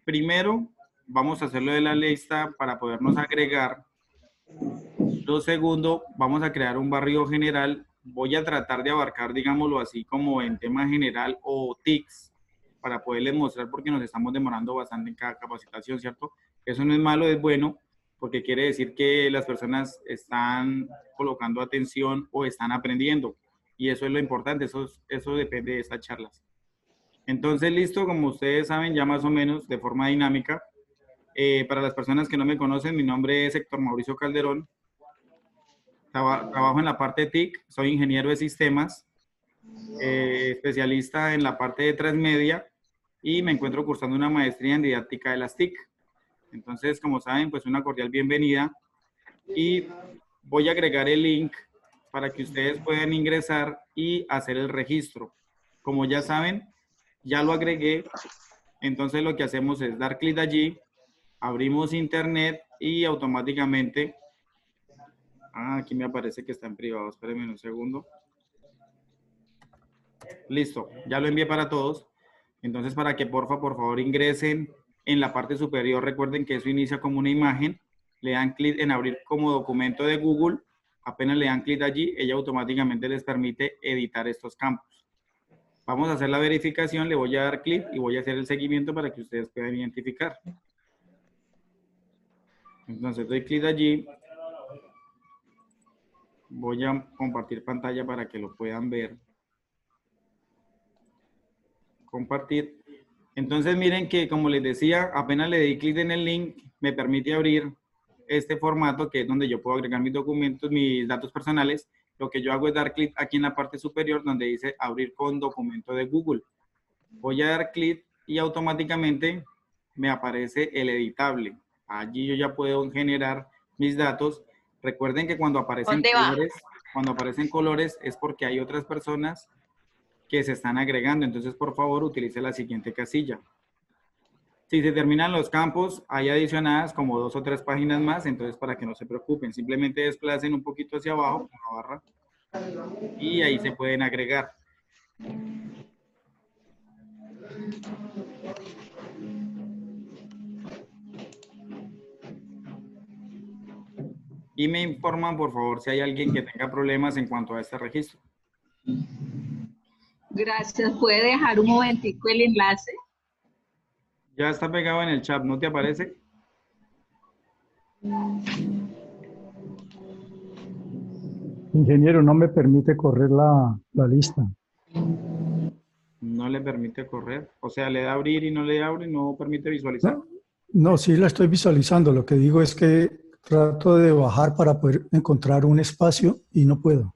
primero, vamos a hacerlo de la lista para podernos agregar. Lo segundo, vamos a crear un barrio general. Voy a tratar de abarcar, digámoslo así, como en tema general o TICs, para poderles mostrar porque nos estamos demorando bastante en cada capacitación, ¿cierto? Eso no es malo, es bueno, porque quiere decir que las personas están colocando atención o están aprendiendo. Y eso es lo importante, eso depende de estas charlas. Entonces, listo, como ustedes saben, ya más o menos de forma dinámica. Para las personas que no me conocen, mi nombre es Héctor Mauricio Calderón. Trabajo en la parte de TIC, soy ingeniero de sistemas, especialista en la parte de transmedia y me encuentro cursando una maestría en didáctica de las TIC. Entonces, como saben, pues una cordial bienvenida y voy a agregar el link para que ustedes puedan ingresar y hacer el registro. Como ya saben, ya lo agregué, entonces lo que hacemos es dar clic allí, abrimos internet y automáticamente, aquí me aparece que está en privado, espérenme un segundo. Listo, ya lo envié para todos. Entonces, para que por favor ingresen en la parte superior, recuerden que eso inicia como una imagen, le dan clic en abrir como documento de Google, apenas le dan clic allí, ella automáticamente les permite editar estos campos. Vamos a hacer la verificación, le voy a dar clic y voy a hacer el seguimiento para que ustedes puedan identificar. Entonces doy clic allí, voy a compartir pantalla para que lo puedan ver. Compartir. Entonces miren que como les decía, apenas le di clic en el link, me permite abrir este formato que es donde yo puedo agregar mis documentos, mis datos personales. Lo que yo hago es dar clic aquí en la parte superior donde dice abrir con documento de Google. Voy a dar clic y automáticamente me aparece el editable. Allí yo ya puedo generar mis datos. Recuerden que ¿Dónde va? cuando aparecen colores es porque hay otras personas que se están agregando. Entonces, por favor, utilice la siguiente casilla. Si se terminan los campos, hay adicionadas como 2 o 3 páginas más, entonces para que no se preocupen, simplemente desplacen un poquito hacia abajo con la barra y ahí se pueden agregar. Y me informan, por favor, si hay alguien que tenga problemas en cuanto a este registro. Gracias. ¿Puede dejar un momentico el enlace? Ya está pegado en el chat, ¿no te aparece? Ingeniero, no me permite correr la lista. No le permite correr. O sea, le da abrir y no le abre, no permite visualizar. No, no, sí la estoy visualizando. Lo que digo es que trato de bajar para poder encontrar un espacio y no puedo.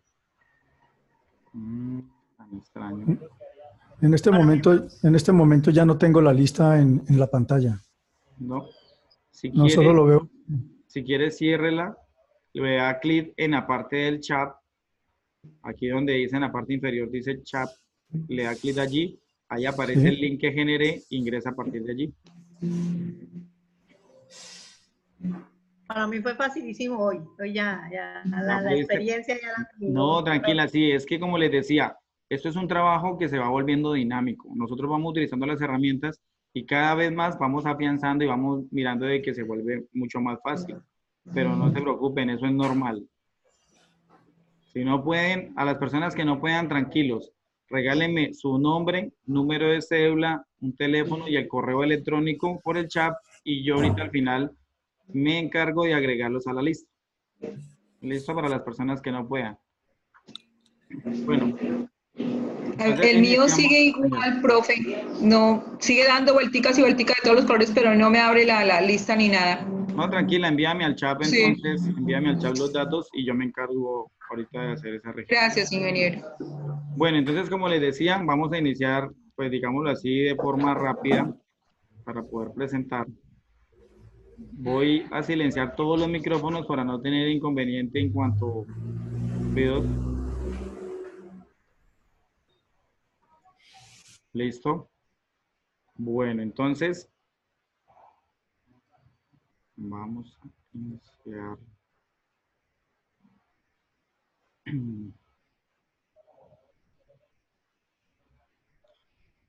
Tan extraño. En este momento ya no tengo la lista en la pantalla. No. Si No, solo quiere, lo veo. si quiere, ciérrela. Le da clic en la parte del chat. Aquí donde dice en la parte inferior dice chat. Le da clic allí. Ahí aparece el Sí. link que generé. Ingresa a partir de allí. Para mí fue facilísimo hoy. Hoy ya la experiencia ya la tengo. No, tranquila, sí, es que como les decía, esto es un trabajo que se va volviendo dinámico. Nosotros vamos utilizando las herramientas y cada vez más vamos afianzando y vamos mirando de que se vuelve mucho más fácil. Pero no se preocupen, eso es normal. Si no pueden, a las personas que no puedan, tranquilos, regálenme su nombre, número de cédula, un teléfono y el correo electrónico por el chat y yo ahorita al final me encargo de agregarlos a la lista. Listo para las personas que no puedan. Bueno. El mío sigue igual, profe. No, sigue dando vuelticas y vuelticas de todos los colores, pero no me abre la lista ni nada. No, tranquila, envíame al chat Sí. entonces, envíame al chat los datos y yo me encargo ahorita de hacer esa registración. Gracias, ingeniero. Bueno, entonces como les decía, vamos a iniciar, pues digámoslo así, de forma rápida para poder presentar. Voy a silenciar todos los micrófonos para no tener inconveniente en cuanto a ruidos. ¿Listo? Bueno, entonces vamos a iniciar.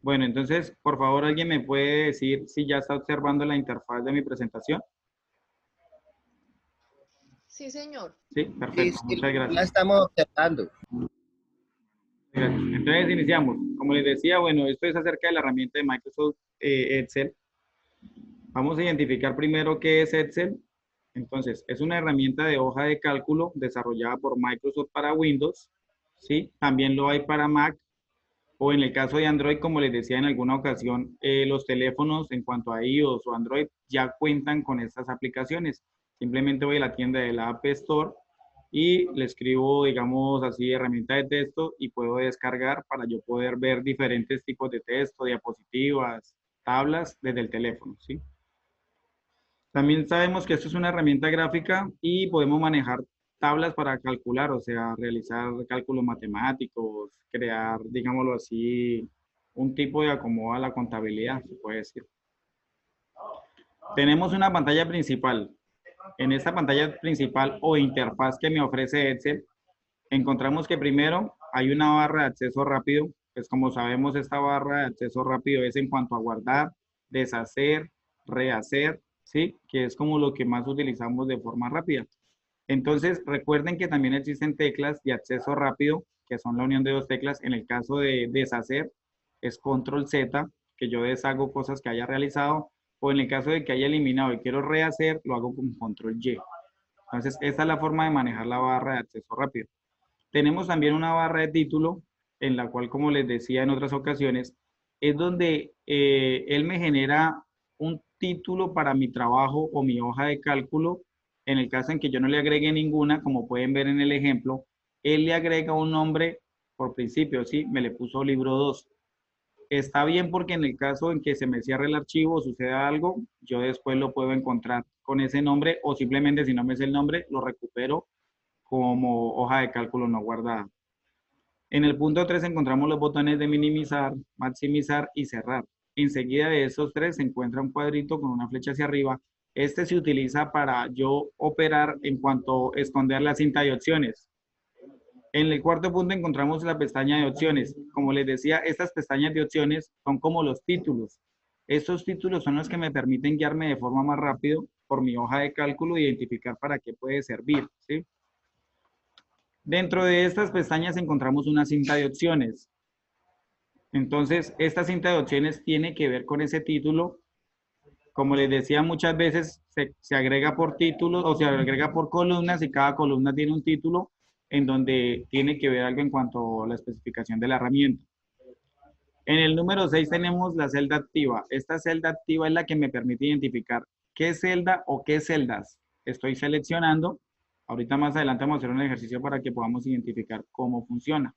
Bueno, entonces, por favor, ¿alguien me puede decir si ya está observando la interfaz de mi presentación? Sí, señor. Sí, Sí, perfecto. sí, Muchas la gracias. estamos observando. Gracias. Entonces, iniciamos. Como les decía, bueno, esto es acerca de la herramienta de Microsoft Excel. Vamos a identificar primero qué es Excel. Entonces, es una herramienta de hoja de cálculo desarrollada por Microsoft para Windows, ¿sí? También lo hay para Mac, o en el caso de Android, como les decía en alguna ocasión, los teléfonos en cuanto a iOS o Android ya cuentan con estas aplicaciones. Simplemente voy a la tienda de la App Store y le escribo, digamos así, herramienta de texto y puedo descargar para yo poder ver diferentes tipos de texto, diapositivas, tablas desde el teléfono, ¿sí? También sabemos que esto es una herramienta gráfica y podemos manejar tablas para calcular, o sea, realizar cálculos matemáticos, crear, digámoslo así, un tipo de acomodo a la contabilidad, se puede decir. Tenemos una pantalla principal. En esta pantalla principal o interfaz que me ofrece Excel, encontramos que primero hay una barra de acceso rápido. Pues como sabemos, esta barra de acceso rápido es en cuanto a guardar, deshacer, rehacer, ¿sí? Que es como lo que más utilizamos de forma rápida. Entonces, recuerden que también existen teclas de acceso rápido, que son la unión de dos teclas. En el caso de deshacer, es control Z, que yo deshago cosas que haya realizado, o en el caso de que haya eliminado y quiero rehacer, lo hago con control Y. Entonces, esta es la forma de manejar la barra de acceso rápido. Tenemos también una barra de título, en la cual, como les decía en otras ocasiones, es donde él me genera un título para mi trabajo o mi hoja de cálculo. En el caso en que yo no le agregue ninguna, como pueden ver en el ejemplo, él le agrega un nombre por principio, ¿sí? Me le puso libro 2. Está bien porque en el caso en que se me cierre el archivo o suceda algo, yo después lo puedo encontrar con ese nombre o simplemente si no me sé el nombre, lo recupero como hoja de cálculo no guardada. En el punto 3 encontramos los botones de minimizar, maximizar y cerrar. Enseguida de esos tres se encuentra un cuadrito con una flecha hacia arriba. Este se utiliza para yo operar en cuanto a esconder la cinta de opciones. En el cuarto punto encontramos la pestaña de opciones. Como les decía, estas pestañas de opciones son como los títulos. Estos títulos son los que me permiten guiarme de forma más rápido por mi hoja de cálculo e identificar para qué puede servir, ¿sí? Dentro de estas pestañas encontramos una cinta de opciones. Entonces, esta cinta de opciones tiene que ver con ese título. Como les decía, muchas veces se agrega por títulos o se agrega por columnas y cada columna tiene un título en donde tiene que ver algo en cuanto a la especificación de la herramienta. En el número 6 tenemos la celda activa. Esta celda activa es la que me permite identificar qué celda o qué celdas estoy seleccionando. Ahorita más adelante vamos a hacer un ejercicio para que podamos identificar cómo funciona.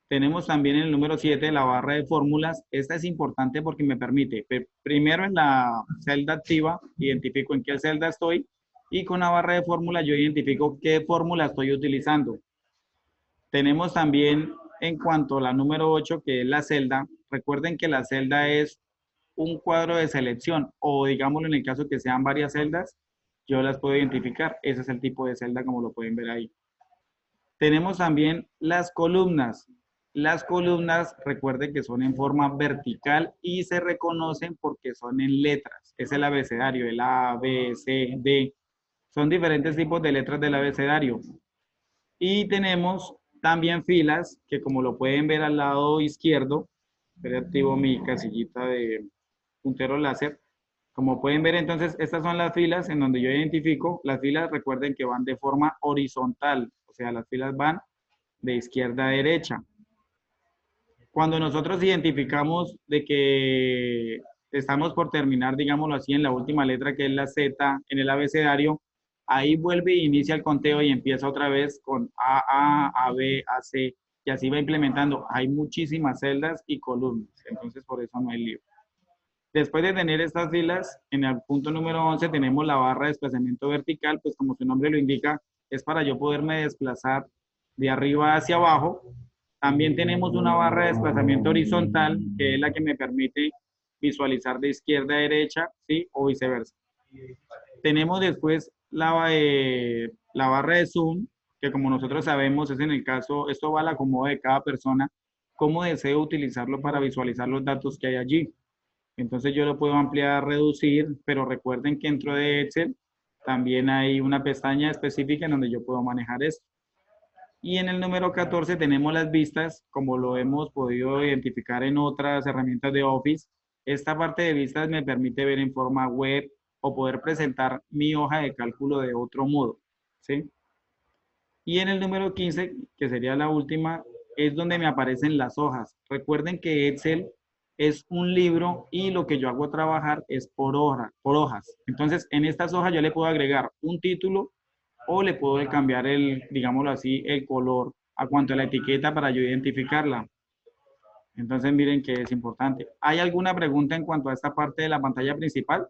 Tenemos también en el número 7 la barra de fórmulas. Esta es importante porque me permite, primero en la celda activa, identifico en qué celda estoy y con la barra de fórmula yo identifico qué fórmula estoy utilizando. Tenemos también en cuanto a la número 8, que es la celda. Recuerden que la celda es un cuadro de selección o digámoslo en el caso que sean varias celdas, yo las puedo identificar. Ese es el tipo de celda como lo pueden ver ahí. Tenemos también las columnas. Las columnas, recuerden que son en forma vertical y se reconocen porque son en letras. Es el abecedario, el A, B, C, D. Son diferentes tipos de letras del abecedario. Y tenemos también filas que como lo pueden ver al lado izquierdo, activo mi casillita de puntero láser. Como pueden ver entonces, estas son las filas en donde yo identifico. Las filas recuerden que van de forma horizontal, o sea, las filas van de izquierda a derecha. Cuando nosotros identificamos de que estamos por terminar, digámoslo así, en la última letra que es la Z en el abecedario, ahí vuelve e inicia el conteo y empieza otra vez con A, B, A, C, y así va implementando. Hay muchísimas celdas y columnas, entonces por eso no hay lío. Después de tener estas filas, en el punto número 11 tenemos la barra de desplazamiento vertical, pues como su nombre lo indica, es para yo poderme desplazar de arriba hacia abajo. También tenemos una barra de desplazamiento horizontal, que es la que me permite visualizar de izquierda a derecha, ¿sí? O viceversa. Tenemos después la barra de zoom, que como nosotros sabemos es en el caso, esto va al acomodo de cada persona, cómo deseo utilizarlo para visualizar los datos que hay allí. Entonces yo lo puedo ampliar, reducir, pero recuerden que dentro de Excel también hay una pestaña específica en donde yo puedo manejar esto. Y en el número 14 tenemos las vistas, como lo hemos podido identificar en otras herramientas de Office. Esta parte de vistas me permite ver en forma web o poder presentar mi hoja de cálculo de otro modo, ¿sí? Y en el número 15, que sería la última, es donde me aparecen las hojas. Recuerden que Excel es un libro y lo que yo hago trabajar es por hojas. Entonces, en estas hojas yo le puedo agregar un título o le puedo cambiar el, digámoslo así, el color a cuanto a la etiqueta para yo identificarla. Entonces, miren que es importante. ¿Hay alguna pregunta en cuanto a esta parte de la pantalla principal?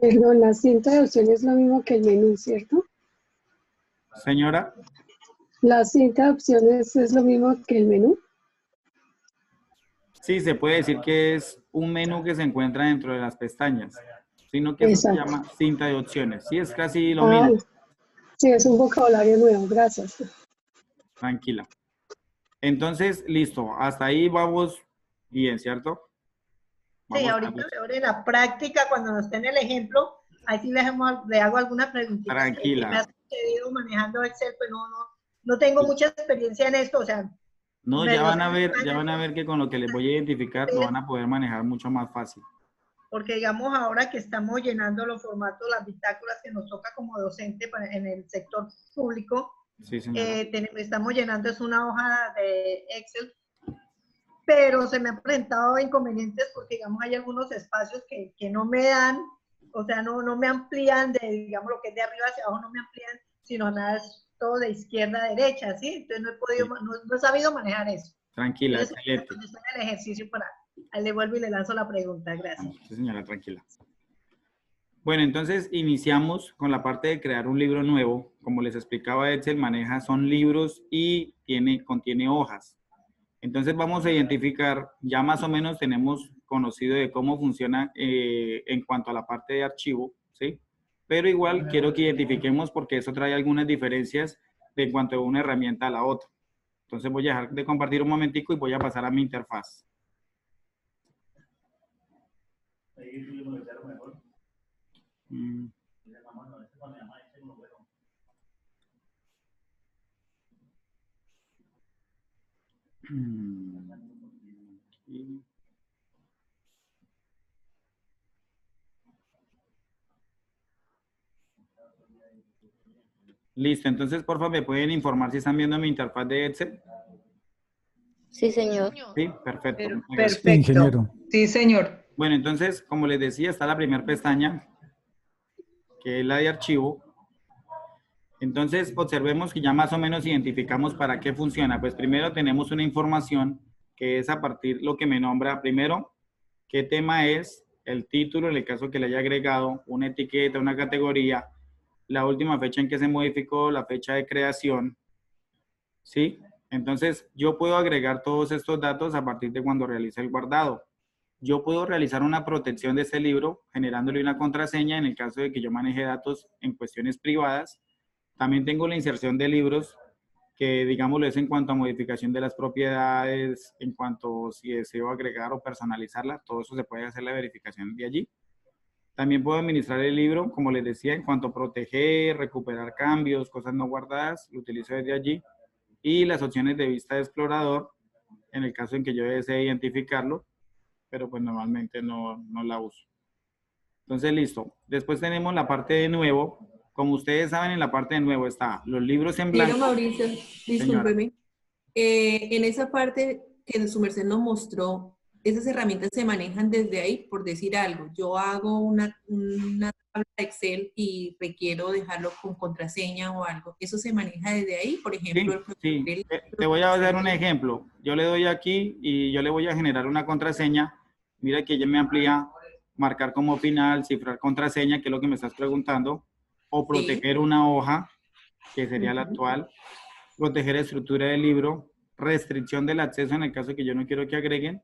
Perdón, la cinta de opciones es lo mismo que el menú, ¿cierto? Señora. La cinta de opciones es lo mismo que el menú. Sí, se puede decir que es un menú que se encuentra dentro de las pestañas, sino que eso se Exacto. llama cinta de opciones. Sí, es casi lo Ah, mismo. sí, es un vocabulario nuevo, gracias. Tranquila. Entonces, listo. Hasta ahí vamos bien, ¿cierto? Sí, Vamos a ahorita sobre la práctica, cuando nos den el ejemplo, ahí sí le hago algunas preguntitas que me ha tranquila. sucedido manejando Excel, pues no tengo mucha experiencia en esto, o sea, No, me lo sé ya van a ver que con lo que les voy a identificar lo van a poder manejar mucho más fácil. porque digamos ahora que estamos llenando los formatos, las bitácoras que nos toca como docente en el sector público, Sí, señora. estamos llenando es una hoja de Excel, pero se me han presentado inconvenientes porque digamos hay algunos espacios que no me dan, o sea, no me amplían de, digamos, lo que es de arriba hacia abajo, no me amplían, sino nada, es todo de izquierda a derecha, ¿sí? Entonces no he podido, Sí. no he sabido manejar eso. Tranquila, Entonces, excelente. cuando estoy en el ejercicio para, ahí le vuelvo y le lanzo la pregunta, gracias. Sí, señora, tranquila. Bueno, entonces iniciamos con la parte de crear un libro nuevo. Como les explicaba, Excel maneja, son libros y contiene hojas. Entonces vamos a identificar, ya más o menos tenemos conocido de cómo funciona en cuanto a la parte de archivo, ¿sí? Pero igual quiero que identifiquemos porque eso trae algunas diferencias de en cuanto a una herramienta a la otra. Entonces voy a dejar de compartir un momentico y voy a pasar a mi interfaz. Listo, entonces por favor me pueden informar si están viendo mi interfaz de Excel. Sí, señor. Sí, perfecto. Perfecto. Ingeniero. Sí, señor. Bueno, entonces, como les decía, está la primera pestaña, que es la de archivo. Entonces, observemos que ya más o menos identificamos para qué funciona. Pues primero tenemos una información que es a partir lo que me nombra primero, qué tema es, el título, en el caso que le haya agregado, una etiqueta, una categoría, la última fecha en que se modificó, la fecha de creación, ¿sí? Entonces, yo puedo agregar todos estos datos a partir de cuando realice el guardado. Yo puedo realizar una protección de este libro generándole una contraseña en el caso de que yo maneje datos en cuestiones privadas. También tengo la inserción de libros que, digámoslo, es en cuanto a modificación de las propiedades, en cuanto si deseo agregar o personalizarla, todo eso se puede hacer la verificación de allí. También puedo administrar el libro, como les decía, en cuanto a proteger, recuperar cambios, cosas no guardadas, lo utilizo desde allí. Y las opciones de vista de explorador, en el caso en que yo desee identificarlo, pero pues normalmente no la uso. Entonces, listo. Después tenemos la parte de nuevo. Como ustedes saben, en la parte de nuevo está los libros en blanco. Señor Mauricio, discúlpeme. En esa parte que su merced nos mostró, esas herramientas se manejan desde ahí, por decir algo. Yo hago una tabla de Excel y requiero dejarlo con contraseña o algo. ¿Eso se maneja desde ahí? Por ejemplo, Sí. Te voy a dar un ejemplo. Yo le doy aquí y yo le voy a generar una contraseña. Mira que ella me amplía marcar como final, cifrar contraseña, que es lo que me estás preguntando, o proteger una hoja, que sería la actual, proteger estructura del libro, restricción del acceso en el caso que yo no quiero que agreguen,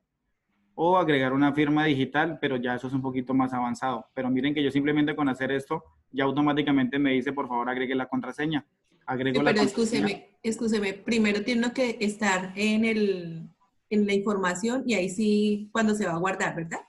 o agregar una firma digital, pero ya eso es un poquito más avanzado. Pero miren que yo simplemente con hacer esto ya automáticamente me dice, por favor, agregue la contraseña. Agrego la Pero contraseña. excúseme, primero tiene uno que estar en la información y ahí sí, cuando se va a guardar, ¿verdad?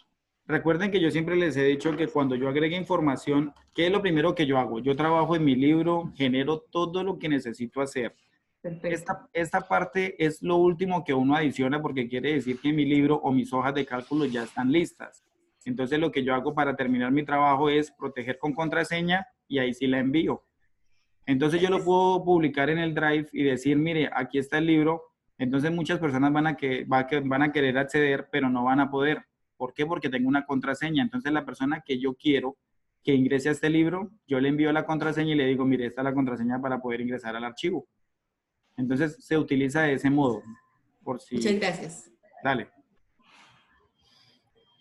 Recuerden que yo siempre les he dicho que cuando yo agregue información, ¿qué es lo primero que yo hago? Yo trabajo en mi libro, genero todo lo que necesito hacer. Perfecto. Esta parte es lo último que uno adiciona porque quiere decir que mi libro o mis hojas de cálculo ya están listas. Entonces lo que yo hago para terminar mi trabajo es proteger con contraseña y ahí sí la envío. Entonces yo lo puedo publicar en el Drive y decir, mire, aquí está el libro. Entonces muchas personas van a querer acceder, pero no van a poder. ¿Por qué? Porque tengo una contraseña. Entonces la persona que yo quiero que ingrese a este libro, yo le envío la contraseña y le digo, mire, esta es la contraseña para poder ingresar al archivo. Entonces se utiliza de ese modo. Por si... Muchas gracias. Dale.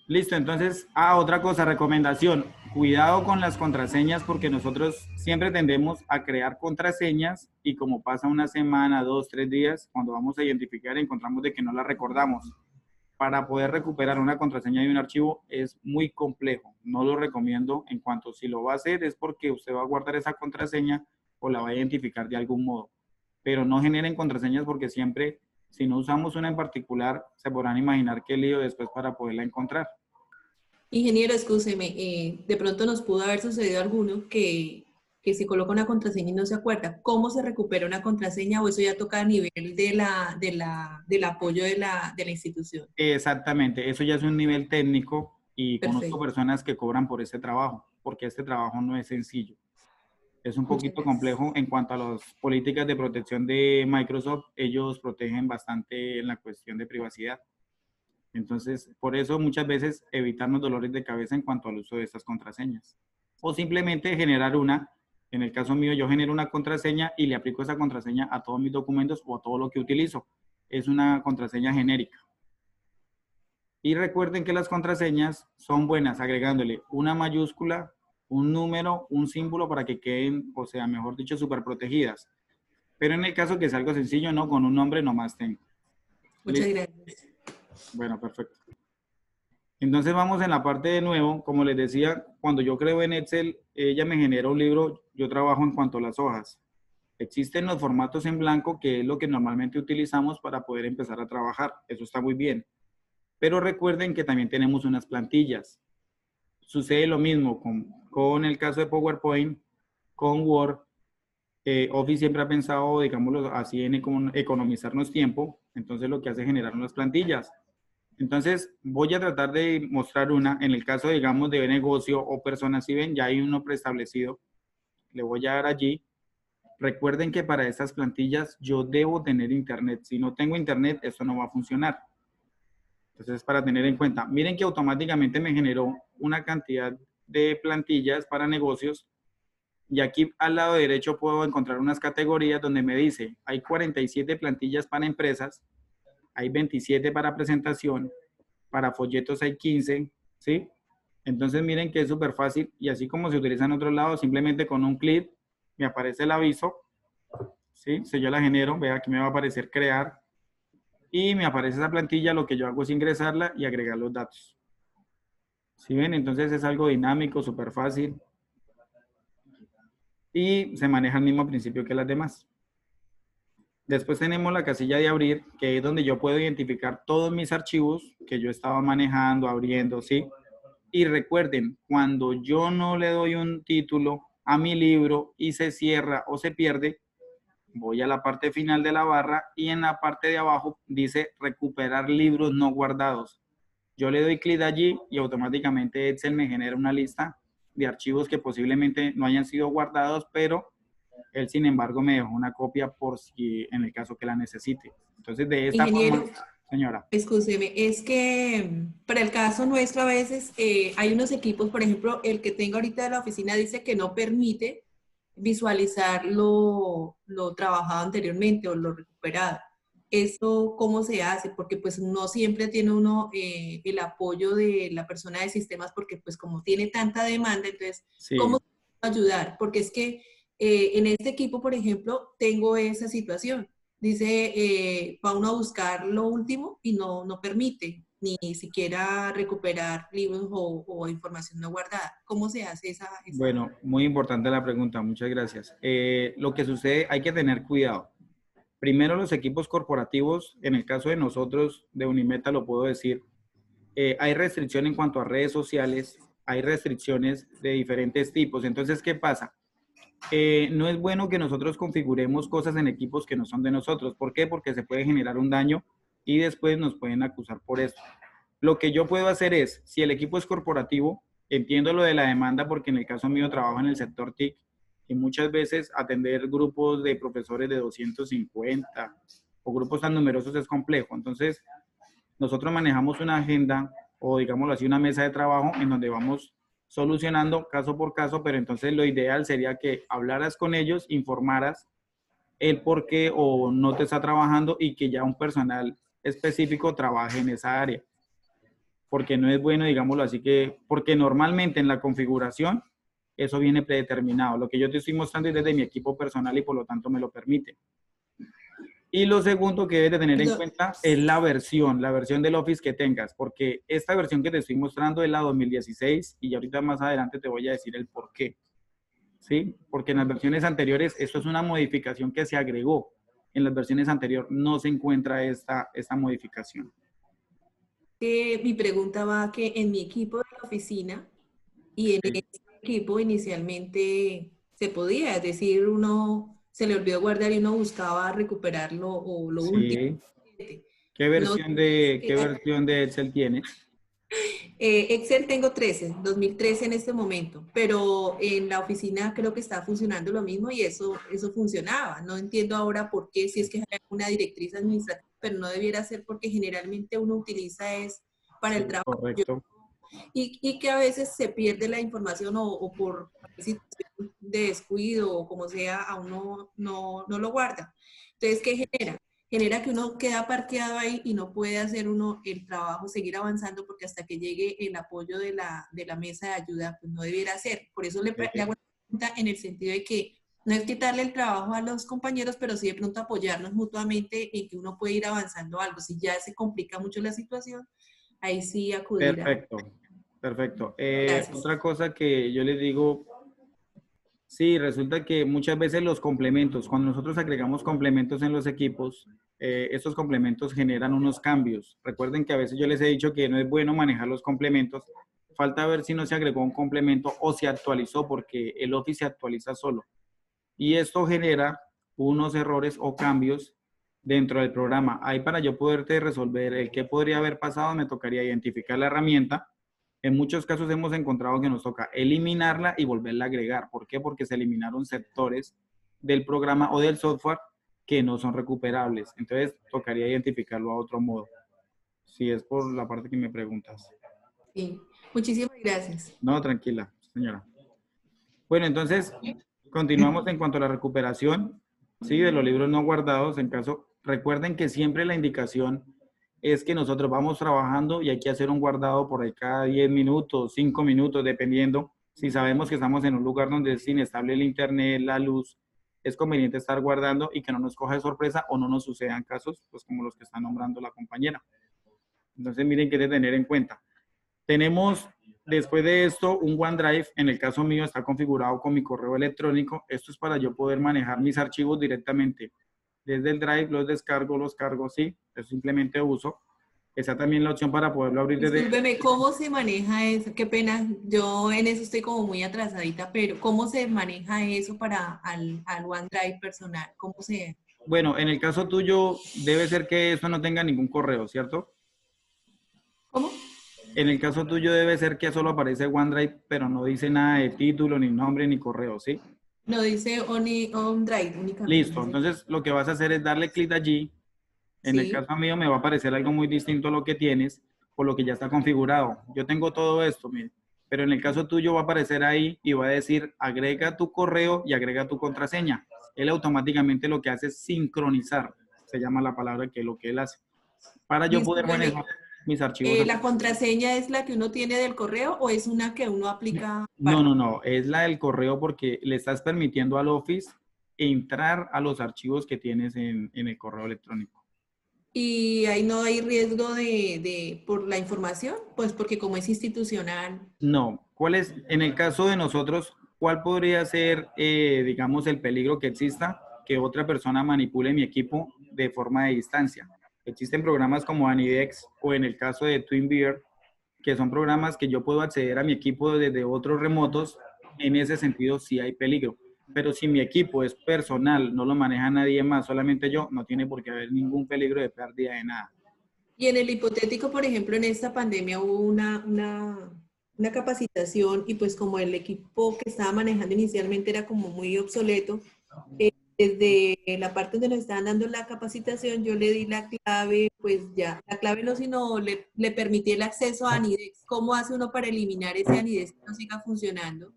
Listo, entonces, otra cosa, recomendación. Cuidado con las contraseñas porque nosotros siempre tendemos a crear contraseñas y como pasa una semana, 2, 3 días, cuando vamos a identificar encontramos de que no la recordamos. Para poder recuperar una contraseña de un archivo es muy complejo. No lo recomiendo en cuanto si lo va a hacer es porque usted va a guardar esa contraseña o la va a identificar de algún modo. Pero no generen contraseñas porque siempre, si no usamos una en particular, se podrán imaginar qué lío después para poderla encontrar. Ingeniero, excúseme, de pronto nos pudo haber sucedido alguno que se coloca una contraseña y no se acuerda. ¿Cómo se recupera una contraseña o eso ya toca a nivel del apoyo de la institución? Exactamente, eso ya es un nivel técnico y Perfecto. conozco personas que cobran por este trabajo, porque este trabajo no es sencillo. Es un poquito complejo en cuanto a las políticas de protección de Microsoft. Ellos protegen bastante en la cuestión de privacidad. Entonces, por eso muchas veces evitarnos dolores de cabeza en cuanto al uso de estas contraseñas. O simplemente generar una. En el caso mío, yo genero una contraseña y le aplico esa contraseña a todos mis documentos o a todo lo que utilizo. Es una contraseña genérica. Y recuerden que las contraseñas son buenas agregándole una mayúscula, un número, un símbolo para que queden, o sea, mejor dicho, súper protegidas. Pero en el caso que es algo sencillo, no, con un nombre nomás tengo. Muchas ¿Listo? gracias. Bueno, perfecto. Entonces vamos en la parte de nuevo. Como les decía, cuando yo creo en Excel, ella me genera un libro, yo trabajo en cuanto a las hojas. Existen los formatos en blanco, que es lo que normalmente utilizamos para poder empezar a trabajar. Eso está muy bien. Pero recuerden que también tenemos unas plantillas. Sucede lo mismo con el caso de PowerPoint, con Word. Office siempre ha pensado, digámoslo así, en economizarnos tiempo. Entonces lo que hace es generar unas plantillas. Entonces voy a tratar de mostrar una. En el caso, digamos, de negocio o personas, si ven, ya hay uno preestablecido. Le voy a dar allí. Recuerden que para estas plantillas yo debo tener internet. Si no tengo internet, esto no va a funcionar. Entonces, para tener en cuenta, miren que automáticamente me generó una cantidad de plantillas para negocios. Y aquí al lado derecho puedo encontrar unas categorías donde me dice, hay 47 plantillas para empresas, hay 27 para presentación, para folletos hay 15, ¿sí? Entonces miren que es súper fácil y así como se utiliza en otros lados, simplemente con un clic me aparece el aviso, ¿sí? Si yo la genero, vea aquí me va a aparecer crear y me aparece esa plantilla, lo que yo hago es ingresarla y agregar los datos. ¿Sí ven? Entonces es algo dinámico, súper fácil. Y se maneja el mismo principio que las demás. Después tenemos la casilla de abrir, que es donde yo puedo identificar todos mis archivos que yo estaba manejando, abriendo, ¿sí? Y recuerden, cuando yo no le doy un título a mi libro y se cierra o se pierde, voy a la parte final de la barra y en la parte de abajo dice recuperar libros no guardados. Yo le doy clic allí y automáticamente Excel me genera una lista de archivos que posiblemente no hayan sido guardados, pero él, sin embargo, me dejó una copia por si en el caso que la necesite. Entonces, de esta Ingeniero, forma, señora. Excúseme, es que para el caso nuestro a veces hay unos equipos, por ejemplo, el que tengo ahorita de la oficina dice que no permite visualizar lo trabajado anteriormente o lo recuperado. ¿Eso cómo se hace? Porque pues no siempre tiene uno el apoyo de la persona de sistemas porque pues como tiene tanta demanda, entonces, Sí. ¿cómo se puede ayudar? Porque es que en este equipo, por ejemplo, tengo esa situación. Dice, va uno a buscar lo último y no permite. ni siquiera recuperar libros o información no guardada. ¿Cómo se hace esa? Bueno, muy importante la pregunta, muchas gracias. Lo que sucede, hay que tener cuidado. Primero, los equipos corporativos, en el caso de nosotros, de Unimeta, lo puedo decir, hay restricción en cuanto a redes sociales, hay restricciones de diferentes tipos. Entonces, ¿qué pasa? No es bueno que nosotros configuremos cosas en equipos que no son de nosotros. ¿Por qué? Porque se puede generar un daño y después nos pueden acusar por esto. Lo que yo puedo hacer es, si el equipo es corporativo, entiendo lo de la demanda porque en el caso mío trabajo en el sector TIC y muchas veces atender grupos de profesores de 250 o grupos tan numerosos es complejo. Entonces, nosotros manejamos una agenda o digámoslo así, una mesa de trabajo en donde vamos solucionando caso por caso, pero entonces lo ideal sería que hablaras con ellos, informaras el por qué o no te está trabajando y que ya un personal específico trabaje en esa área. Porque no es bueno, digámoslo así, porque normalmente en la configuración eso viene predeterminado. Lo que yo te estoy mostrando es desde mi equipo personal y por lo tanto me lo permite. Y lo segundo que debes de tener en cuenta es la versión del Office que tengas, porque esta versión que te estoy mostrando es la 2016 y ahorita más adelante te voy a decir el por qué. ¿Sí? Porque en las versiones anteriores esto es una modificación que se agregó. En las versiones anteriores no se encuentra esta modificación. Mi pregunta va que en mi equipo de la oficina y en ese equipo inicialmente se podía, es decir, uno se le olvidó guardar y uno buscaba recuperarlo o lo último. ¿Qué versión de Excel tienes? Excel tengo 2013 en este momento, pero en la oficina creo que está funcionando lo mismo y eso funcionaba. No entiendo ahora por qué, si es que hay una directriz administrativa, pero no debiera ser porque generalmente uno utiliza es para el trabajo. Correcto. Y que a veces se pierde la información o por situación de descuido o como sea, a uno no lo guarda. Entonces, ¿qué genera? Genera que uno queda parqueado ahí y no puede hacer uno el trabajo, seguir avanzando, porque hasta que llegue el apoyo de la mesa de ayuda, pues no debiera ser. Por eso le hago una pregunta en el sentido de que no es quitarle el trabajo a los compañeros, pero sí de pronto apoyarnos mutuamente en que uno puede ir avanzando algo. Si ya se complica mucho la situación, ahí sí acudir. Perfecto. Otra cosa que yo les digo, sí, resulta que muchas veces los complementos, cuando nosotros agregamos complementos en los equipos, estos complementos generan unos cambios. Recuerden que a veces yo les he dicho que no es bueno manejar los complementos. Falta ver si no se agregó un complemento o se actualizó, porque el Office se actualiza solo. Y esto genera unos errores o cambios dentro del programa. Ahí, para yo poderte resolver el qué podría haber pasado, me tocaría identificar la herramienta. En muchos casos hemos encontrado que nos toca eliminarla y volverla a agregar. ¿Por qué? Porque se eliminaron sectores del programa o del software que no son recuperables. Entonces, tocaría identificarlo a otro modo. Si es por la parte que me preguntas. Sí, muchísimas gracias. No, tranquila, señora. Bueno, entonces, continuamos en cuanto a la recuperación, ¿sí? De los libros no guardados. Recuerden que siempre la indicación es que nosotros vamos trabajando y hay que hacer un guardado por ahí cada 10 minutos, 5 minutos, dependiendo. Si sabemos que estamos en un lugar donde es inestable el internet, la luz, es conveniente estar guardando y que no nos coja de sorpresa o no nos sucedan casos, pues como los que está nombrando la compañera. Entonces, miren que de tener en cuenta. Tenemos, después de esto, un OneDrive. En el caso mío está configurado con mi correo electrónico. Esto es para yo poder manejar mis archivos directamente. Desde el Drive los descargo, sí, es simplemente uso. Está también la opción para poderlo abrir desde... Discúlpeme, ¿cómo se maneja eso? Qué pena, yo en eso estoy como muy atrasadita, pero ¿cómo se maneja eso para al OneDrive personal? ¿Cómo se...? Bueno, en el caso tuyo, debe ser que eso no tenga ningún correo, ¿cierto? ¿Cómo? En el caso tuyo debe ser que solo aparece OneDrive, pero no dice nada de título, ni nombre, ni correo, ¿sí? No, dice OneDrive únicamente. Listo, entonces lo que vas a hacer es darle clic allí. En el caso mío me va a aparecer algo muy distinto a lo que tienes, por lo que ya está configurado. Yo tengo todo esto, mire, pero en el caso tuyo va a aparecer ahí y va a decir agrega tu correo y agrega tu contraseña. Él automáticamente lo que hace es sincronizar, se llama la palabra que es lo que él hace, para yo poder manejar mis archivos. ¿La contraseña es la que uno tiene del correo o es una que uno aplica? No, es la del correo, porque le estás permitiendo al Office entrar a los archivos que tienes en el correo electrónico. Y ahí no hay riesgo por la información, pues porque como es institucional. No. ¿Cuál es, en el caso de nosotros, cuál podría ser, digamos, el peligro que exista que otra persona manipule mi equipo de forma de distancia? Existen programas como Anidex o en el caso de TwinBear, que son programas que yo puedo acceder a mi equipo desde otros remotos. En ese sentido sí hay peligro. Pero si mi equipo es personal, no lo maneja nadie más, solamente yo, no tiene por qué haber ningún peligro de pérdida de nada. Y en el hipotético, por ejemplo, en esta pandemia hubo una capacitación y pues como el equipo que estaba manejando inicialmente era como muy obsoleto, desde la parte donde nos estaban dando la capacitación, yo le di la clave, pues ya, la clave no, sino le permití el acceso a Anidex. ¿Cómo hace uno para eliminar ese Anidex que no siga funcionando?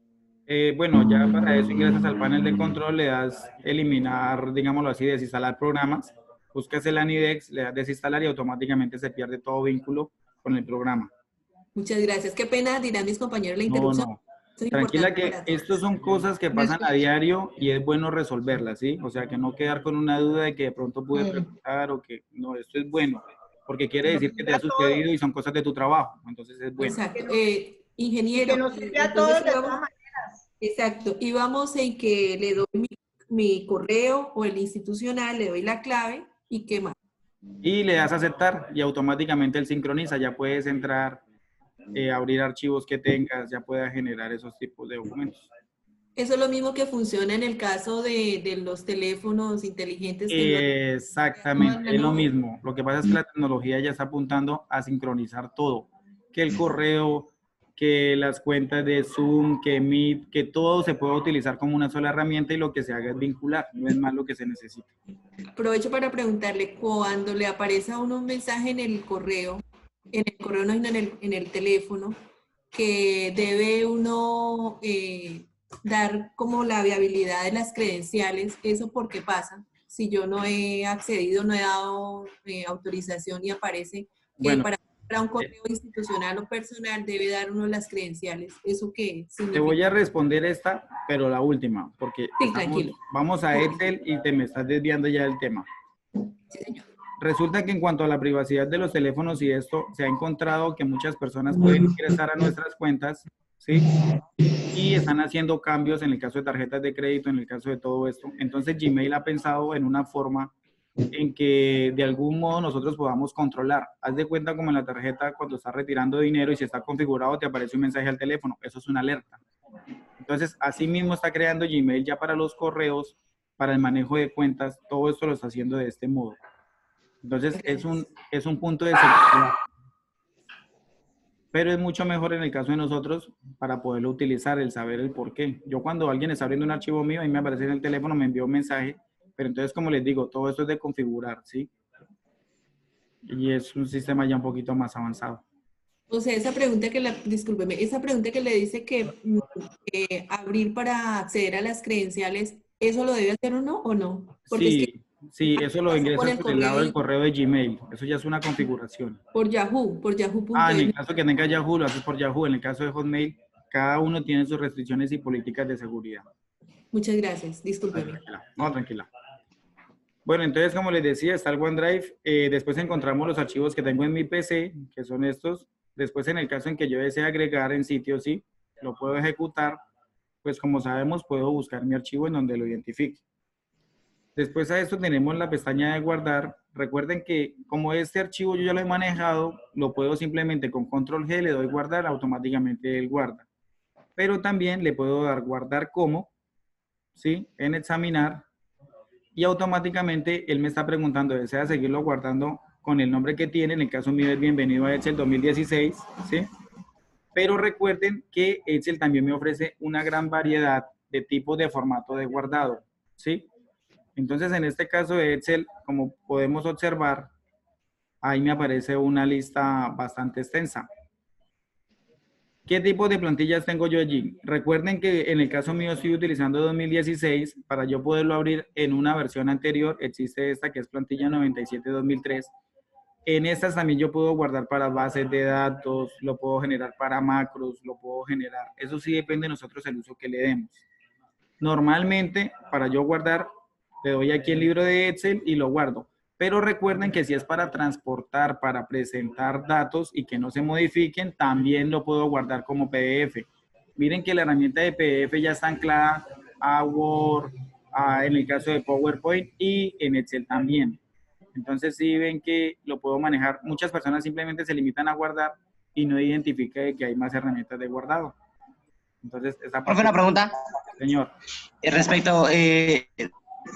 Bueno, ya para eso ingresas al panel de control, le das eliminar, digámoslo así, desinstalar programas, buscas el Anidex, le das desinstalar y automáticamente se pierde todo vínculo con el programa. Muchas gracias. Qué pena, dirán mis compañeros, la No, interrupción. no. Eso es Tranquila que importante para estos son cosas que pasan a diario y es bueno resolverlas, ¿sí? O sea, que no quedar con una duda de que de pronto pude preguntar o que no, esto es bueno, porque quiere Que nos decir que te sirve ha a todos. sucedido y son cosas de tu trabajo, entonces es bueno. Exacto. Y Ingeniero, que nos sirve a entonces todos de íbamos, todas maneras. exacto, íbamos en que le doy mi correo o el institucional, le doy la clave y qué más. Y le das a aceptar y automáticamente él sincroniza, ya puedes entrar, abrir archivos que tengas, ya puedas generar esos tipos de documentos. Eso es lo mismo que funciona en el caso de los teléfonos inteligentes que no... Exactamente, es lo mismo. Lo que pasa es que la tecnología ya está apuntando a sincronizar todo, que el correo, que las cuentas de Zoom, que Meet, que todo se pueda utilizar como una sola herramienta y lo que se haga es vincular, no es más lo que se necesita. Aprovecho para preguntarle, cuando le aparece a uno un mensaje en el correo no, sino en el teléfono, que debe uno dar como la viabilidad de las credenciales, ¿eso por qué pasa? Si yo no he accedido, no he dado autorización y aparece que Bueno, para un correo institucional o personal debe dar uno las credenciales, ¿eso qué significa? te voy a responder esta, pero la última, porque Sí, tranquilo. vamos a Excel y te me estás desviando ya del tema. Sí, señor. Resulta que en cuanto a la privacidad de los teléfonos y esto, se ha encontrado que muchas personas pueden ingresar a nuestras cuentas, ¿sí? Y están haciendo cambios en el caso de tarjetas de crédito, en el caso de todo esto. Entonces Gmail ha pensado en una forma en que de algún modo nosotros podamos controlar. Haz de cuenta como en la tarjeta cuando estás retirando dinero y si está configurado te aparece un mensaje al teléfono. Eso es una alerta. Entonces, así mismo está creando Gmail ya para los correos, para el manejo de cuentas. Todo esto lo está haciendo de este modo. Entonces, es un punto de seguridad. Pero es mucho mejor en el caso de nosotros para poderlo utilizar, el saber el por qué. Yo cuando alguien está abriendo un archivo mío, ahí me aparece en el teléfono, me envió un mensaje, pero entonces, como les digo, todo esto es de configurar, ¿sí? Y es un sistema ya un poquito más avanzado. O sea, esa pregunta discúlpeme, esa pregunta que le dice que abrir para acceder a las credenciales, ¿eso lo debe hacer uno o no? Porque Sí, es que sí, eso lo ingresas por el lado del y correo de Gmail. Eso ya es una configuración. por Yahoo.es. Ah, en el caso que tenga Yahoo, lo haces por Yahoo. En el caso de Hotmail, cada uno tiene sus restricciones y políticas de seguridad. Muchas gracias, discúlpeme. Tranquila. No, tranquila. Bueno, entonces, como les decía, está el OneDrive. Después encontramos los archivos que tengo en mi PC, que son estos. Después, en el caso en que yo desee agregar en sitio, sí, lo puedo ejecutar. Pues como sabemos, puedo buscar mi archivo en donde lo identifique. Después a esto tenemos la pestaña de guardar. Recuerden que como este archivo yo ya lo he manejado, lo puedo simplemente con control G, le doy guardar, automáticamente él guarda. Pero también le puedo dar guardar como, ¿sí? En examinar. Y automáticamente él me está preguntando, ¿desea seguirlo guardando con el nombre que tiene? En el caso mío es Bienvenido a Excel 2016, ¿sí? Pero recuerden que Excel también me ofrece una gran variedad de tipos de formato de guardado, ¿sí? Entonces, en este caso de Excel, como podemos observar, ahí me aparece una lista bastante extensa. ¿Qué tipo de plantillas tengo yo allí? Recuerden que en el caso mío estoy utilizando 2016. Para yo poderlo abrir en una versión anterior, existe esta que es plantilla 97-2003. En estas también yo puedo guardar para bases de datos, lo puedo generar para macros, lo puedo generar. Eso sí depende de nosotros el uso que le demos. Normalmente, para yo guardar, le doy aquí el libro de Excel y lo guardo. Pero recuerden que si es para transportar, para presentar datos y que no se modifiquen, también lo puedo guardar como PDF. Miren que la herramienta de PDF ya está anclada a Word, en el caso de PowerPoint y en Excel también. Entonces, si ven que lo puedo manejar, muchas personas simplemente se limitan a guardar y no identifican que hay más herramientas de guardado. Entonces, esa Profe, una pregunta. Señor.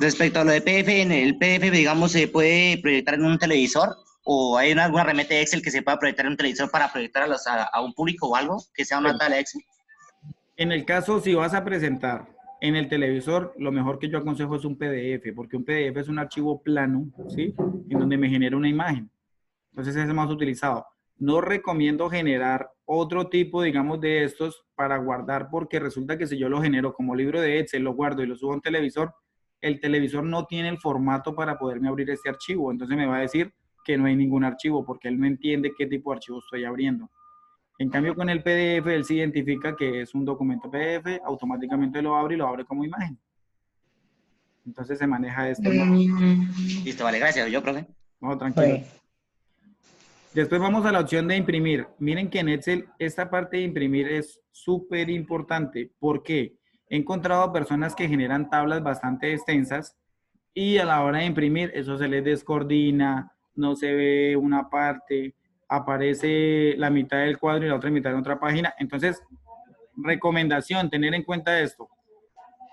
Respecto a lo de PDF, en el PDF, digamos, ¿se puede proyectar en un televisor? ¿O hay alguna herramienta de Excel que se pueda proyectar en un televisor para proyectar a un público o algo que sea una tabla de Excel? En el caso, si vas a presentar en el televisor, lo mejor que yo aconsejo es un PDF, porque un PDF es un archivo plano, ¿sí? En donde me genera una imagen. Entonces, ese es más utilizado. No recomiendo generar otro tipo, digamos, de estos para guardar, porque resulta que si yo lo genero como libro de Excel, lo guardo y lo subo a un televisor, el televisor no tiene el formato para poderme abrir este archivo. Entonces me va a decir que no hay ningún archivo, porque él no entiende qué tipo de archivo estoy abriendo. En cambio, con el PDF, él se identifica que es un documento PDF, automáticamente lo abre y lo abre como imagen. Entonces se maneja de este modo. Listo, vale, gracias. Yo, profe. No, tranquilo. Después vamos a la opción de imprimir. Miren que en Excel esta parte de imprimir es súper importante. ¿Por qué? He encontrado personas que generan tablas bastante extensas y a la hora de imprimir eso se les descoordina, no se ve una parte, aparece la mitad del cuadro y la otra mitad en otra página. Entonces, recomendación, tener en cuenta esto.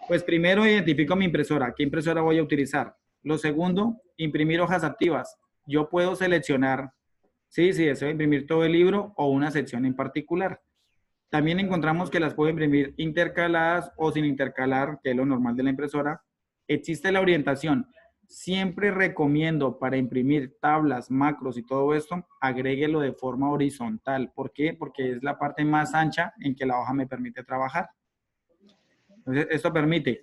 Pues primero identifico mi impresora, qué impresora voy a utilizar. Lo segundo, imprimir hojas activas. Yo puedo seleccionar si deseo imprimir todo el libro o una sección en particular. También encontramos que las puedo imprimir intercaladas o sin intercalar, que es lo normal de la impresora. Existe la orientación. Siempre recomiendo para imprimir tablas, macros y todo esto, agréguelo de forma horizontal. ¿Por qué? Porque es la parte más ancha en que la hoja me permite trabajar. Entonces, esto permite.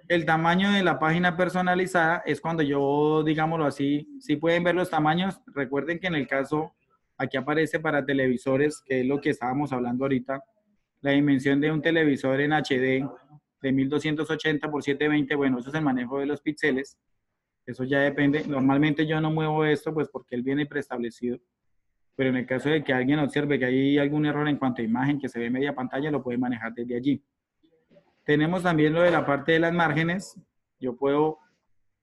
El tamaño de la página personalizada es cuando yo, digámoslo así, si pueden ver los tamaños, recuerden que en el caso, aquí aparece para televisores, que es lo que estábamos hablando ahorita, la dimensión de un televisor en HD de 1280 por 720, bueno, eso es el manejo de los píxeles, eso ya depende. Normalmente yo no muevo esto, pues porque él viene preestablecido, pero en el caso de que alguien observe que hay algún error en cuanto a imagen que se ve media pantalla, lo puede manejar desde allí. Tenemos también lo de la parte de las márgenes. Yo puedo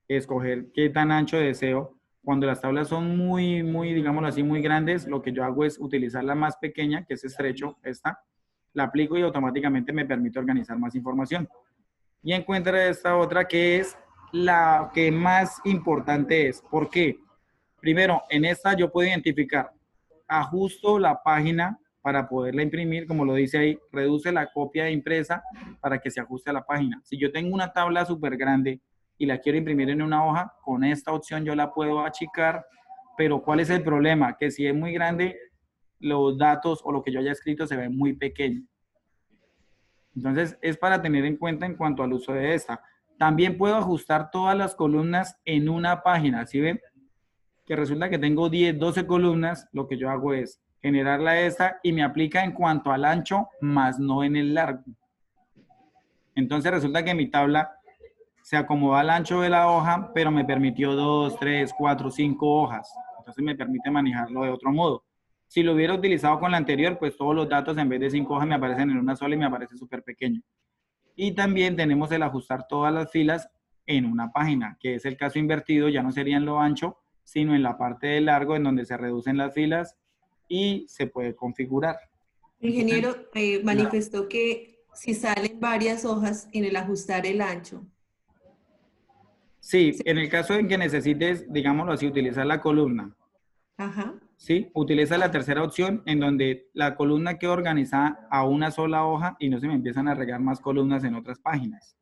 escoger qué tan ancho deseo. Cuando las tablas son muy, digámoslo así, muy grandes, lo que yo hago es utilizar la más pequeña, que es estrecho, esta. La aplico y automáticamente me permite organizar más información. Y encuentro esta otra que es la que más importante es. ¿Por qué? Primero, en esta yo puedo identificar, ajusto la página para poderla imprimir, como lo dice ahí, reduce la copia impresa para que se ajuste a la página. Si yo tengo una tabla súper grande y la quiero imprimir en una hoja, con esta opción yo la puedo achicar, pero ¿cuál es el problema? Que si es muy grande, los datos o lo que yo haya escrito se ve muy pequeño. Entonces, es para tener en cuenta en cuanto al uso de esta. También puedo ajustar todas las columnas en una página, ¿sí ven? Que resulta que tengo 10, 12 columnas, lo que yo hago es generarla esta y me aplica en cuanto al ancho, más no en el largo. Entonces resulta que mi tabla se acomoda al ancho de la hoja, pero me permitió 2, 3, 4, 5 hojas. Entonces me permite manejarlo de otro modo. Si lo hubiera utilizado con la anterior, pues todos los datos en vez de 5 hojas me aparecen en una sola y me aparece súper pequeño. Y también tenemos el ajustar todas las filas en una página, que es el caso invertido, ya no sería en lo ancho, sino en la parte de largo, en donde se reducen las filas y se puede configurar. Ingeniero, manifestó que si salen varias hojas en el ajustar el ancho. Sí, en el caso en que necesites, digámoslo así, utilizar la columna. Ajá. Sí, utiliza la tercera opción en donde la columna queda organizada a una sola hoja y no se me empiezan a regar más columnas en otras páginas.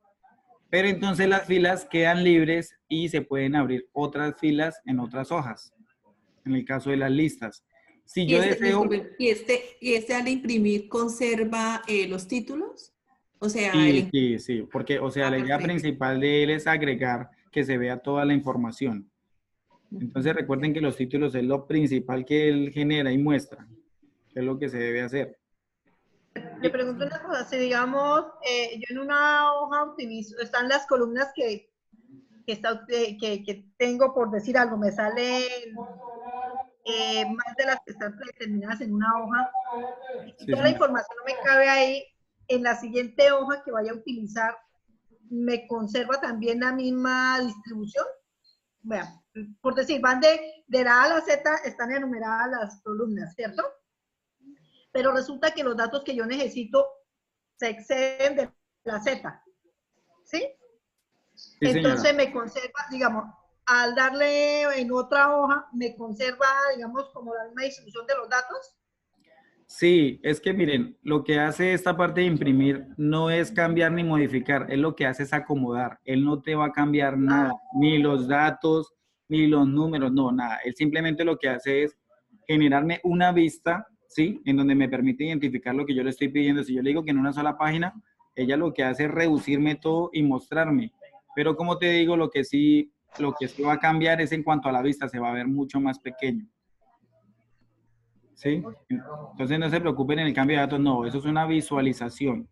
Pero entonces las filas quedan libres y se pueden abrir otras filas en otras hojas. En el caso de las listas. Si yo deseo... ¿Y este al imprimir conserva los títulos? O sea, sí, porque, o sea, la idea principal de él es agregar que se vea toda la información. Entonces recuerden que los títulos es lo principal que él genera y muestra, que es lo que se debe hacer. Le pregunto una cosa, si digamos, yo en una hoja utilizo, están las columnas que que tengo, por decir algo, me salen más de las que están predeterminadas en una hoja, y si toda la información no me cabe ahí, en la siguiente hoja que vaya a utilizar, ¿me conserva también la misma distribución? Vean, por decir, van de la A a la Z, están enumeradas las columnas, ¿cierto? Pero resulta que los datos que yo necesito se exceden de la Z, ¿sí? Sí, entonces señora. me conserva, digamos, al darle en otra hoja, me conserva, digamos, como la misma distribución de los datos. Sí, es que miren, lo que hace esta parte de imprimir no es cambiar ni modificar, es lo que hace es acomodar. Él no te va a cambiar nada, ni los datos, ni los números, no, nada. Él simplemente lo que hace es generarme una vista, ¿sí? En donde me permite identificar lo que yo le estoy pidiendo. Si yo le digo que en una sola página, ella lo que hace es reducirme todo y mostrarme. Pero como te digo, lo que sí va a cambiar es en cuanto a la vista, se va a ver mucho más pequeño. ¿Sí? Entonces no se preocupen en el cambio de datos, no, eso es una visualización.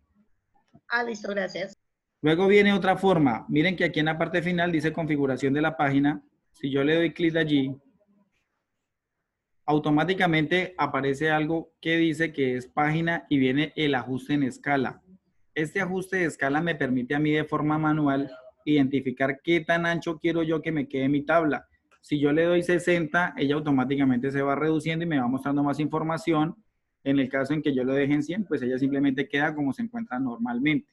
Ah, listo, gracias. Luego viene otra forma. Miren que aquí en la parte final dice configuración de la página. Si yo le doy clic allí, automáticamente aparece algo que dice que es página y viene el ajuste en escala. Este ajuste de escala me permite a mí de forma manual identificar qué tan ancho quiero yo que me quede mi tabla. Si yo le doy 60, ella automáticamente se va reduciendo y me va mostrando más información. En el caso en que yo lo deje en 100, pues ella simplemente queda como se encuentra normalmente.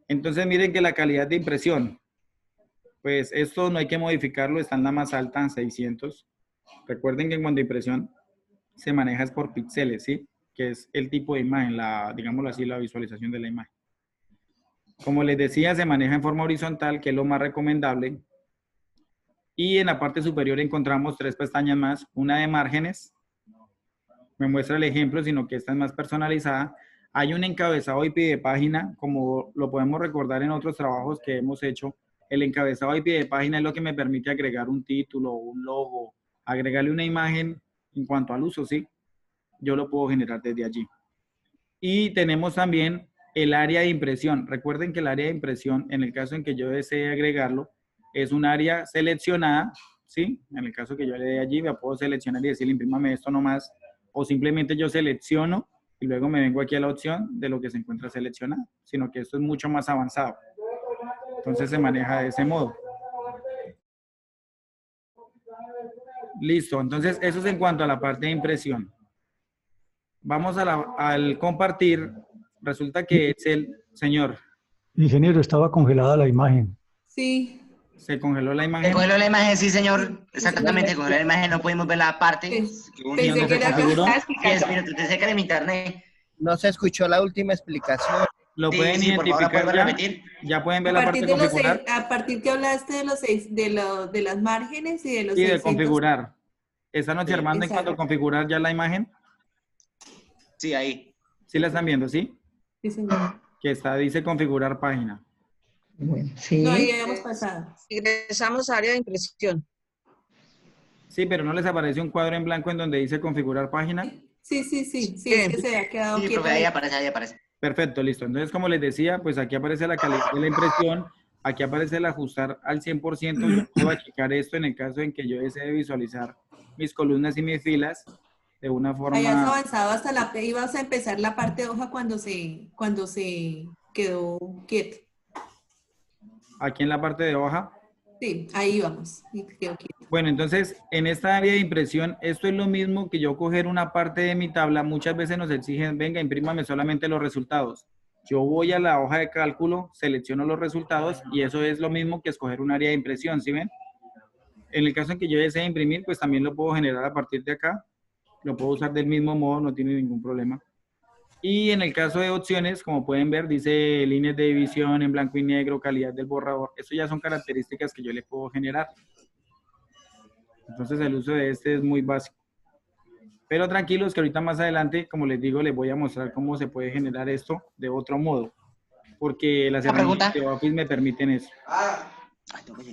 Entonces miren que la calidad de impresión, pues esto no hay que modificarlo, está en la más alta, en 600. Recuerden que cuando impresión se maneja es por píxeles, ¿sí? Que es el tipo de imagen, digámoslo así, la visualización de la imagen. Como les decía, se maneja en forma horizontal, que es lo más recomendable. Y en la parte superior encontramos 3 pestañas más, una de márgenes, me muestra el ejemplo, sino que esta es más personalizada. Hay un encabezado y pie de página, como lo podemos recordar en otros trabajos que hemos hecho. El encabezado y pie de página es lo que me permite agregar un título, un logo, agregarle una imagen en cuanto al uso, ¿sí? Yo lo puedo generar desde allí. Y tenemos también el área de impresión. Recuerden que el área de impresión, en el caso en que yo desee agregarlo, es un área seleccionada, ¿sí? En el caso que yo le dé allí, me puedo seleccionar y decirle, imprímame esto nomás, o simplemente yo selecciono y luego me vengo aquí a la opción de lo que se encuentra seleccionado, sino que esto es mucho más avanzado. Entonces se maneja de ese modo. Listo, entonces eso es en cuanto a la parte de impresión. Vamos al compartir. Resulta que Excel, señor. Ingeniero, estaba congelada la imagen. Sí. ¿Se congeló la Se imagen? congeló la imagen, sí, señor. Exactamente, se congeló la imagen, no pudimos ver la parte. ¿Y dónde se configuró? 10 minutos, te sé que en mi internet. No se escuchó la última explicación. ¿Lo Sí, pueden sí, por favor, identificar ¿puedes ya? repetir? ¿Ya pueden ver la parte de configurar? A partir que hablaste de los de las márgenes y de los Sí, de 600. configurar. ¿Esta noche, Sí, Armando, en cuanto a configurar ya la imagen? Sí, ahí. ¿Sí la están viendo, sí? Sí, señor. Que dice configurar página. Bueno, sí. No, ahí habíamos pasado. Ingresamos a área de impresión. Sí, pero ¿no les aparece un cuadro en blanco en donde dice configurar página? Sí, es que se ha quedado Sí, quieto. profe, ahí aparece. Perfecto, listo. Entonces, como les decía, pues aquí aparece la calidad de la impresión, aquí aparece el ajustar al 100%. Yo puedo achicar esto en el caso en que yo desee visualizar mis columnas y mis filas de una forma... Hayas avanzado hasta la P y vas a empezar la parte de hoja cuando se quedó quieto. Aquí en la parte de hoja. Sí, ahí vamos. Y quedó quieto. Bueno, entonces, en esta área de impresión, esto es lo mismo que yo coger una parte de mi tabla. Muchas veces nos exigen, venga, imprímame solamente los resultados. Yo voy a la hoja de cálculo, selecciono los resultados y eso es lo mismo que escoger un área de impresión, ¿sí ven? En el caso en que yo desee imprimir, pues también lo puedo generar a partir de acá. Lo puedo usar del mismo modo, no tiene ningún problema. Y en el caso de opciones, como pueden ver, dice líneas de división en blanco y negro, calidad del borrador. Eso ya son características que yo le puedo generar. Entonces el uso de este es muy básico. Pero tranquilos que ahorita más adelante, como les digo, les voy a mostrar cómo se puede generar esto de otro modo. Porque las herramientas de Office me permiten eso.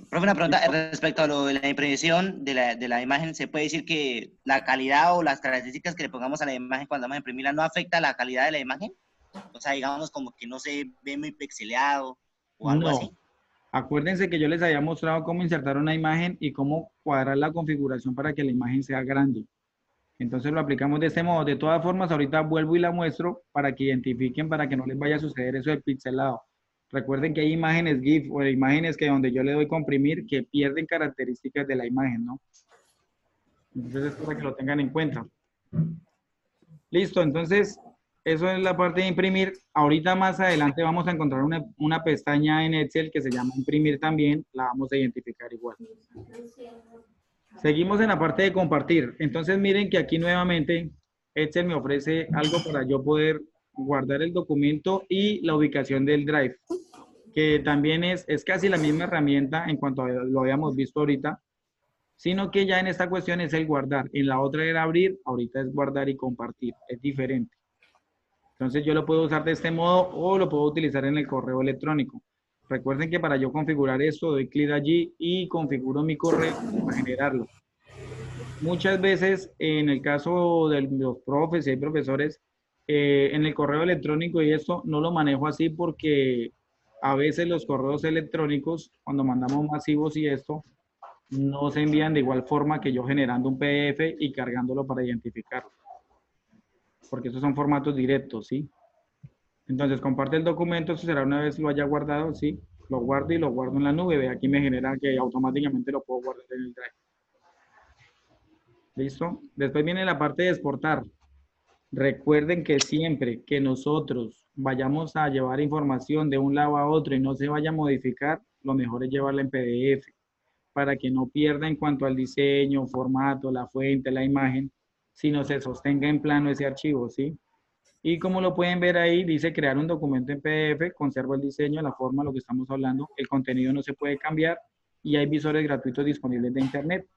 Profe, una pregunta respecto a lo de la impresión de la imagen. ¿Se puede decir que la calidad o las características que le pongamos a la imagen cuando vamos a imprimirla no afecta la calidad de la imagen? O sea, digamos como que no se ve muy pixeleado o algo así. Acuérdense que yo les había mostrado cómo insertar una imagen y cómo cuadrar la configuración para que la imagen sea grande. Entonces lo aplicamos de este modo. De todas formas, ahorita vuelvo y la muestro para que identifiquen, para que no les vaya a suceder eso del pixelado. Recuerden que hay imágenes GIF o imágenes que donde yo le doy comprimir que pierden características de la imagen, ¿no? Entonces es para que lo tengan en cuenta. Listo, entonces eso es la parte de imprimir. Ahorita más adelante vamos a encontrar una pestaña en Excel que se llama imprimir también. La vamos a identificar igual. Seguimos en la parte de compartir. Entonces miren que aquí nuevamente Excel me ofrece algo para yo poder guardar el documento y la ubicación del Drive, que también es casi la misma herramienta en cuanto a lo habíamos visto ahorita, sino que ya en esta cuestión es el guardar. En la otra era abrir, ahorita es guardar y compartir. Es diferente. Entonces yo lo puedo usar de este modo o lo puedo utilizar en el correo electrónico. Recuerden que para yo configurar esto, doy clic allí y configuro mi correo para generarlo. Muchas veces, en el caso de los profes y hay profesores, en el correo electrónico y esto no lo manejo así porque a veces los correos electrónicos, cuando mandamos masivos y esto, no se envían de igual forma que yo generando un PDF y cargándolo para identificarlo. Porque esos son formatos directos, ¿sí? Entonces, comparte el documento, eso será una vez lo haya guardado, ¿sí? Lo guardo y lo guardo en la nube. De aquí me genera que automáticamente lo puedo guardar en el Drive. ¿Listo? Después viene la parte de exportar. Recuerden que siempre que nosotros vayamos a llevar información de un lado a otro y no se vaya a modificar, lo mejor es llevarla en PDF para que no pierda en cuanto al diseño, formato, la fuente, la imagen, sino se sostenga en plano ese archivo, ¿sí? Y como lo pueden ver ahí, dice crear un documento en PDF, conserva el diseño, la forma, lo que estamos hablando, el contenido no se puede cambiar y hay visores gratuitos disponibles de internet.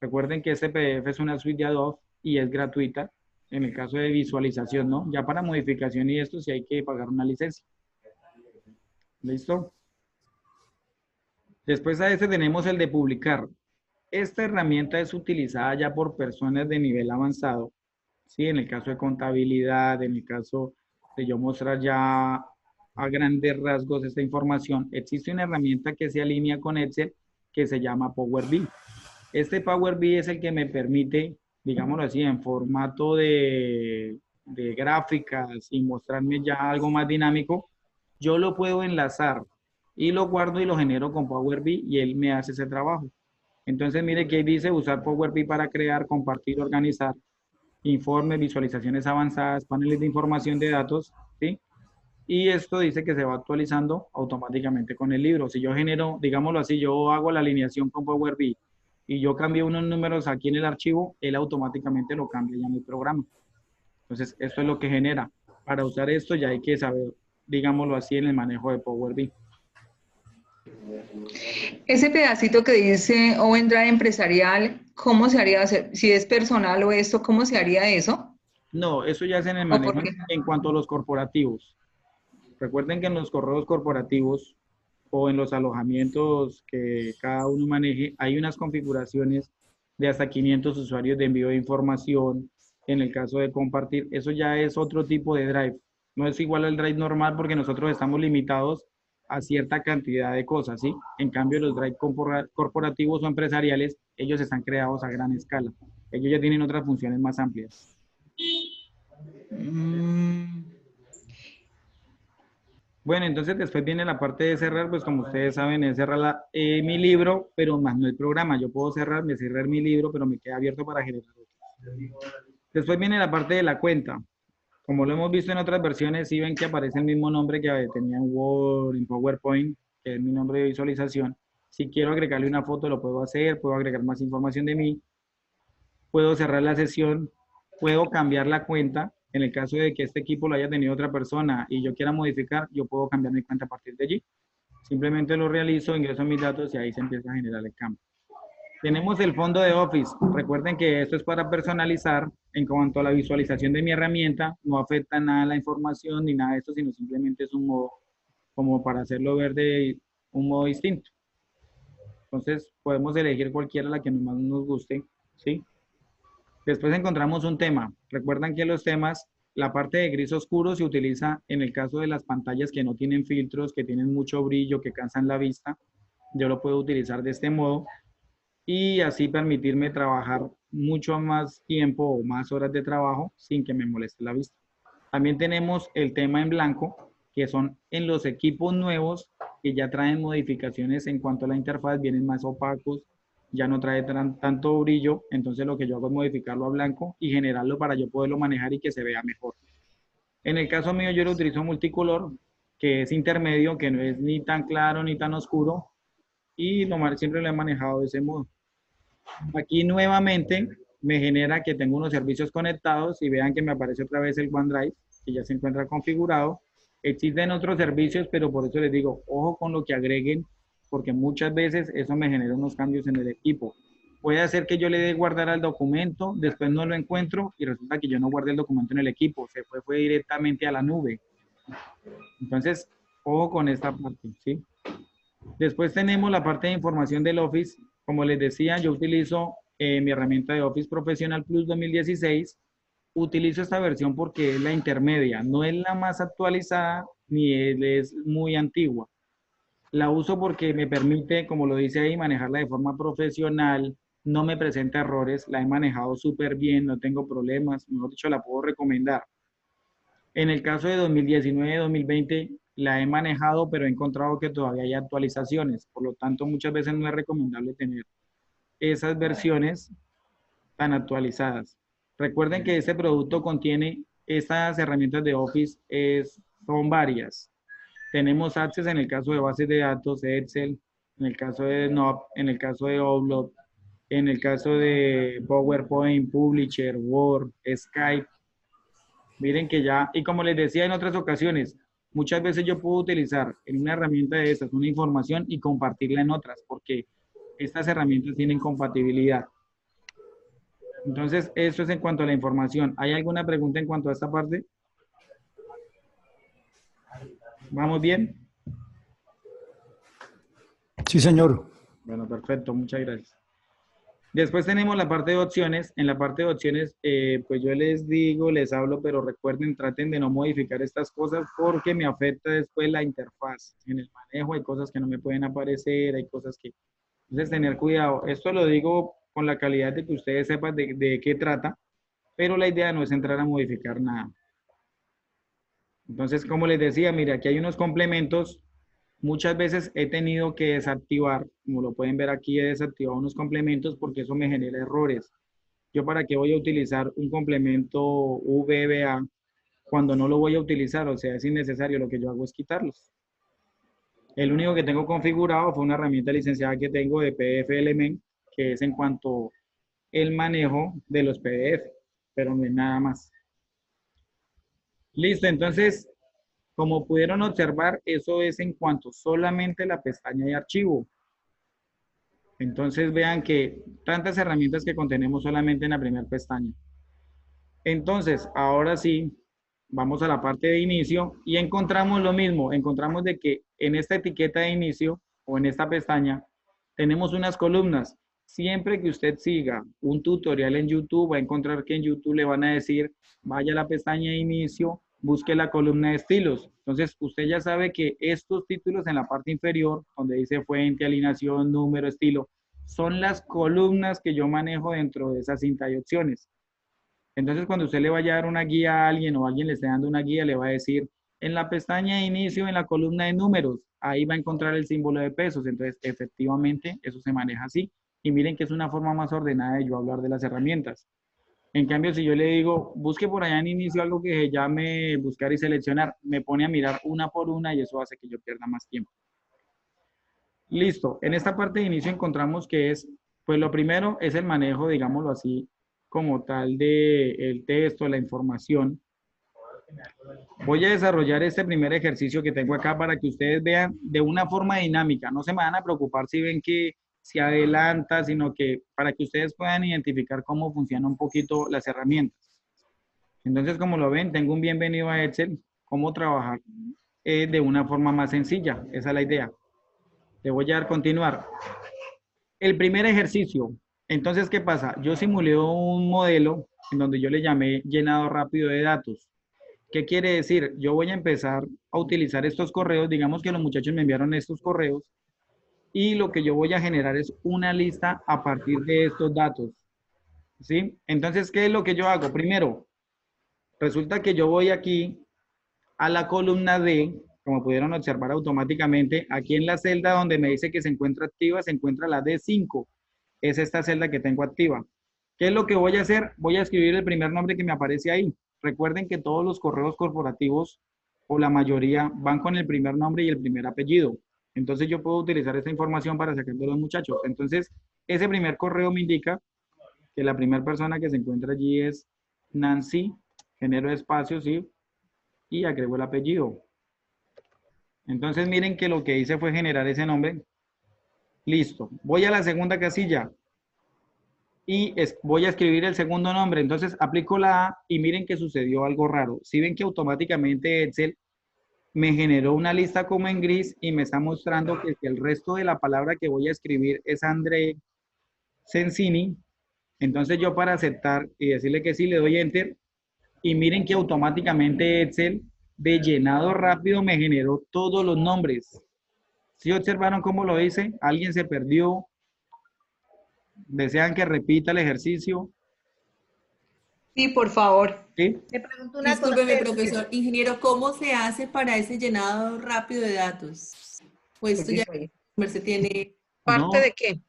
Recuerden que este PDF es una suite de Adobe y es gratuita en el caso de visualización, ¿no? Ya para modificación y esto sí hay que pagar una licencia. ¿Listo? Después a este tenemos el de publicar. Esta herramienta es utilizada ya por personas de nivel avanzado, ¿sí? En el caso de contabilidad, en el caso de yo mostrar ya a grandes rasgos esta información, existe una herramienta que se alinea con Excel que se llama Power BI. Este Power BI es el que me permite, digámoslo así, en formato de gráficas y mostrarme ya algo más dinámico, yo lo puedo enlazar y lo guardo y lo genero con Power BI y él me hace ese trabajo. Entonces, mire que ahí dice usar Power BI para crear, compartir, organizar informes, visualizaciones avanzadas, paneles de información de datos, ¿sí? Y esto dice que se va actualizando automáticamente con el libro. Si yo genero, digámoslo así, yo hago la alineación con Power BI y yo cambio unos números aquí en el archivo, él automáticamente lo cambia ya en el programa. Entonces, esto es lo que genera. Para usar esto ya hay que saber, digámoslo así, en el manejo de Power BI. Ese pedacito que dice OpenDrive empresarial, ¿cómo se haría? Si es personal o esto, ¿cómo se haría eso? No, eso ya es en el manejo en cuanto a los corporativos. Recuerden que en los correos corporativos o en los alojamientos que cada uno maneje, hay unas configuraciones de hasta 500 usuarios de envío de información. En el caso de compartir, eso ya es otro tipo de Drive. No es igual al Drive normal porque nosotros estamos limitados a cierta cantidad de cosas, ¿sí? En cambio, los Drive corporativos o empresariales, ellos están creados a gran escala. Ellos ya tienen otras funciones más amplias. Bueno, entonces después viene la parte de cerrar, pues como ustedes saben, es cerrar mi libro, pero más no el programa. Yo puedo cerrar mi libro, pero me queda abierto para generar otro. Después viene la parte de la cuenta. Como lo hemos visto en otras versiones, sí ven que aparece el mismo nombre que tenía en Word, en PowerPoint, que es mi nombre de visualización. Si quiero agregarle una foto, lo puedo hacer, puedo agregar más información de mí, puedo cerrar la sesión, puedo cambiar la cuenta. En el caso de que este equipo lo haya tenido otra persona y yo quiera modificar, yo puedo cambiar mi cuenta a partir de allí. Simplemente lo realizo, ingreso mis datos y ahí se empieza a generar el cambio. Tenemos el fondo de Office. Recuerden que esto es para personalizar. En cuanto a la visualización de mi herramienta, no afecta nada la información ni nada de esto, sino simplemente es un modo como para hacerlo ver de un modo distinto. Entonces, podemos elegir cualquiera la que más nos guste, ¿sí? Después encontramos un tema. Recuerdan que los temas, la parte de gris oscuro se utiliza en el caso de las pantallas que no tienen filtros, que tienen mucho brillo, que cansan la vista. yo lo puedo utilizar de este modo y así permitirme trabajar mucho más tiempo o más horas de trabajo sin que me moleste la vista. También tenemos el tema en blanco, que son en los equipos nuevos que ya traen modificaciones en cuanto a la interfaz, vienen más opacos, ya no trae tanto brillo, entonces lo que yo hago es modificarlo a blanco y generarlo para yo poderlo manejar y que se vea mejor. En el caso mío yo lo utilizo multicolor, que es intermedio, que no es ni tan claro ni tan oscuro, y siempre lo he manejado de ese modo. Aquí nuevamente me genera que tengo unos servicios conectados y vean que me aparece otra vez el OneDrive, que ya se encuentra configurado. Existen otros servicios, pero por eso les digo, ojo con lo que agreguen, porque muchas veces eso me genera unos cambios en el equipo. Puede hacer que yo le dé guardar al documento, después no lo encuentro y resulta que yo no guardé el documento en el equipo, se fue directamente a la nube. Entonces, ojo con esta parte, ¿sí? Después tenemos la parte de información del Office. Como les decía, yo utilizo mi herramienta de Office Professional Plus 2016. Utilizo esta versión porque es la intermedia, no es la más actualizada ni es muy antigua. La uso porque me permite, como lo dice ahí, manejarla de forma profesional, no me presenta errores, la he manejado súper bien, no tengo problemas, mejor dicho, la puedo recomendar. En el caso de 2019-2020 la he manejado, pero he encontrado que todavía hay actualizaciones, por lo tanto muchas veces no es recomendable tener esas versiones tan actualizadas. Recuerden que este producto contiene estas herramientas de Office, son varias. Tenemos Access en el caso de bases de datos, Excel, en el caso de Knob, en el caso de Outlook, en el caso de PowerPoint, Publisher, Word, Skype. Miren que ya, y como les decía en otras ocasiones, muchas veces yo puedo utilizar en una herramienta de estas una información y compartirla en otras, porque estas herramientas tienen compatibilidad. Entonces, eso es en cuanto a la información. ¿Hay alguna pregunta en cuanto a esta parte? ¿Vamos bien? Sí, señor. Bueno, perfecto. Muchas gracias. Después tenemos la parte de opciones. En la parte de opciones, pues yo les digo, les hablo, pero recuerden, traten de no modificar estas cosas porque me afecta después la interfaz. En el manejo hay cosas que no me pueden aparecer, hay cosas que... Entonces, tener cuidado. Esto lo digo con la calidad de que ustedes sepan de qué trata, pero la idea no es entrar a modificar nada. Entonces, como les decía, mire, aquí hay unos complementos. Muchas veces he tenido que desactivar, como lo pueden ver aquí, he desactivado unos complementos porque eso me genera errores. ¿Yo para qué voy a utilizar un complemento VBA cuando no lo voy a utilizar? O sea, es innecesario, lo que yo hago es quitarlos. El único que tengo configurado fue una herramienta licenciada que tengo de PDF Element, que es en cuanto el manejo de los PDF, pero no es nada más. Listo, entonces, como pudieron observar, eso es en cuanto solamente la pestaña de archivo. Entonces vean que tantas herramientas que contenemos solamente en la primera pestaña. Entonces, ahora sí, vamos a la parte de inicio y encontramos lo mismo. Encontramos de que en esta etiqueta de inicio o en esta pestaña tenemos unas columnas. Siempre que usted siga un tutorial en YouTube, va a encontrar que en YouTube le van a decir, vaya a la pestaña de inicio, busque la columna de estilos. Entonces, usted ya sabe que estos títulos en la parte inferior, donde dice fuente, alineación, número, estilo, son las columnas que yo manejo dentro de esa cinta de opciones. Entonces, cuando usted le vaya a dar una guía a alguien o alguien le esté dando una guía, le va a decir, en la pestaña de inicio, en la columna de números, ahí va a encontrar el símbolo de pesos. Entonces, efectivamente, eso se maneja así. Y miren que es una forma más ordenada de yo hablar de las herramientas. En cambio, si yo le digo, busque por allá en inicio algo que se llame buscar y seleccionar, me pone a mirar una por una y eso hace que yo pierda más tiempo. Listo. En esta parte de inicio encontramos que es, pues lo primero es el manejo, digámoslo así, como tal de el texto, la información. Voy a desarrollar este primer ejercicio que tengo acá para que ustedes vean de una forma dinámica. No se me van a preocupar si ven que se adelanta, sino que para que ustedes puedan identificar cómo funcionan un poquito las herramientas. Entonces, como lo ven, tengo un bienvenido a Excel, cómo trabajar de una forma más sencilla. Esa es la idea. Le voy a dar continuar. El primer ejercicio. Entonces, ¿qué pasa? Yo simulé un modelo en donde yo le llamé llenado rápido de datos. ¿Qué quiere decir? Yo voy a empezar a utilizar estos correos. Digamos que los muchachos me enviaron estos correos. y lo que yo voy a generar es una lista a partir de estos datos. ¿Sí? Entonces, ¿qué es lo que yo hago? Primero, resulta que yo voy aquí a la columna D, como pudieron observar automáticamente, aquí en la celda donde me dice que se encuentra activa, se encuentra la D5. Es esta celda que tengo activa. ¿Qué es lo que voy a hacer? Voy a escribir el primer nombre que me aparece ahí. Recuerden que todos los correos corporativos, o la mayoría, van con el primer nombre y el primer apellido. Entonces yo puedo utilizar esta información para sacar de los muchachos. Entonces, ese primer correo me indica que la primera persona que se encuentra allí es Nancy, genero espacio, ¿sí? Y agrego el apellido. Entonces miren que lo que hice fue generar ese nombre. Listo. Voy a la segunda casilla y voy a escribir el segundo nombre. Entonces aplico la A y miren que sucedió algo raro. Si ven que automáticamente Excel me generó una lista como en gris y me está mostrando que el resto de la palabra que voy a escribir es André Sensini. Entonces yo para aceptar y decirle que sí le doy Enter y miren que automáticamente Excel de llenado rápido me generó todos los nombres. ¿Sí observaron cómo lo hice? ¿Alguien se perdió? ¿Desean que repita el ejercicio? Sí, por favor. ¿Sí? Me pregunto una cosa. Discúlpeme, profesor. Ingeniero, ¿cómo se hace para ese llenado rápido de datos? Pues esto ya se tiene... ¿Parte No, de qué?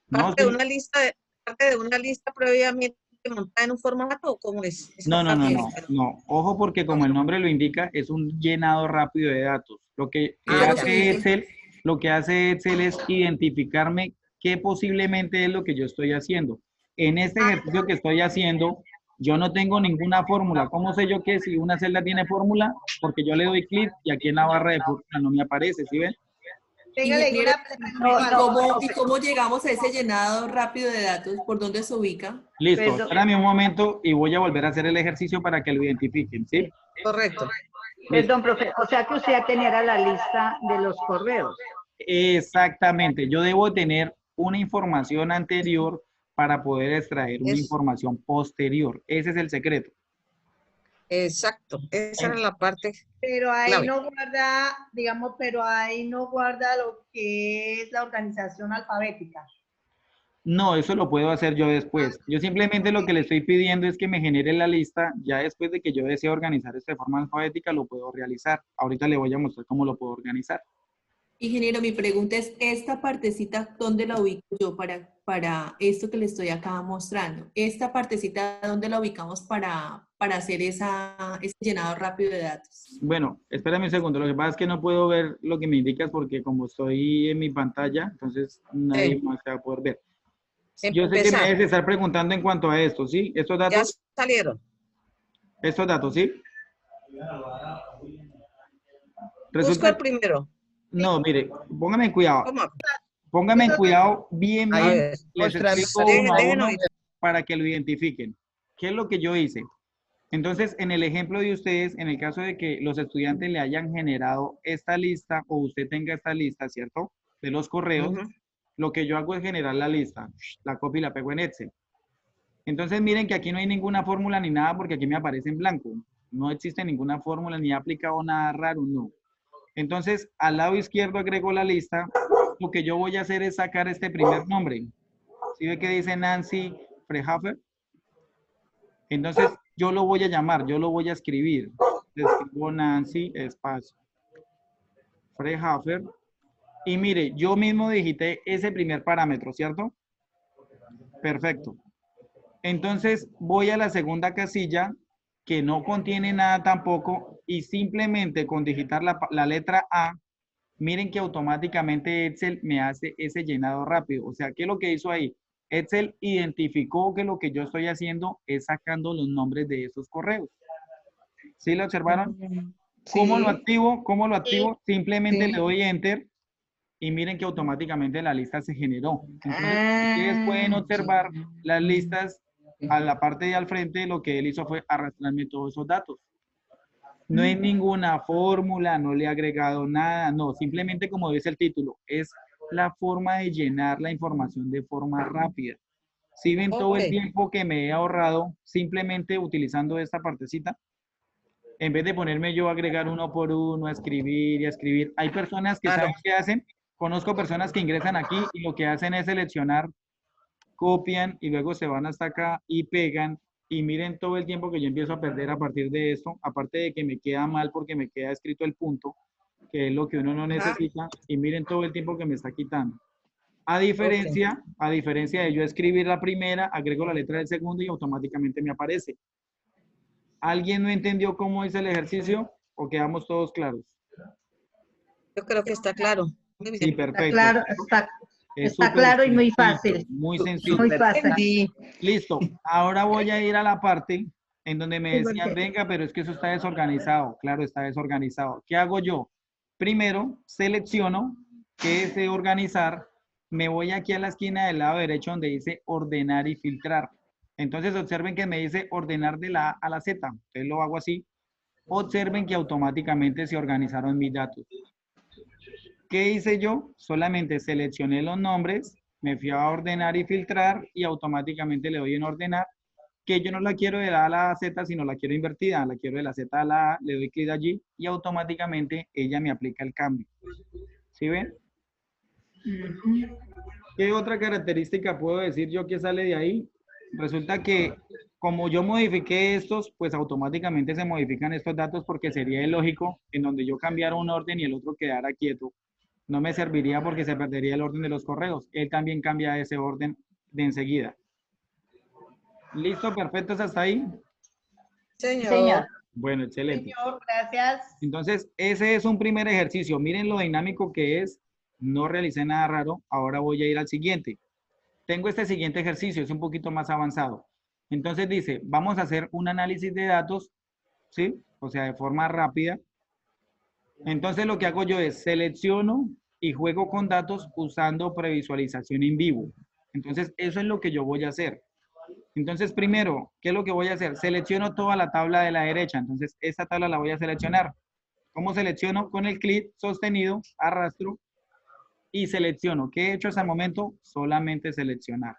no, ¿Parte sí. de una lista, parte de una lista previamente montada en un formato o cómo es? Esa No, parte. no. Ojo porque como el nombre lo indica, es un llenado rápido de datos. Lo que Ah, hace ya. Excel, lo que hace Excel es identificarme qué posiblemente es lo que yo estoy haciendo. En este ejercicio que estoy haciendo, yo no tengo ninguna fórmula. ¿Cómo sé yo que si una celda tiene fórmula? Porque yo le doy clic y aquí en la barra de fórmula no me aparece, ¿sí ven? Téngale Ingeniero, una ¿y cómo llegamos a ese llenado rápido de datos? ¿Por dónde se ubica? Listo, Perdón. espérame un momento y voy a volver a hacer el ejercicio para que lo identifiquen, ¿sí? Correcto. Perdón, profe, o sea que usted ya tenía la lista de los correos. Exactamente, yo debo tener una información anterior para poder extraer una información posterior. Ese es el secreto. Exacto. Esa era la parte. Pero ahí clave. no guarda, digamos, pero ahí no guarda lo que es la organización alfabética. No, eso lo puedo hacer yo después. Yo simplemente lo que le estoy pidiendo es que me genere la lista. Ya después de que yo desee organizar esto de forma alfabética, lo puedo realizar. Ahorita le voy a mostrar cómo lo puedo organizar. Ingeniero, mi pregunta es, ¿esta partecita dónde la ubico yo para esto que le estoy acá mostrando? ¿Esta partecita dónde la ubicamos para hacer ese llenado rápido de datos? Bueno, espérame un segundo. Lo que pasa es que no puedo ver lo que me indicas porque como estoy en mi pantalla, entonces nadie más se va a poder ver. Yo sé que me debes estar preguntando en cuanto a esto, ¿sí? Estos datos. Ya salieron. Estos datos, ¿sí? Busco el primero. No, mire, póngame en cuidado. ¿Cómo? Póngame en cuidado bien, A bien. ver. Les explico uno a uno para que lo identifiquen. ¿Qué es lo que yo hice? Entonces, en el ejemplo de ustedes, en el caso de que los estudiantes le hayan generado esta lista o usted tenga esta lista, ¿cierto? De los correos, lo que yo hago es generar la lista, la copio y la pego en Excel. Entonces, miren que aquí no hay ninguna fórmula ni nada porque aquí me aparece en blanco. No existe ninguna fórmula ni he aplicado nada raro, no. Entonces, al lado izquierdo agrego la lista. Lo que yo voy a hacer es sacar este primer nombre. ¿Sí ve que dice Nancy Frehafer? Entonces, yo lo voy a llamar, yo lo voy a escribir. Escribo Nancy, espacio, Frehafer. Y mire, yo mismo digité ese primer parámetro, ¿cierto? Perfecto. Entonces, voy a la segunda casilla, que no contiene nada tampoco, y simplemente con digitar la letra A, miren que automáticamente Excel me hace ese llenado rápido. O sea, ¿qué es lo que hizo ahí? Excel identificó que lo que yo estoy haciendo es sacando los nombres de esos correos. ¿Sí lo observaron? Sí. ¿Cómo lo activo? ¿Cómo lo activo? Simplemente Sí. le doy Enter y miren que automáticamente la lista se generó. Entonces, ustedes pueden observar las listas a la parte de al frente. Lo que él hizo fue arrastrarme todos esos datos. No hay ninguna fórmula, no le he agregado nada, no, simplemente como dice el título, es la forma de llenar la información de forma rápida. Si ven todo el tiempo que me he ahorrado simplemente utilizando esta partecita, en vez de ponerme yo a agregar uno por uno, a escribir y a escribir, hay personas que saben qué hacen, Conozco personas que ingresan aquí y lo que hacen es seleccionar, copian y luego se van hasta acá y pegan. Y miren todo el tiempo que yo empiezo a perder a partir de esto, aparte de que me queda mal porque me queda escrito el punto, que es lo que uno no necesita, y miren todo el tiempo que me está quitando. A diferencia de yo escribir la primera, agrego la letra del segundo y automáticamente me aparece. ¿Alguien no entendió cómo hice el ejercicio o quedamos todos claros? Yo creo que está claro. Muy bien. Sí, perfecto. Está claro, Es está súper claro y muy sencillo, fácil. Muy sencillo. Muy fácil. Listo. Ahora voy a ir a la parte en donde me Sí, decían, porque- venga, pero es que eso está desorganizado. Claro, está desorganizado. ¿Qué hago yo? Primero, selecciono qué deseo organizar. Me voy aquí a la esquina del lado derecho donde dice ordenar y filtrar. Entonces observen que me dice ordenar de la A a la Z. Entonces lo hago así. Observen que automáticamente se organizaron mis datos. ¿Qué hice yo? Solamente seleccioné los nombres, me fui a ordenar y filtrar y automáticamente le doy en ordenar, que yo no la quiero de la A a la Z, sino la quiero invertida, la quiero de la Z a la A, le doy clic allí y automáticamente ella me aplica el cambio. ¿Sí ven? ¿Qué otra característica puedo decir yo que sale de ahí? Resulta que como yo modifiqué estos, pues automáticamente se modifican estos datos porque sería ilógico en donde yo cambiara un orden y el otro quedara quieto. No me serviría porque se perdería el orden de los correos. Él también cambia ese orden de enseguida. ¿Listo? ¿Perfectos hasta ahí? Señor. Bueno, excelente. Señor, gracias. Entonces, ese es un primer ejercicio. Miren lo dinámico que es. No realicé nada raro. Ahora voy a ir al siguiente. Tengo este siguiente ejercicio. Es un poquito más avanzado. Entonces dice, vamos a hacer un análisis de datos, ¿sí? O sea, de forma rápida. Entonces lo que hago yo es selecciono y juego con datos usando previsualización en vivo. Entonces eso es lo que yo voy a hacer. Entonces primero, ¿qué es lo que voy a hacer? Selecciono toda la tabla de la derecha. Entonces esta tabla la voy a seleccionar. ¿Cómo selecciono? Con el clic sostenido, arrastro y selecciono. ¿Qué he hecho hasta el momento? Solamente seleccionar.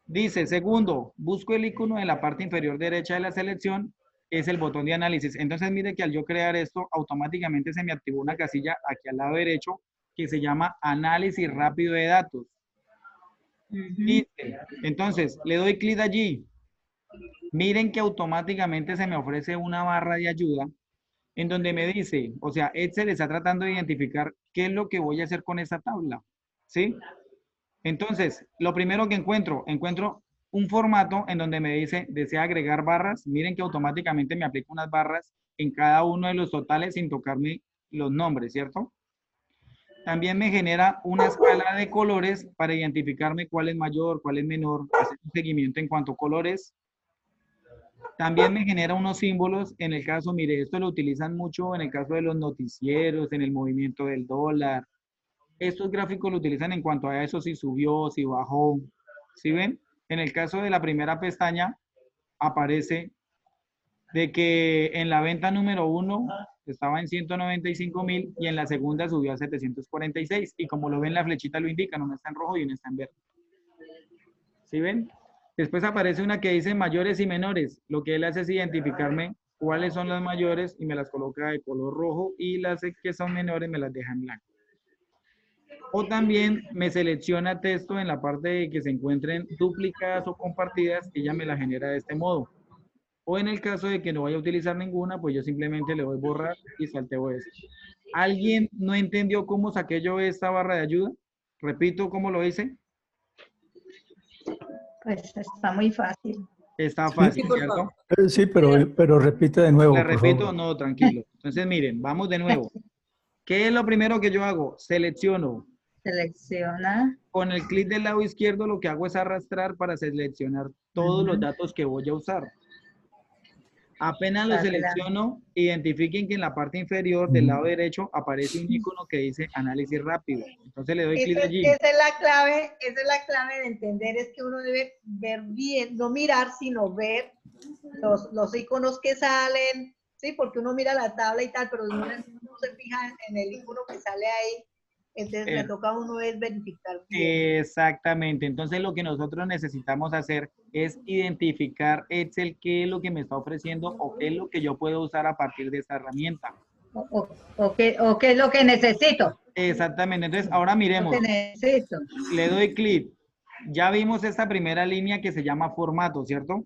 Dice, segundo, busco el icono en la parte inferior derecha de la selección, es el botón de análisis. Entonces, mire que al yo crear esto, automáticamente se me activó una casilla aquí al lado derecho que se llama análisis rápido de datos. Dice, entonces, le doy clic allí. Miren que automáticamente se me ofrece una barra de ayuda en donde me dice, o sea, Excel está tratando de identificar qué es lo que voy a hacer con esa tabla, ¿sí? Entonces, lo primero que encuentro un formato en donde me dice, desea agregar barras. Miren que automáticamente me aplica unas barras en cada uno de los totales sin tocarme los nombres, ¿cierto? También me genera una escala de colores para identificarme cuál es mayor, cuál es menor, hacer un seguimiento en cuanto a colores. También me genera unos símbolos, en el caso, mire, esto lo utilizan mucho en el caso de los noticieros, en el movimiento del dólar. Estos gráficos lo utilizan en cuanto a eso, si subió, si bajó. ¿Sí ven? En el caso de la primera pestaña, aparece de que en la venta número 1 estaba en 195.000 y en la segunda subió a 746. Y como lo ven, la flechita lo indica, uno está en rojo y uno está en verde. ¿Sí ven? Después aparece una que dice mayores y menores. Lo que él hace es identificarme cuáles son las mayores y me las coloca de color rojo y las que son menores me las deja en blanco. O también me selecciona texto en la parte de que se encuentren duplicadas o compartidas, ella me la genera de este modo. O en el caso de que no vaya a utilizar ninguna, pues yo simplemente le doy borrar y salteo eso. ¿Alguien no entendió cómo saqué yo esta barra de ayuda? Repito cómo lo hice. Pues está muy fácil. Está fácil, ¿cierto? Sí, pero repite de nuevo, Le por repito, favor. no, tranquilo. Entonces, miren, vamos de nuevo. ¿Qué es lo primero que yo hago? Selecciono. Selecciona. Con el clic del lado izquierdo lo que hago es arrastrar para seleccionar todos los datos que voy a usar. Apenas lo selecciono, identifiquen que en la parte inferior del lado derecho aparece un icono que dice análisis rápido. Entonces le doy clic allí. Esa es la clave de entender, es que uno debe ver bien, no mirar, sino ver los iconos que salen, ¿sí? Porque uno mira la tabla y tal, pero uno se fija en el icono que sale ahí. Entonces le toca a uno es verificar bien. Exactamente. Entonces lo que nosotros necesitamos hacer es identificar Excel qué es lo que me está ofreciendo o qué es lo que yo puedo usar a partir de esta herramienta. o qué es lo que necesito. Exactamente. Entonces, ahora miremos. Lo que necesito. Le doy clic. Ya vimos esta primera línea que se llama formato, ¿cierto?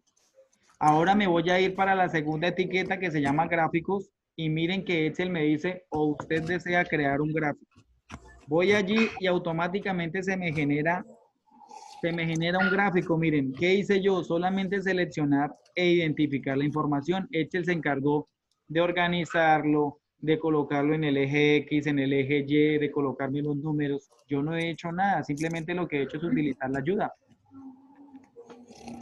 Ahora me voy a ir para la segunda etiqueta que se llama gráficos y miren que Excel me dice o usted desea crear un gráfico. Voy allí y automáticamente se me genera un gráfico. Miren, ¿qué hice yo? Solamente seleccionar e identificar la información. Excel se encargó de organizarlo, de colocarlo en el eje X, en el eje Y, de colocarme los números. Yo no he hecho nada, simplemente lo que he hecho es utilizar la ayuda.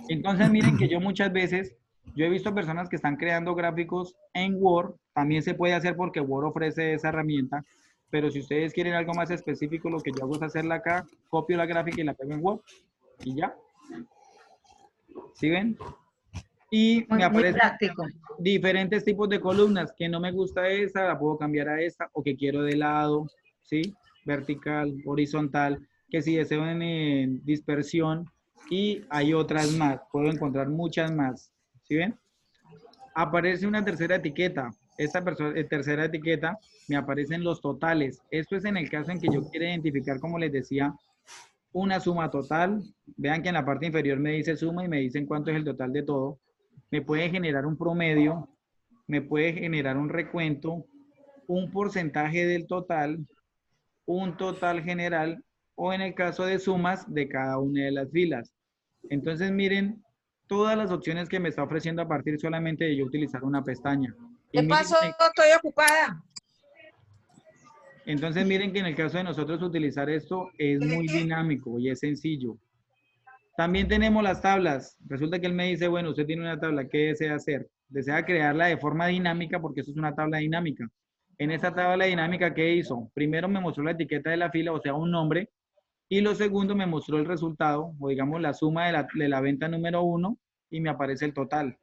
Entonces miren que yo muchas veces, yo he visto personas que están creando gráficos en Word, también se puede hacer porque Word ofrece esa herramienta, pero si ustedes quieren algo más específico, lo que yo hago es hacerla acá, copio la gráfica y la pego en Word, y ya. ¿Sí ven? Y me aparecen diferentes tipos de columnas, que no me gusta esa, la puedo cambiar a esta, o que quiero de lado, ¿sí? Vertical, horizontal, que si deseo en dispersión, y hay otras más, puedo encontrar muchas más, ¿sí ven? Aparece una tercera etiqueta, esta tercera etiqueta me aparecen los totales, esto es en el caso en que yo quiera identificar, como les decía, una suma total, vean que en la parte inferior me dice suma y me dicen cuánto es el total de todo, me puede generar un promedio, me puede generar un recuento, un porcentaje del total, un total general, o en el caso de sumas de cada una de las filas. Entonces miren todas las opciones que me está ofreciendo a partir solamente de yo utilizar una pestaña. ¿Qué pasó? Estoy ocupada. Entonces miren que en el caso de nosotros utilizar esto es muy dinámico y es sencillo. También tenemos las tablas. Resulta que él me dice, bueno, usted tiene una tabla, ¿qué desea hacer? Desea crearla de forma dinámica porque eso es una tabla dinámica. En esta tabla dinámica, ¿qué hizo? Primero me mostró la etiqueta de la fila, o sea, un nombre. Y lo segundo me mostró el resultado, o digamos la suma de la venta número 1 y me aparece el total.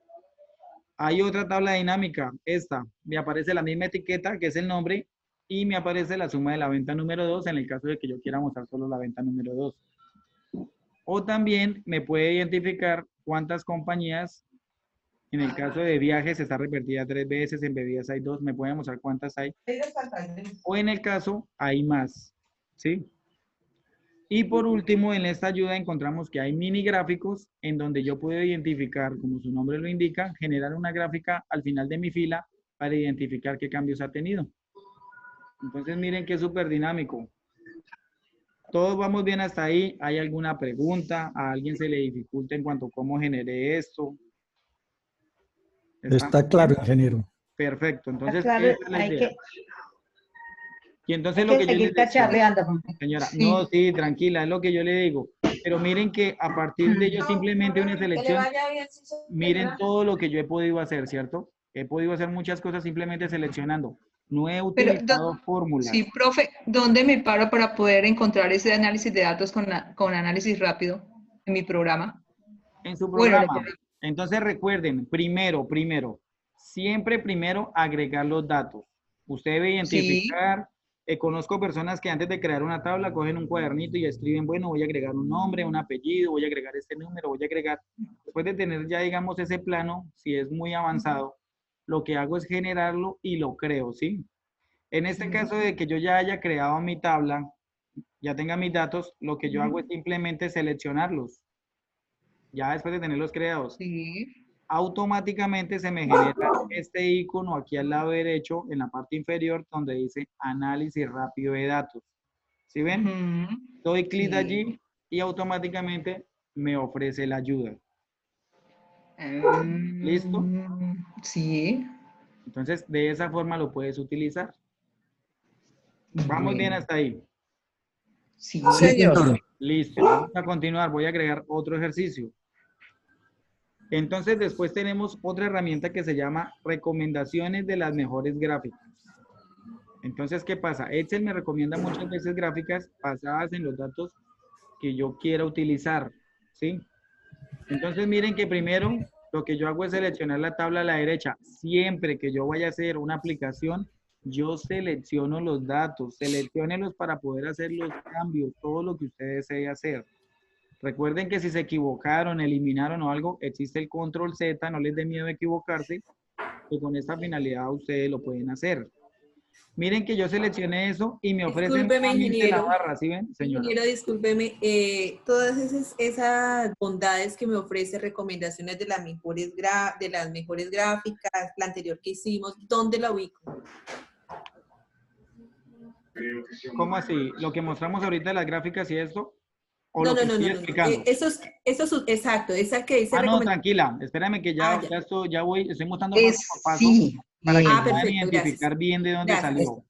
Hay otra tabla dinámica, esta. Me aparece la misma etiqueta, que es el nombre, y me aparece la suma de la venta número 2 en el caso de que yo quiera mostrar solo la venta número 2. O también me puede identificar cuántas compañías, en el caso de viajes está repetida 3 veces, en bebidas hay 2, me puede mostrar cuántas hay. O en el caso hay más, ¿sí? Y por último, en esta ayuda encontramos que hay mini gráficos en donde yo puedo identificar, como su nombre lo indica, generar una gráfica al final de mi fila para identificar qué cambios ha tenido. Entonces miren que es súper dinámico. Todos vamos bien hasta ahí. ¿Hay alguna pregunta? ¿A alguien se le dificulta en cuanto a cómo generé esto? Está claro, ingeniero. Perfecto. Entonces, claro, esa es la idea. Y entonces lo que yo les decía, señora, Sí. no, sí, tranquila, es lo que yo le digo. Pero miren que a partir de ello simplemente una selección, miren todo lo que yo he podido hacer, ¿cierto? He podido hacer muchas cosas simplemente seleccionando. No he utilizado fórmulas. Sí, profe, ¿dónde me paro para poder encontrar ese análisis de datos con análisis rápido en mi programa? En su Bueno, programa. Entonces recuerden, primero, siempre primero agregar los datos. Usted debe identificar, conozco personas que antes de crear una tabla cogen un cuadernito y escriben, bueno, voy a agregar un nombre, un apellido, voy a agregar este número, voy a agregar, después de tener ya, digamos, ese plano, si es muy avanzado, lo que hago es generarlo y lo creo, ¿sí? En este caso de que yo ya haya creado mi tabla, ya tenga mis datos, lo que yo hago es simplemente seleccionarlos. Ya después de tenerlos creados, automáticamente se me genera este icono aquí al lado derecho, en la parte inferior, donde dice análisis rápido de datos. ¿Sí ven? Doy clic allí y automáticamente me ofrece la ayuda. ¿Listo? Sí. Entonces, de esa forma lo puedes utilizar. ¿Vamos bien hasta ahí? Sí, señor. Listo. Vamos a continuar. Voy a agregar otro ejercicio. Entonces, después tenemos otra herramienta que se llama recomendaciones de las mejores gráficas. Entonces, ¿qué pasa? Excel me recomienda muchas veces gráficas basadas en los datos que yo quiera utilizar, ¿sí? Entonces, miren que primero lo que yo hago es seleccionar la tabla a la derecha. Siempre que yo vaya a hacer una aplicación, yo selecciono los datos, selecciónelos para poder hacer los cambios, todo lo que usted desee hacer. Recuerden que si se equivocaron, eliminaron o algo, existe el control Z, no les dé miedo equivocarse, que con esta finalidad ustedes lo pueden hacer. Miren que yo seleccioné eso y me ofrecen Discúlpeme, nuevamente la ingeniero. barra, ¿sí ven, señora? Ingeniero, discúlpeme, todas esas bondades que me ofrece, recomendaciones de las mejores gráficas, la anterior que hicimos, ¿dónde la ubico? ¿Cómo así? ¿Lo que mostramos ahorita de las gráficas y esto? ¿O No, lo que no, no, estoy no, no. explicando? Exacto, esa que dice Ah, no, recomendaciones. tranquila, espérame que ya, Ya. ya voy, estoy mostrando paso por paso Sí, para que bien. puedan Perfecto, identificar gracias. bien de dónde Gracias. salió.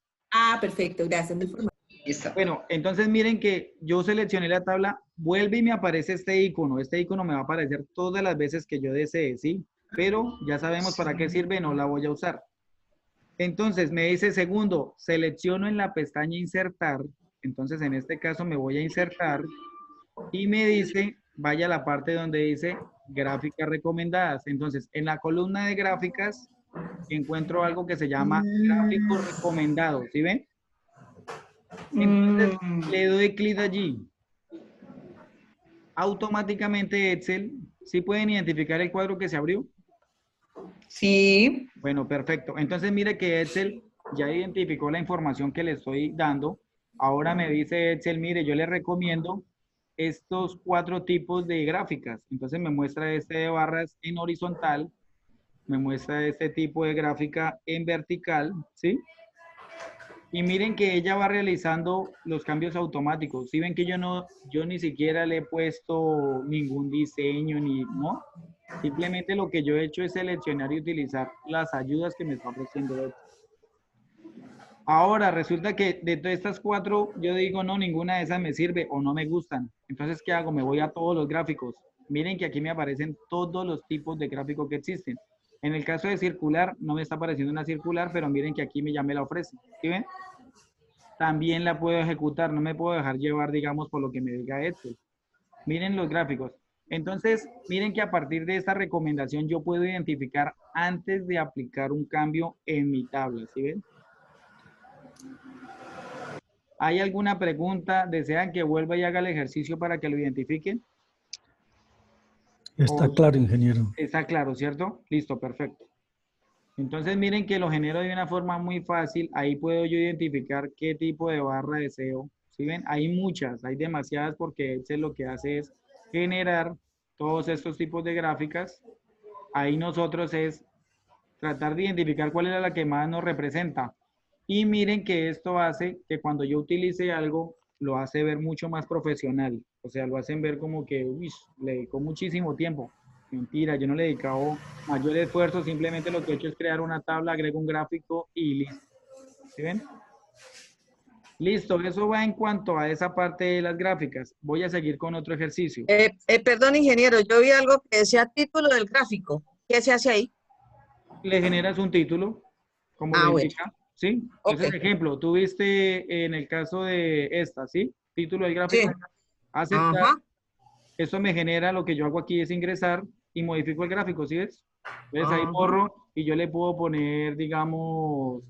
Perfecto, gracias. Muy formal. Listo. Bueno, entonces miren que yo seleccioné la tabla, vuelve y me aparece este icono. Este icono me va a aparecer todas las veces que yo desee, ¿sí? Pero ya sabemos para qué sirve, no la voy a usar. Entonces me dice segundo, selecciono en la pestaña insertar. Entonces en este caso me voy a insertar y me dice, vaya a la parte donde dice gráficas recomendadas. Entonces en la columna de gráficas encuentro algo que se llama gráficos recomendados, ¿sí ven? Entonces le doy clic allí. Automáticamente Excel, ¿sí pueden identificar el cuadro que se abrió? Sí. Bueno, perfecto. Entonces mire que Excel ya identificó la información que le estoy dando. Ahora me dice Excel, mire, yo le recomiendo estos 4 tipos de gráficas. Entonces me muestra este de barras en horizontal, me muestra este tipo de gráfica en vertical, ¿sí? Y miren que ella va realizando los cambios automáticos. Si ven que yo ni siquiera le he puesto ningún diseño, ¿no? Simplemente lo que yo he hecho es seleccionar y utilizar las ayudas que me está ofreciendo. Ahora, resulta que de todas estas 4, yo digo, no, ninguna de esas me sirve o no me gustan. Entonces, ¿qué hago? Me voy a todos los gráficos. Miren que aquí me aparecen todos los tipos de gráficos que existen. En el caso de circular, no me está apareciendo una circular, pero miren que aquí ya me la ofrece. ¿Sí ven? También la puedo ejecutar, no me puedo dejar llevar, digamos, por lo que me diga Excel. Miren los gráficos. Entonces, miren que a partir de esta recomendación yo puedo identificar antes de aplicar un cambio en mi tabla, ¿sí ven? ¿Hay alguna pregunta? ¿Desean que vuelva y haga el ejercicio para que lo identifiquen? Está claro, ingeniero. Está claro, ¿cierto? Listo, perfecto. Entonces miren que lo genero de una forma muy fácil. Ahí puedo yo identificar qué tipo de barra deseo. ¿Sí ven? Hay muchas, hay demasiadas porque Excel lo que hace es generar todos estos tipos de gráficas. Ahí nosotros es tratar de identificar cuál era la que más nos representa. Y miren que esto hace que cuando yo utilice algo, lo hace ver mucho más profesional. O sea, lo hacen ver como que, uy, le dedicó muchísimo tiempo. Mentira, yo no le he dedicado mayor esfuerzo, simplemente lo que he hecho es crear una tabla, agrego un gráfico y listo. ¿Sí ven? Listo, eso va en cuanto a esa parte de las gráficas. Voy a seguir con otro ejercicio. Perdón, ingeniero, yo vi algo que decía título del gráfico. ¿Qué se hace ahí? Le generas un título, como lo Bueno. indica, ¿sí? Entonces, ejemplo, tú viste en el caso de esta, ¿sí? Título del gráfico, Sí. aceptar. Ajá. Eso me genera, lo que yo hago aquí es ingresar y modifico el gráfico, ¿sí ves? Entonces ahí Ajá. borro y yo le puedo poner, digamos,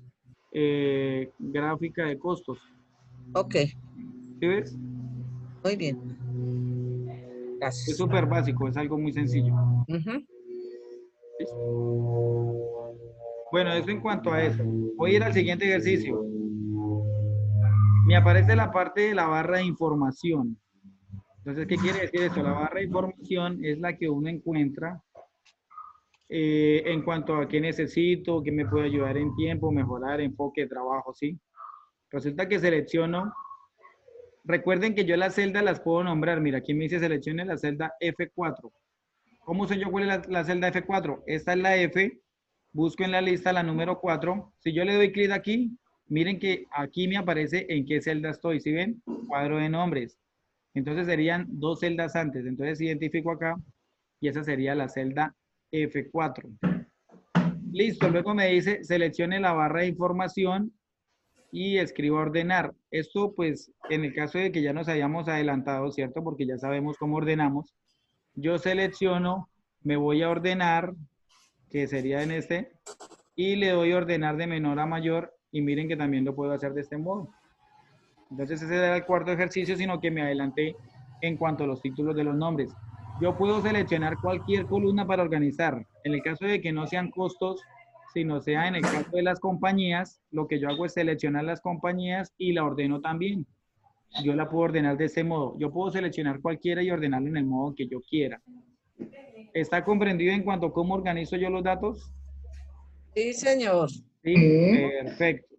gráfica de costos. Ok, ¿Sí ves? muy bien. Es Gracias. súper básico, es algo muy sencillo. Ujú. Bueno, eso en cuanto a eso. Voy a ir al siguiente ejercicio. Me aparece la parte de la barra de información. Entonces, ¿qué quiere decir esto? La barra de información es la que uno encuentra en cuanto a qué necesito, qué me puede ayudar en tiempo, mejorar, enfoque, trabajo, ¿sí? Resulta que selecciono. Recuerden que yo las celdas las puedo nombrar. Mira, aquí me dice seleccione la celda F4. ¿Cómo sé yo cuál es la celda F4? Esta es la F. Busco en la lista la número 4. Si yo le doy clic aquí, miren que aquí me aparece en qué celda estoy. ¿Sí ven? Cuadro de nombres. Entonces serían 2 celdas antes. Entonces identifico acá y esa sería la celda F4. Listo. Luego me dice seleccione la barra de información y escribo ordenar. Esto pues en el caso de que ya nos hayamos adelantado, ¿cierto? Porque ya sabemos cómo ordenamos. Yo selecciono, me voy a ordenar, que sería en este, y le doy ordenar de menor a mayor y miren que también lo puedo hacer de este modo. Entonces ese era el cuarto ejercicio, sino que me adelanté en cuanto a los títulos de los nombres. Yo puedo seleccionar cualquier columna para organizar. En el caso de que no sean costos, sino sea en el caso de las compañías, lo que yo hago es seleccionar las compañías y la ordeno también. Yo la puedo ordenar de este modo. Yo puedo seleccionar cualquiera y ordenarla en el modo que yo quiera. ¿Está comprendido en cuanto a cómo organizo yo los datos? Sí, señor. Sí, perfecto.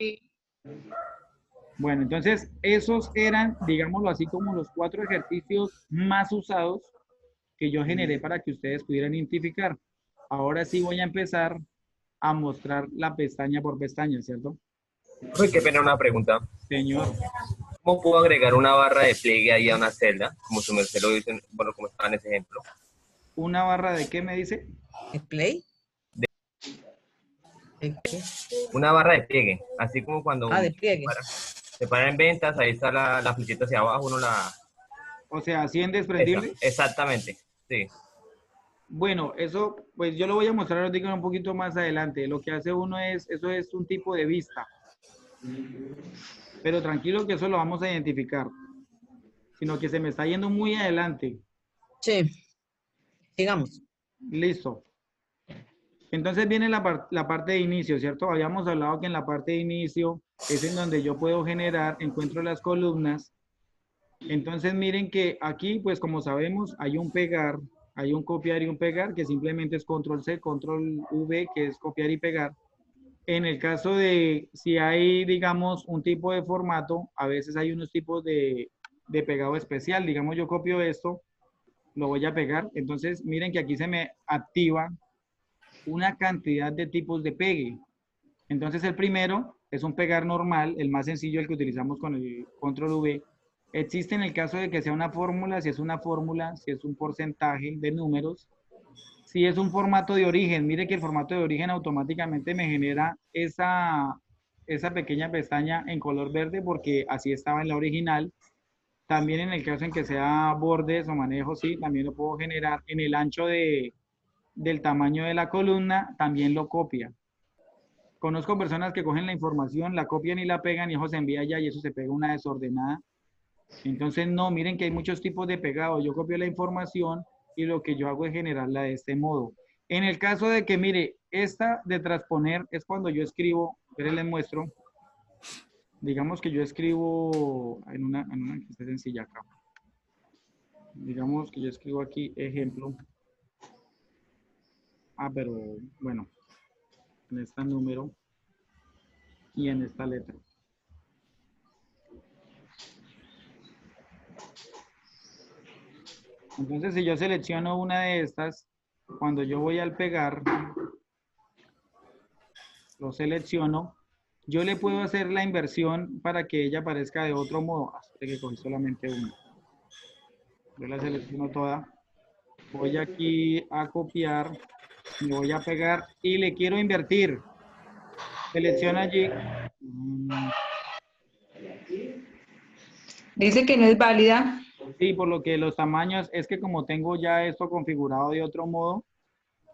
Bueno, entonces esos eran, digámoslo así, como los 4 ejercicios más usados que yo generé para que ustedes pudieran identificar. Ahora sí voy a empezar a mostrar la pestaña por pestaña, ¿cierto? Uy, qué pena, una pregunta. Señor. ¿Cómo puedo agregar una barra de pliegue ahí a una celda? Como su merced lo dice, bueno, como está en ese ejemplo. ¿Una barra de qué me dice? ¿De play? ¿De qué? Una barra de pliegue, así como cuando de pliegue. se para en ventas, ahí está la flechita hacia abajo, uno la... O sea, así en desprendible. Exactamente, sí. Bueno, eso, pues yo lo voy a mostrar ahorita un poquito más adelante. Lo que hace uno es, eso es un tipo de vista. Pero tranquilo que eso lo vamos a identificar. Sino que se me está yendo muy adelante. Sí. Sigamos. Listo. Entonces viene la parte de inicio, ¿cierto? Habíamos hablado que en la parte de inicio es en donde yo puedo generar, encuentro las columnas. Entonces miren que aquí, pues como sabemos, hay un pegar, hay un copiar y un pegar, que simplemente es control C, control V, que es copiar y pegar. En el caso de si hay, digamos, un tipo de formato, a veces hay unos tipos de pegado especial. Digamos, yo copio esto, lo voy a pegar. Entonces miren que aquí se me activa una cantidad de tipos de pegue. Entonces el primero es un pegar normal, el más sencillo, el que utilizamos con el control V. Existe en el caso de que sea una fórmula, si es una fórmula, si es un porcentaje de números, si es un formato de origen. Mire que el formato de origen automáticamente me genera esa pequeña pestaña en color verde porque así estaba en la original. También en el caso en que sea bordes o manejos, sí, también lo puedo generar en el ancho del tamaño de la columna, también lo copia. Conozco personas que cogen la información, la copian y la pegan y eso se envía allá y eso se pega una desordenada. Entonces, no, miren que hay muchos tipos de pegado. Yo copio la información y lo que yo hago es generarla de este modo. En el caso de que, mire, esta de transponer es cuando yo escribo, pero les muestro. Digamos que yo escribo en una que esté sencilla acá. Digamos que yo escribo aquí ejemplo. Pero bueno, en este número y en esta letra. Entonces, si yo selecciono una de estas, cuando yo voy al pegar, lo selecciono, yo le puedo hacer la inversión para que ella aparezca de otro modo. Hasta que cogí solamente una. Yo la selecciono toda. Voy aquí a copiar, me voy a pegar y le quiero invertir. Selecciona allí. Dice que no es válida. Sí, por lo que los tamaños, es que como tengo ya esto configurado de otro modo,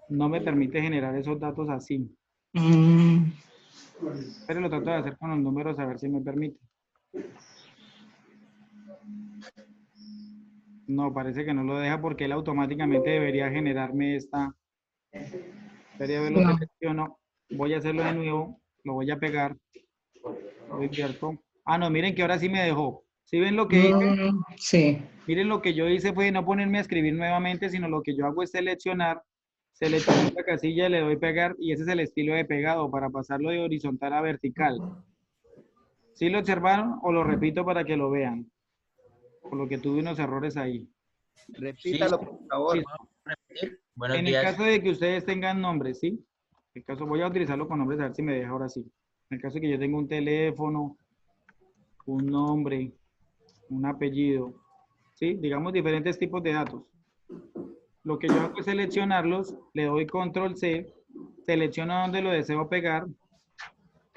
no me permite generar esos datos así. Pero lo trato de hacer con los números a ver si me permite. No, parece que no lo deja porque él automáticamente debería generarme esta. Debería verlo, selecciono. Voy a hacerlo de nuevo. Lo voy a pegar. Lo invierto. No, miren que ahora sí me dejó. ¿Sí ven lo que hice? Sí. Miren, lo que yo hice fue no ponerme a escribir nuevamente, sino lo que yo hago es seleccionar la casilla, le doy pegar y ese es el estilo de pegado para pasarlo de horizontal a vertical. ¿Sí lo observaron o lo repito para que lo vean? Por lo que tuve unos errores ahí. Repítalo, por favor. Buenos días. El caso de que ustedes tengan nombres, ¿sí? El caso, voy a utilizarlo con nombres a ver si me deja ahora sí. En el caso de que yo tenga un teléfono, un nombre, un apellido, ¿sí? Digamos diferentes tipos de datos. Lo que yo hago es seleccionarlos, le doy control C, selecciono donde lo deseo pegar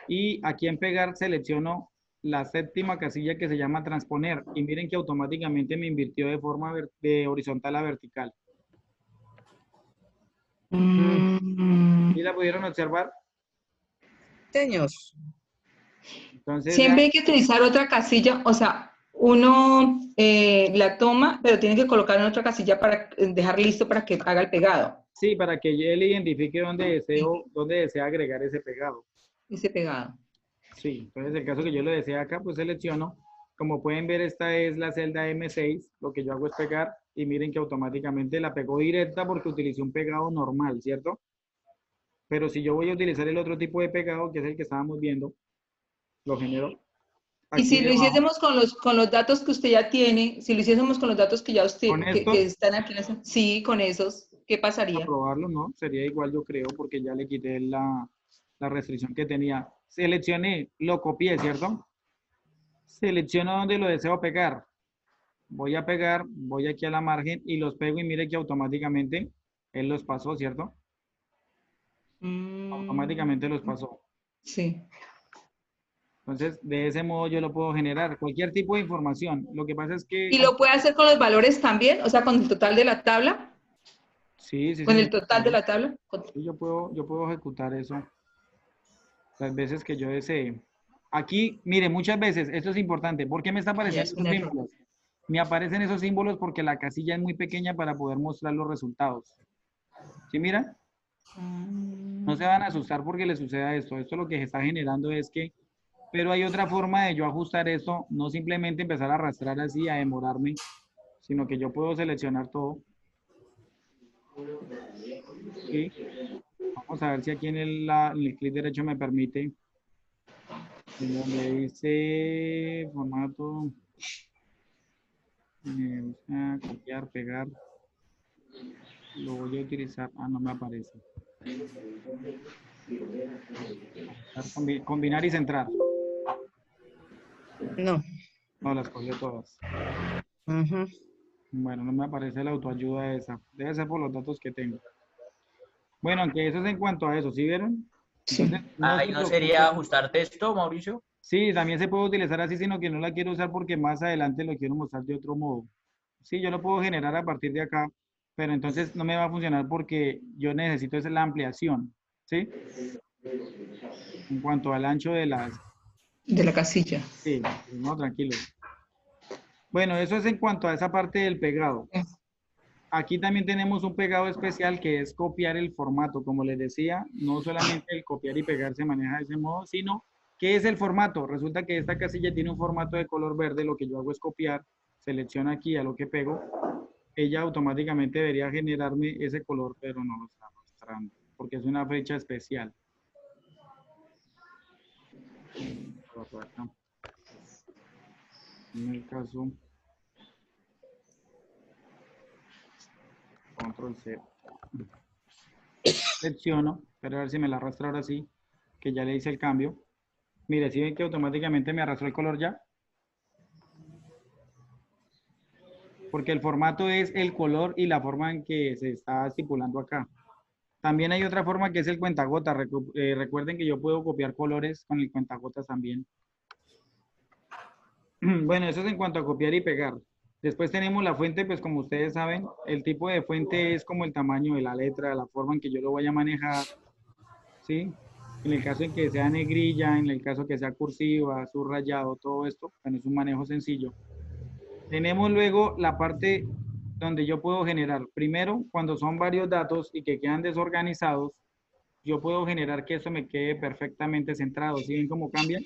y aquí en pegar selecciono la séptima casilla que se llama transponer y miren que automáticamente me invirtió de forma de horizontal a vertical. ¿Sí la pudieron observar? Señor. Entonces, siempre hay que utilizar otra casilla, o sea, uno la toma, pero tiene que colocar en otra casilla para dejar listo para que haga el pegado. Sí, para que él identifique dónde desea agregar ese pegado. Ese pegado. Sí, entonces el caso que yo lo desea acá, pues selecciono. Como pueden ver, esta es la celda M6. Lo que yo hago es pegar y miren que automáticamente la pegó directa porque utilicé un pegado normal, ¿cierto? Pero si yo voy a utilizar el otro tipo de pegado, que es el que estábamos viendo, lo genero. Y si lo debajo. hiciésemos con los datos que usted ya tiene, si lo hiciésemos con los datos que ya usted, ¿Con estos? que están aquí, sí, con esos, ¿qué pasaría? A probarlo, ¿no? Sería igual, yo creo, porque ya le quité la restricción que tenía. Seleccioné, lo copié, ¿cierto? Selecciono donde lo deseo pegar. Voy a pegar, voy aquí a la margen y los pego y mire que automáticamente él los pasó, ¿cierto? Automáticamente los pasó. Sí. Entonces, de ese modo yo lo puedo generar. Cualquier tipo de información. Lo que pasa es que... ¿Y lo puede hacer con los valores también? O sea, con el total de la tabla. Sí, sí. ¿Con Sí, el total de la tabla? Sí, yo puedo ejecutar eso las veces que yo desee. Aquí, mire, muchas veces, esto es importante. ¿Por qué me está apareciendo estos símbolos? Me aparecen esos símbolos porque la casilla es muy pequeña para poder mostrar los resultados. ¿Sí, mira? No se van a asustar porque les suceda esto. Esto lo que se está generando es que... Pero hay otra forma de yo ajustar esto, no simplemente empezar a arrastrar así, a demorarme, sino que yo puedo seleccionar todo. ¿Sí? Vamos a ver si aquí en el clic derecho me permite. En donde dice formato, copiar, pegar, lo voy a utilizar. Ah, no me aparece. Combinar y centrar. No. No, las cogió todas. Bueno, no me aparece la autoayuda esa. Debe ser por los datos que tengo. Bueno, aunque eso es en cuanto a eso, ¿sí vieron? Entonces, ¿No sería ajustar texto, Mauricio? Sí, también se puede utilizar así, sino que no la quiero usar porque más adelante lo quiero mostrar de otro modo. Sí, yo lo puedo generar a partir de acá, pero entonces no me va a funcionar porque yo necesito esa la ampliación, ¿sí? En cuanto al ancho de las... De la casilla. Sí, no, tranquilo. Bueno, eso es en cuanto a esa parte del pegado. Aquí también tenemos un pegado especial que es copiar el formato. Como les decía, no solamente el copiar y pegar se maneja de ese modo, sino ¿qué es el formato? Resulta que esta casilla tiene un formato de color verde. Lo que yo hago es copiar, selecciono aquí a lo que pego. Ella automáticamente debería generarme ese color, pero no lo está mostrando, porque es una fecha especial. En el caso... Control C. Selecciono, pero a ver si me la arrastra ahora sí, que ya le hice el cambio. Mire, si ven que automáticamente me arrastró el color ya. Porque el formato es el color y la forma en que se está estipulando acá. También hay otra forma que es el cuentagotas. Recuerden que yo puedo copiar colores con el cuentagotas también. Bueno, eso es en cuanto a copiar y pegar. Después tenemos la fuente, pues como ustedes saben, el tipo de fuente es como el tamaño de la letra, la forma en que yo lo vaya a manejar, ¿sí? En el caso en que sea negrilla, en el caso que sea cursiva, subrayado, todo esto, bueno, es un manejo sencillo. Tenemos luego la parte donde yo puedo generar, primero, cuando son varios datos y que quedan desorganizados, yo puedo generar que eso me quede perfectamente centrado. ¿Sí ven cómo cambia?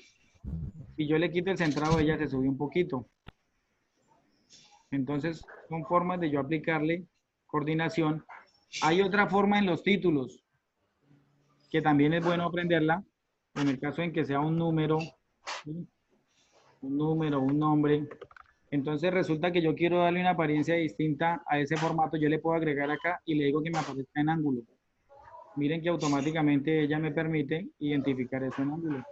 Si yo le quito el centrado, ella se sube un poquito. Entonces, son formas de yo aplicarle coordinación. Hay otra forma en los títulos, que también es bueno aprenderla, en el caso en que sea un número, ¿sí? Un nombre. Entonces, resulta que yo quiero darle una apariencia distinta a ese formato. Yo le puedo agregar acá y le digo que me aparezca en ángulo. Miren que automáticamente ella me permite identificar eso en ángulo.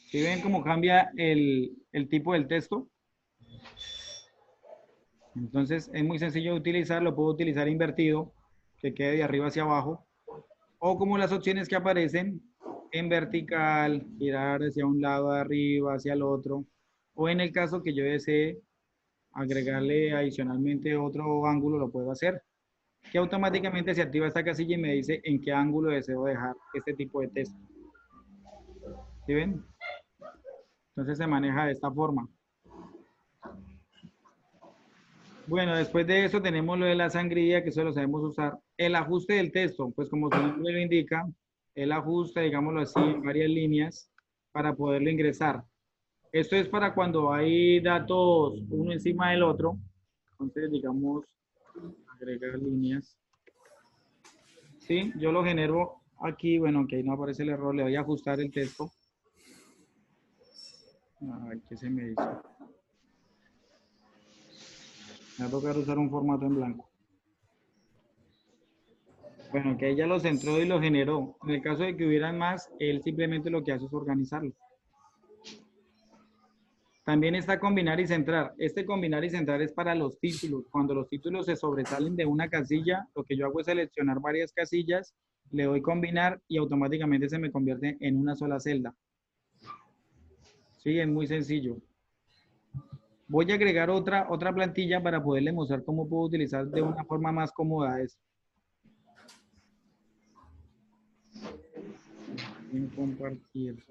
¿Sí ven cómo cambia el tipo del texto? Entonces es muy sencillo de utilizar, lo puedo utilizar invertido, que quede de arriba hacia abajo, o como las opciones que aparecen en vertical, girar hacia un lado de arriba, hacia el otro, o en el caso que yo desee agregarle adicionalmente otro ángulo, lo puedo hacer, que automáticamente se activa esta casilla y me dice en qué ángulo deseo dejar este tipo de texto. ¿Sí ven? Entonces se maneja de esta forma. Bueno, después de eso tenemos lo de la sangría, que eso lo sabemos usar. El ajuste del texto, pues como su nombre lo indica, el ajuste, digámoslo así, en varias líneas para poderlo ingresar. Esto es para cuando hay datos uno encima del otro. Entonces, digamos, agregar líneas. Sí, yo lo genero aquí, bueno, que ahí no aparece el error, le voy a ajustar el texto. Ay, ¿qué se me hizo? Me va a tocar usar un formato en blanco. Bueno, que ella lo centró y lo generó. En el caso de que hubieran más, él simplemente lo que hace es organizarlo. También está combinar y centrar. Este combinar y centrar es para los títulos. Cuando los títulos se sobresalen de una casilla, lo que yo hago es seleccionar varias casillas, le doy combinar y automáticamente se me convierte en una sola celda. Sí, es muy sencillo. Voy a agregar otra plantilla para poderle mostrar cómo puedo utilizar de una forma más cómoda esto. En compartir.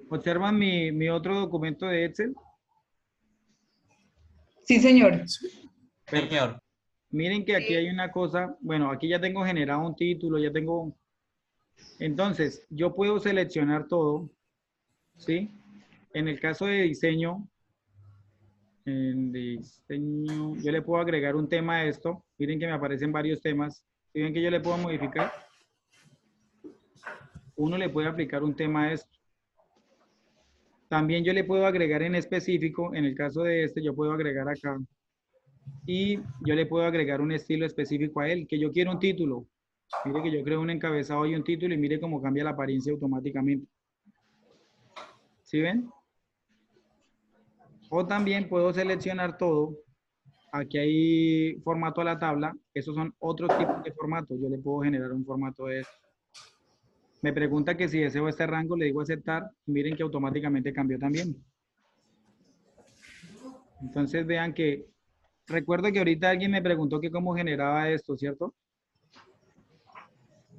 ¿Observan mi otro documento de Excel? Sí, señor. Señor. Miren que aquí hay una cosa, bueno, aquí ya tengo generado un título, ya tengo... Entonces, yo puedo seleccionar todo, ¿sí? En el caso de diseño, yo le puedo agregar un tema a esto. Miren que me aparecen varios temas. ¿Sí ven que yo le puedo modificar? Uno le puede aplicar un tema a esto. También yo le puedo agregar en específico, en el caso de este, yo puedo agregar acá. Y yo le puedo agregar un estilo específico a él, que yo quiero un título. Mire que yo creo un encabezado y un título y mire cómo cambia la apariencia automáticamente. ¿Sí ven? O también puedo seleccionar todo. Aquí hay formato a la tabla. Esos son otros tipos de formatos. Yo le puedo generar un formato de esto. Me pregunta que si deseo este rango, le digo aceptar. Miren que automáticamente cambió también. Entonces vean que, recuerdo que ahorita alguien me preguntó que cómo generaba esto, ¿cierto?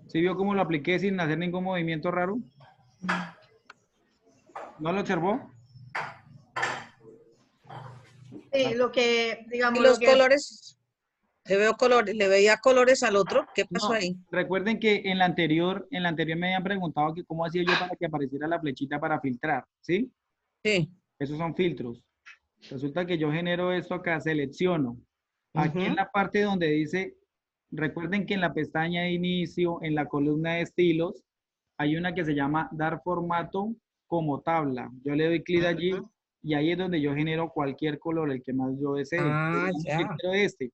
¿Sí vio cómo lo apliqué sin hacer ningún movimiento raro? ¿No lo observó? Sí, lo que, digamos, Y los lo que... colores, le veía colores al otro. ¿Qué pasó No, ahí? recuerden que en la anterior me habían preguntado que cómo hacía yo para que apareciera la flechita para filtrar, ¿sí? Sí. Esos son filtros. Resulta que yo genero esto acá, selecciono. Aquí en la parte donde dice, recuerden que en la pestaña de inicio, en la columna de estilos, hay una que se llama dar formato como tabla. Yo le doy clic allí y ahí es donde yo genero cualquier color, el que más yo desee. Ah, Digamos que ya. quiero este.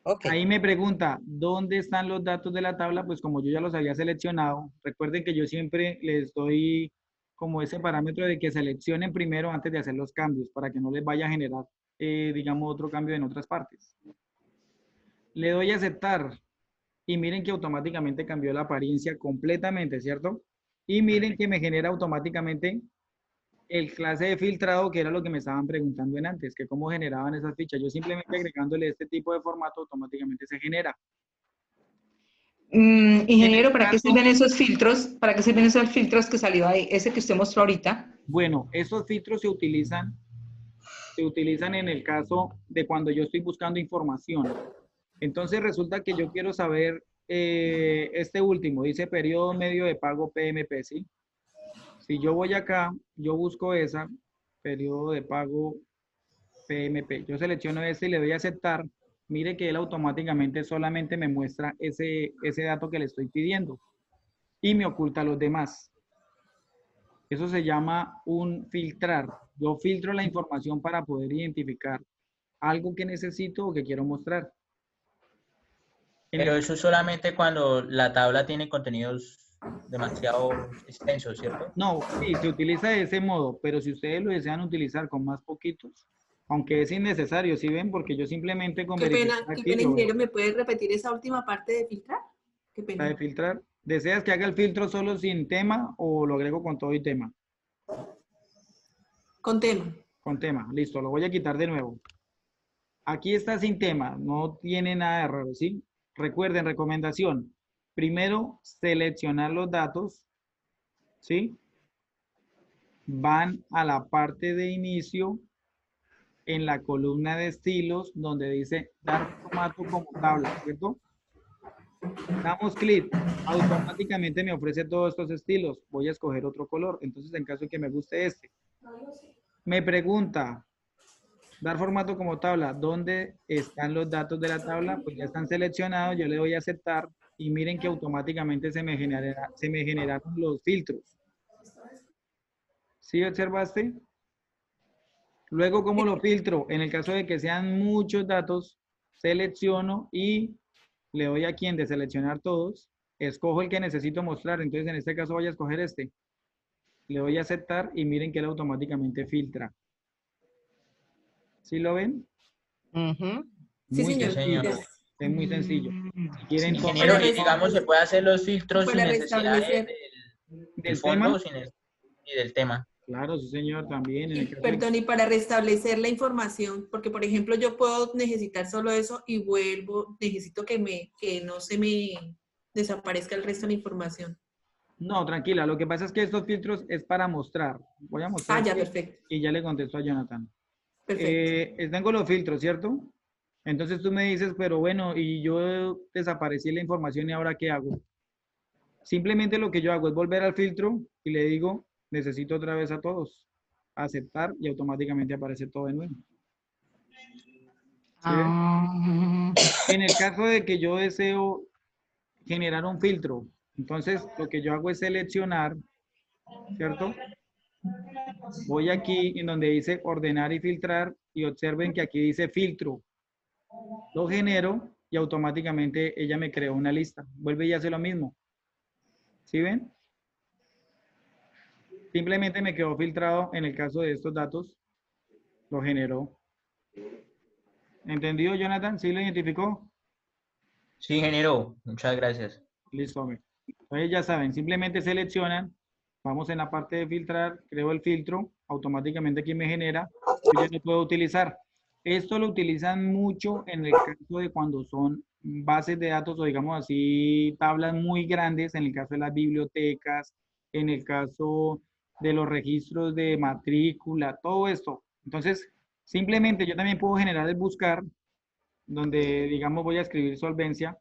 Okay. Ahí me pregunta, ¿dónde están los datos de la tabla? Pues como yo ya los había seleccionado, recuerden que yo siempre les doy como ese parámetro de que seleccionen primero antes de hacer los cambios, para que no les vaya a generar, digamos, otro cambio en otras partes. Le doy a aceptar y miren que automáticamente cambió la apariencia completamente, ¿cierto? Y miren que me genera automáticamente el clase de filtrado, que era lo que me estaban preguntando en antes, que cómo generaban esas fichas. Yo simplemente agregándole este tipo de formato automáticamente se genera. Ingeniero, ¿para qué sirven esos filtros? ¿Para qué sirven esos filtros que salió ahí? Ese que usted mostró ahorita. Bueno, esos filtros se utilizan en el caso de cuando yo estoy buscando información. Entonces resulta que yo quiero saber, este último, dice periodo medio de pago PMP, ¿sí? Si yo voy acá, yo busco esa, periodo de pago PMP. Yo selecciono este y le doy a aceptar. Mire que él automáticamente solamente me muestra ese dato que le estoy pidiendo y me oculta los demás. Eso se llama un filtrar. Yo filtro la información para poder identificar algo que necesito o que quiero mostrar. Pero eso es solamente cuando la tabla tiene contenidos demasiado extensos, ¿cierto? No, sí, se utiliza de ese modo, pero si ustedes lo desean utilizar con más poquitos, aunque es innecesario, ¿sí ven? Porque yo simplemente con Qué pena, verificar aquí lo veo. ingeniero, ¿me puedes repetir esa última parte de filtrar? Qué La pena. de filtrar. ¿Deseas que haga el filtro solo sin tema o lo agrego con todo y tema? Con tema. Con tema, listo, lo voy a quitar de nuevo. Aquí está sin tema, no tiene nada de raro, ¿sí? Recuerden, recomendación. Primero, seleccionar los datos, ¿sí? van a la parte de inicio en la columna de estilos donde dice dar formato como tabla, ¿cierto? Damos clic, automáticamente me ofrece todos estos estilos. Voy a escoger otro color, entonces en caso de que me guste este. Me pregunta, dar formato como tabla, ¿dónde están los datos de la tabla? Pues ya están seleccionados, yo le doy a aceptar y miren que automáticamente se me generaron los filtros. ¿Sí observaste? Luego, ¿cómo lo filtro? En el caso de que sean muchos datos, selecciono y le doy aquí en deseleccionar todos, escojo el que necesito mostrar, entonces en este caso voy a escoger este. Le doy a aceptar y miren que él automáticamente filtra. ¿Sí lo ven? Sí, Muy señor. sencillo. Es muy sencillo. Si quieren, Ingeniero, y digamos, se puede hacer los filtros sin Para necesidad restablecer. del fondo y del tema. Claro, sí, señor, también. En el caso Perdón, y para restablecer la información, porque por ejemplo yo puedo necesitar solo eso y vuelvo, necesito que no se me desaparezca el resto de la información. No, tranquila, lo que pasa es que estos filtros es para mostrar. Voy a mostrar. Ah, ya, perfecto. Y ya le contesto a Jonathan. Perfecto. Tengo los filtros, ¿cierto? Entonces tú me dices, pero bueno, y yo desaparecí la información y ahora ¿qué hago? Simplemente lo que yo hago es volver al filtro y le digo, necesito otra vez a todos. Aceptar y automáticamente aparece todo de nuevo. ¿Sí ven? En el caso de que yo deseo generar un filtro, entonces lo que yo hago es seleccionar, ¿cierto? Voy aquí en donde dice ordenar y filtrar y observen que aquí dice filtro. Lo genero y automáticamente ella me creó una lista. Vuelve y hace lo mismo. ¿Sí ven? Simplemente me quedó filtrado en el caso de estos datos. Lo generó. ¿Entendido, Jonathan? ¿Sí lo identificó? Sí, ingeniero. Muchas gracias. Listo, hombre. Entonces ya saben, simplemente seleccionan. Vamos en la parte de filtrar, creo el filtro, automáticamente aquí me genera, yo ya lo puedo utilizar. Esto lo utilizan mucho en el caso de cuando son bases de datos o digamos así, tablas muy grandes, en el caso de las bibliotecas, en el caso de los registros de matrícula, todo esto. Entonces, simplemente yo también puedo generar el buscar, donde digamos voy a escribir solvencia.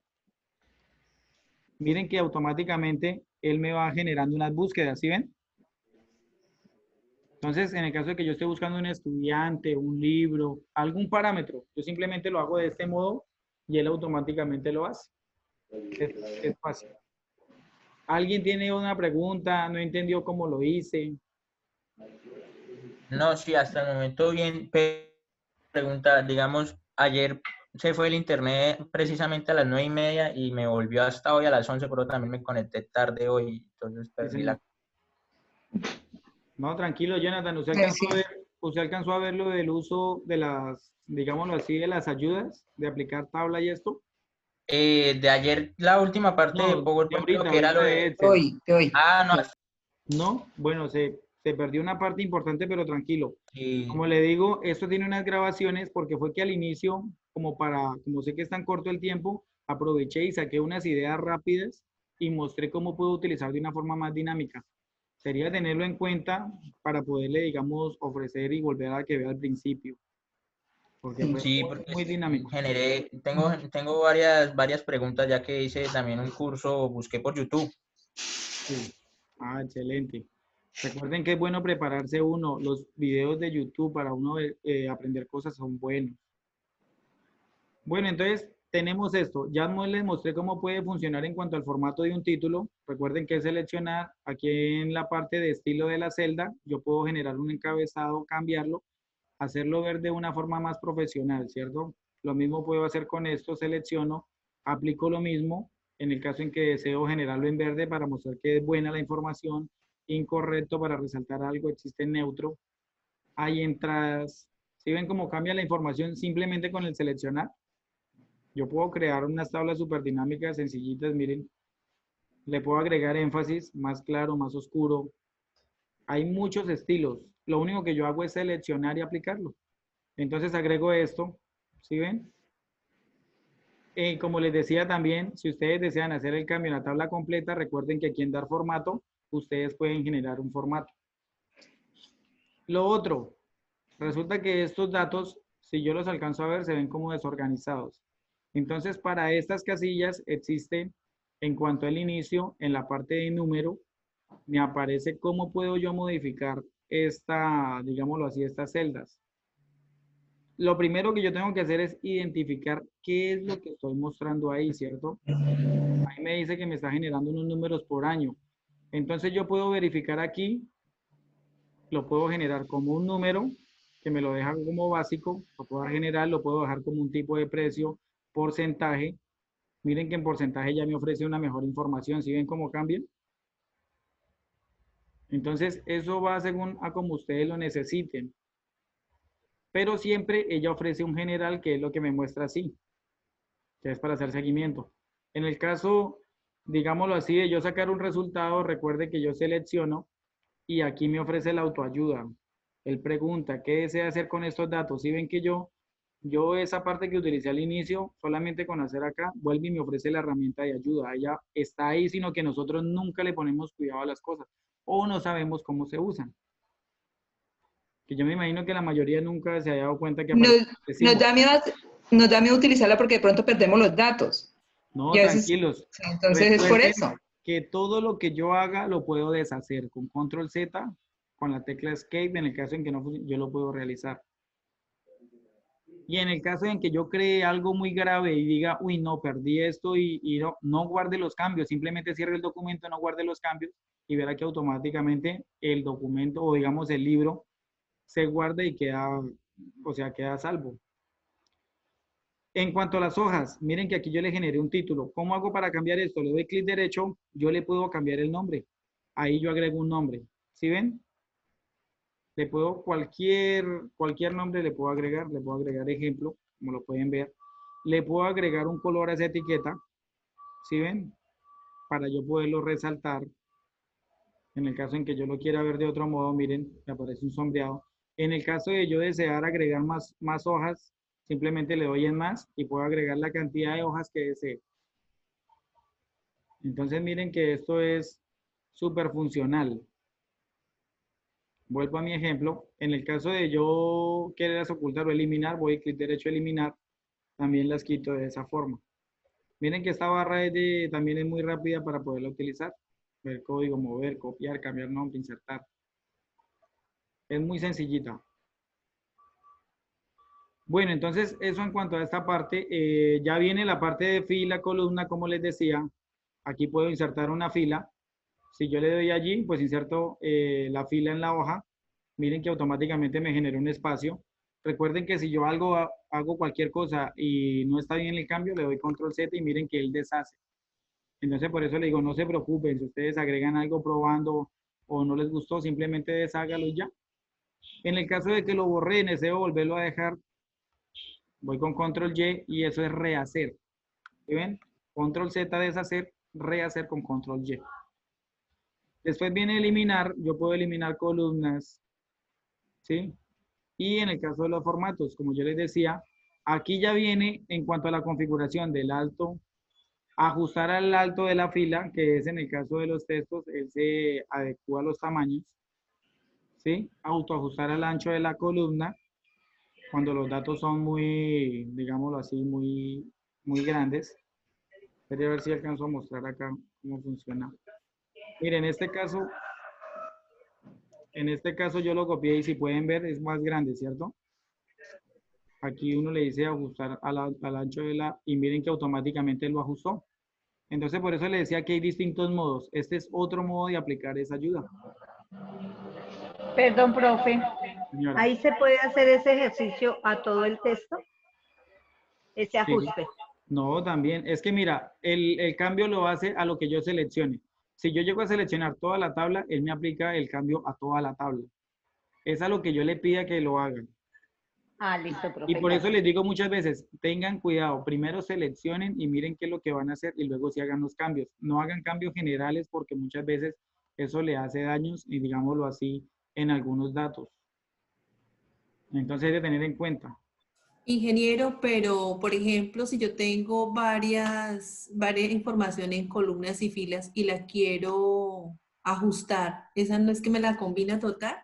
Miren que automáticamente él me va generando unas búsquedas, ¿sí ven? Entonces, en el caso de que yo esté buscando un estudiante, un libro, algún parámetro, yo simplemente lo hago de este modo y él automáticamente lo hace. Es fácil. ¿Alguien tiene una pregunta? ¿No entendió cómo lo hice? No, sí, hasta el momento bien. Pregunta, digamos, ayer se fue el internet precisamente a las 9:30 y me volvió hasta hoy a las 11, pero también me conecté tarde hoy, entonces perdí la... No, tranquilo, Jonathan. ¿Usted alcanzó a ver lo del uso de las, digámoslo así, de las ayudas, de aplicar tabla y esto? De ayer, la última parte de PowerPoint, creo que era lo de... Excel. Ah, no. No, bueno, se perdió una parte importante, pero tranquilo. Sí. Como le digo, esto tiene unas grabaciones porque fue que al inicio, como sé que es tan corto el tiempo, aproveché y saqué unas ideas rápidas y mostré cómo puedo utilizar de una forma más dinámica. Sería tenerlo en cuenta para poderle, digamos, ofrecer y volver a que vea al principio. Porque fue Sí, porque muy dinámico. tengo varias preguntas ya que hice también un curso, busqué por YouTube. Sí. Ah, excelente. Recuerden que es bueno prepararse uno. Los videos de YouTube para uno aprender cosas son buenos. Bueno, entonces tenemos esto. Ya les mostré cómo puede funcionar en cuanto al formato de un título. Recuerden que es seleccionar aquí en la parte de estilo de la celda. Yo puedo generar un encabezado, cambiarlo, hacerlo ver de una forma más profesional, ¿cierto? Lo mismo puedo hacer con esto. Selecciono, aplico lo mismo. En el caso en que deseo generarlo en verde para mostrar que es buena la información, incorrecto para resaltar algo, existe en neutro. Hay entradas. ¿Sí ven cómo cambia la información simplemente con el seleccionar? Yo puedo crear unas tablas súper dinámicas, sencillitas, miren. Le puedo agregar énfasis, más claro, más oscuro. Hay muchos estilos. Lo único que yo hago es seleccionar y aplicarlo. Entonces agrego esto, ¿sí ven? Como les decía también, si ustedes desean hacer el cambio en la tabla completa, recuerden que aquí en dar formato, ustedes pueden generar un formato. Lo otro, resulta que estos datos, si yo los alcanzo a ver, se ven como desorganizados. Entonces, para estas casillas existen, en cuanto al inicio, en la parte de número, me aparece cómo puedo yo modificar esta, digámoslo así, estas celdas. Lo primero que yo tengo que hacer es identificar qué es lo que estoy mostrando ahí, ¿cierto? Ahí me dice que me está generando unos números por año. Entonces yo puedo verificar aquí, lo puedo generar como un número, que me lo deja como básico, lo puedo generar, lo puedo dejar como un tipo de precio, porcentaje. Miren que en porcentaje ya me ofrece una mejor información. ¿Sí ven cómo cambia? Entonces, eso va según a como ustedes lo necesiten. Pero siempre ella ofrece un general que es lo que me muestra así, que es para hacer seguimiento. En el caso, digámoslo así, de yo sacar un resultado, recuerde que yo selecciono y aquí me ofrece la autoayuda. Él pregunta, ¿qué desea hacer con estos datos? Si ven que yo esa parte que utilicé al inicio, solamente con hacer acá, vuelve y me ofrece la herramienta de ayuda. Ella está ahí, sino que nosotros nunca le ponemos cuidado a las cosas o no sabemos cómo se usan. Que yo me imagino que la mayoría nunca se haya dado cuenta que nos da miedo utilizarla porque de pronto perdemos los datos. No, y a veces, tranquilos. entonces es por eso. Que todo lo que yo haga lo puedo deshacer con control Z, con la tecla escape, en el caso en que no funcione, yo lo puedo realizar. Y en el caso en que yo cree algo muy grave y diga, uy, no, perdí esto y no guarde los cambios, simplemente cierre el documento, no guarde los cambios y verá que automáticamente el documento o digamos el libro se guarda y queda, o sea, queda a salvo. En cuanto a las hojas, miren que aquí yo le generé un título. ¿Cómo hago para cambiar esto? Le doy clic derecho, yo le puedo cambiar el nombre. Ahí yo agrego un nombre. ¿Sí ven? Le puedo cualquier nombre le puedo agregar ejemplo, como lo pueden ver. Le puedo agregar un color a esa etiqueta. ¿Sí ven? Para yo poderlo resaltar. En el caso en que yo lo quiera ver de otro modo, miren, me aparece un sombreado. En el caso de yo desear agregar más hojas, simplemente le doy en más y puedo agregar la cantidad de hojas que desee. Entonces miren que esto es súper funcional. Vuelvo a mi ejemplo. En el caso de yo querer ocultar o eliminar, voy a clic derecho a eliminar. También las quito de esa forma. Miren que esta barra también es muy rápida para poderla utilizar. Ver código, mover, copiar, cambiar nombre, insertar. Es muy sencillita. Bueno, entonces eso en cuanto a esta parte. Ya viene la parte de fila, columna, como les decía. Aquí puedo insertar una fila. Si yo le doy allí, pues inserto la fila en la hoja. Miren que automáticamente me genera un espacio. Recuerden que si yo hago cualquier cosa y no está bien el cambio, le doy control Z y miren que él deshace. Entonces por eso le digo, no se preocupen. Si ustedes agregan algo probando o no les gustó, simplemente deshágalo y ya. En el caso de que lo borré, deseo volverlo a dejar, voy con control Y y eso es rehacer. ¿Sí ven? Control Z deshacer, rehacer con control Y. Después viene eliminar, yo puedo eliminar columnas, ¿sí? Y en el caso de los formatos, como yo les decía, aquí ya viene en cuanto a la configuración del alto, ajustar al alto de la fila, que es en el caso de los textos, él se adecua a los tamaños, ¿sí? Autoajustar al ancho de la columna, cuando los datos son muy, digámoslo así, muy grandes. Voy a ver si alcanzo a mostrar acá cómo funciona. Miren, en este caso yo lo copié y si pueden ver es más grande, ¿cierto? Aquí uno le dice ajustar al ancho de la y miren que automáticamente lo ajustó. Entonces por eso le decía que hay distintos modos. Este es otro modo de aplicar esa ayuda. Perdón, profe. Señora. Ahí se puede hacer ese ejercicio a todo el texto, ese ajuste. Sí. No, también. Es que mira, el cambio lo hace a lo que yo seleccione. Si yo llego a seleccionar toda la tabla, él me aplica el cambio a toda la tabla. Es a lo que yo le pida que lo hagan. Ah, listo, profe. Y por eso les digo muchas veces, tengan cuidado. Primero seleccionen y miren qué es lo que van a hacer y luego sí hagan los cambios. No hagan cambios generales porque muchas veces eso le hace daños y digámoslo así en algunos datos. Entonces hay que tener en cuenta. Ingeniero, pero por ejemplo, si yo tengo varias informaciones en columnas y filas y las quiero ajustar, ¿esa no es que me la combina total?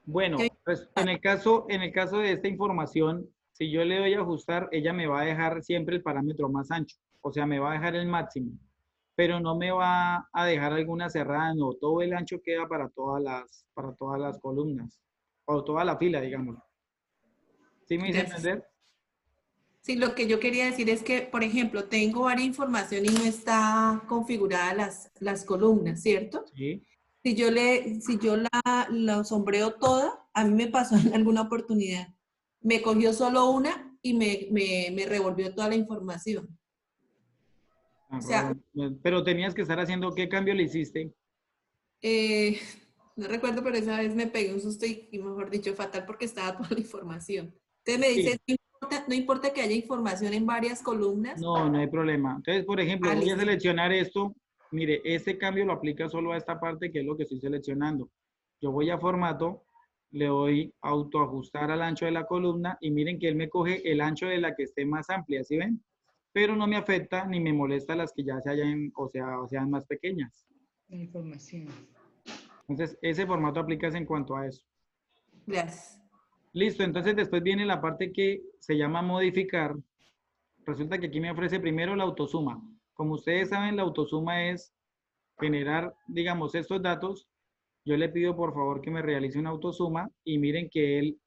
Bueno, pues en el caso de esta información, si yo le doy a ajustar, ella me va a dejar siempre el parámetro más ancho, o sea, me va a dejar el máximo, pero no me va a dejar alguna cerrada, no, todo el ancho queda para todas las columnas, o toda la fila, digamos. ¿Sí me hice Gracias. entender? Sí, lo que yo quería decir es que, por ejemplo, tengo varias información y no está configurada las columnas, ¿cierto? Sí. Si yo la sombreo toda, a mí me pasó en alguna oportunidad. Me cogió solo una y me revolvió toda la información. Ah, O sea, pero tenías que estar haciendo, ¿qué cambio le hiciste? no recuerdo, pero esa vez me pegué un susto y mejor dicho, fatal porque estaba toda la información. Entonces me dice, Sí. no importa que haya información en varias columnas. No, no hay problema. Entonces, por ejemplo, voy a listo. seleccionar esto. Mire, este cambio lo aplica solo a esta parte que es lo que estoy seleccionando. Yo voy a formato, le doy autoajustar al ancho de la columna y miren que él me coge el ancho de la que esté más amplia, ¿sí ven? Pero no me afecta ni me molesta las que ya se hayan, o sea, sean más pequeñas. La información. Entonces, ese formato aplica en cuanto a eso. Gracias. Listo, entonces después viene la parte que se llama modificar. Resulta que aquí me ofrece primero la autosuma. Como ustedes saben, la autosuma es generar, digamos, estos datos. Yo le pido por favor que me realice una autosuma y miren que él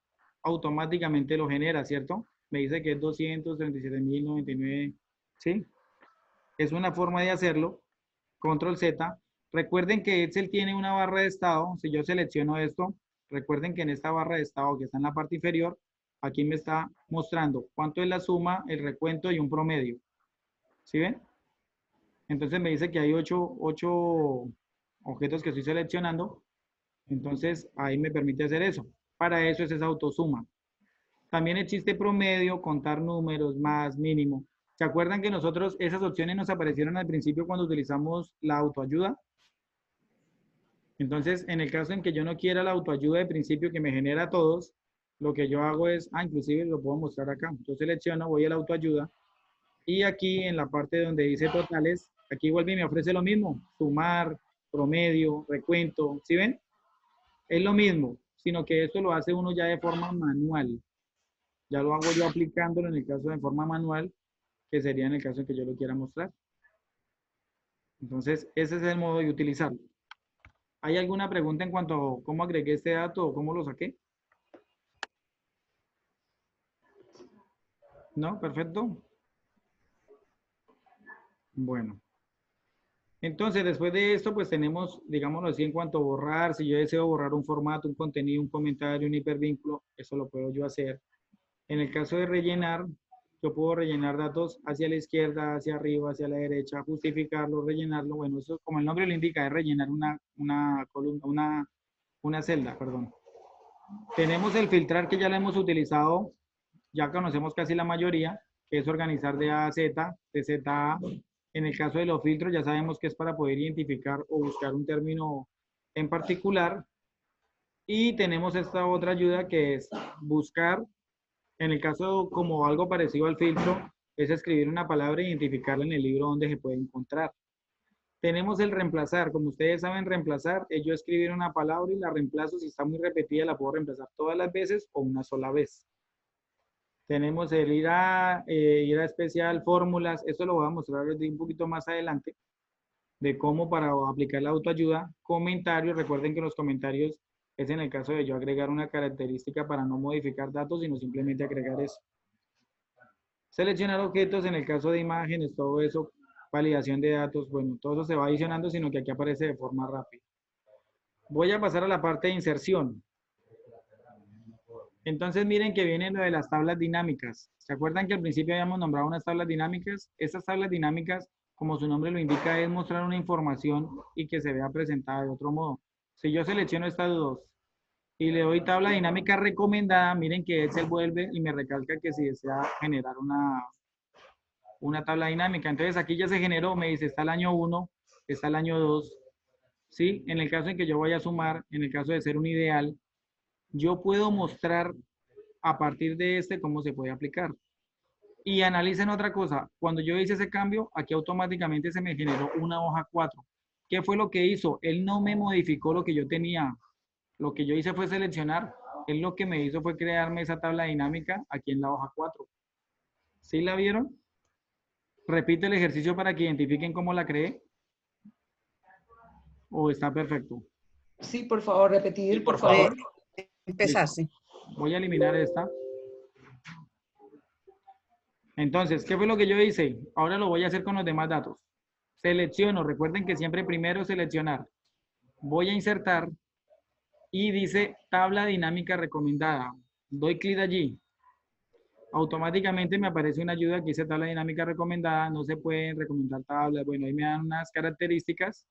automáticamente lo genera, ¿cierto? Me dice que es 237.099, ¿sí? Es una forma de hacerlo. Control Z. Recuerden que Excel tiene una barra de estado. Si yo selecciono esto, recuerden que en esta barra de estado que está en la parte inferior, aquí me está mostrando cuánto es la suma, el recuento y un promedio. ¿Sí ven? Entonces me dice que hay 8 objetos que estoy seleccionando. Entonces ahí me permite hacer eso. Para eso es esa autosuma. También existe promedio, contar números, más, mínimo. ¿Se acuerdan que nosotros esas opciones nos aparecieron al principio cuando utilizamos la autoayuda? Entonces, en el caso en que yo no quiera la autoayuda de principio que me genera todos, lo que yo hago es, inclusive lo puedo mostrar acá. Yo selecciono, voy a la autoayuda y aquí en la parte donde dice totales, aquí vuelve y me ofrece lo mismo, sumar, promedio, recuento, ¿sí ven? Es lo mismo, sino que esto lo hace uno ya de forma manual. Ya lo hago yo aplicándolo en el caso de forma manual, que sería en el caso en que yo lo quiera mostrar. Entonces, ese es el modo de utilizarlo. ¿Hay alguna pregunta en cuanto a cómo agregué este dato o cómo lo saqué? ¿No? Perfecto. Bueno. Entonces, después de esto, pues tenemos, digámoslo así, en cuanto a borrar, si yo deseo borrar un formato, un contenido, un comentario, un hipervínculo, eso lo puedo yo hacer. En el caso de rellenar, yo puedo rellenar datos hacia la izquierda, hacia arriba, hacia la derecha, justificarlo, rellenarlo. Bueno, eso como el nombre lo indica, es rellenar una columna, una celda, perdón. Tenemos el filtrar que ya lo hemos utilizado, ya conocemos casi la mayoría, que es organizar de A a Z, de Z a A. En el caso de los filtros ya sabemos que es para poder identificar o buscar un término en particular. Y tenemos esta otra ayuda que es buscar, en el caso como algo parecido al filtro, es escribir una palabra e identificarla en el libro donde se puede encontrar. Tenemos el reemplazar, como ustedes saben reemplazar, es yo escribir una palabra y la reemplazo, si está muy repetida la puedo reemplazar todas las veces o una sola vez. Tenemos el ir a especial, fórmulas, esto lo voy a mostrar un poquito más adelante, de cómo para aplicar la autoayuda. Comentarios, recuerden que los comentarios es en el caso de yo agregar una característica para no modificar datos, sino simplemente agregar eso. Seleccionar objetos, en el caso de imágenes, todo eso, validación de datos, bueno, todo eso se va adicionando, sino que aquí aparece de forma rápida. Voy a pasar a la parte de inserción. Entonces miren que viene lo de las tablas dinámicas. ¿Se acuerdan que al principio habíamos nombrado unas tablas dinámicas? Estas tablas dinámicas, como su nombre lo indica, es mostrar una información y que se vea presentada de otro modo. Si yo selecciono estas dos y le doy tabla dinámica recomendada, miren que Excel vuelve y me recalca que si desea generar una tabla dinámica. Entonces aquí ya se generó, me dice, está el año 1, está el año 2. ¿Sí? En el caso en que yo vaya a sumar, en el caso de ser un ideal, yo puedo mostrar a partir de este cómo se puede aplicar. Y analicen otra cosa, cuando yo hice ese cambio, aquí automáticamente se me generó una hoja 4. ¿Qué fue lo que hizo? Él no me modificó lo que yo tenía. Lo que yo hice fue seleccionar. Él lo que me hizo fue crearme esa tabla dinámica aquí en la hoja 4. ¿Sí la vieron? Repite el ejercicio para que identifiquen cómo la creé. ¿O está perfecto? Sí, por favor, repetir, Sí, por favor. Empezar, sí. Voy a eliminar esta. Entonces, ¿qué fue lo que yo hice? Ahora lo voy a hacer con los demás datos. Selecciono, recuerden que siempre primero seleccionar. Voy a insertar y dice tabla dinámica recomendada. Doy clic allí. Automáticamente me aparece una ayuda que dice tabla dinámica recomendada. No se pueden recomendar tablas. Bueno, ahí me dan unas características.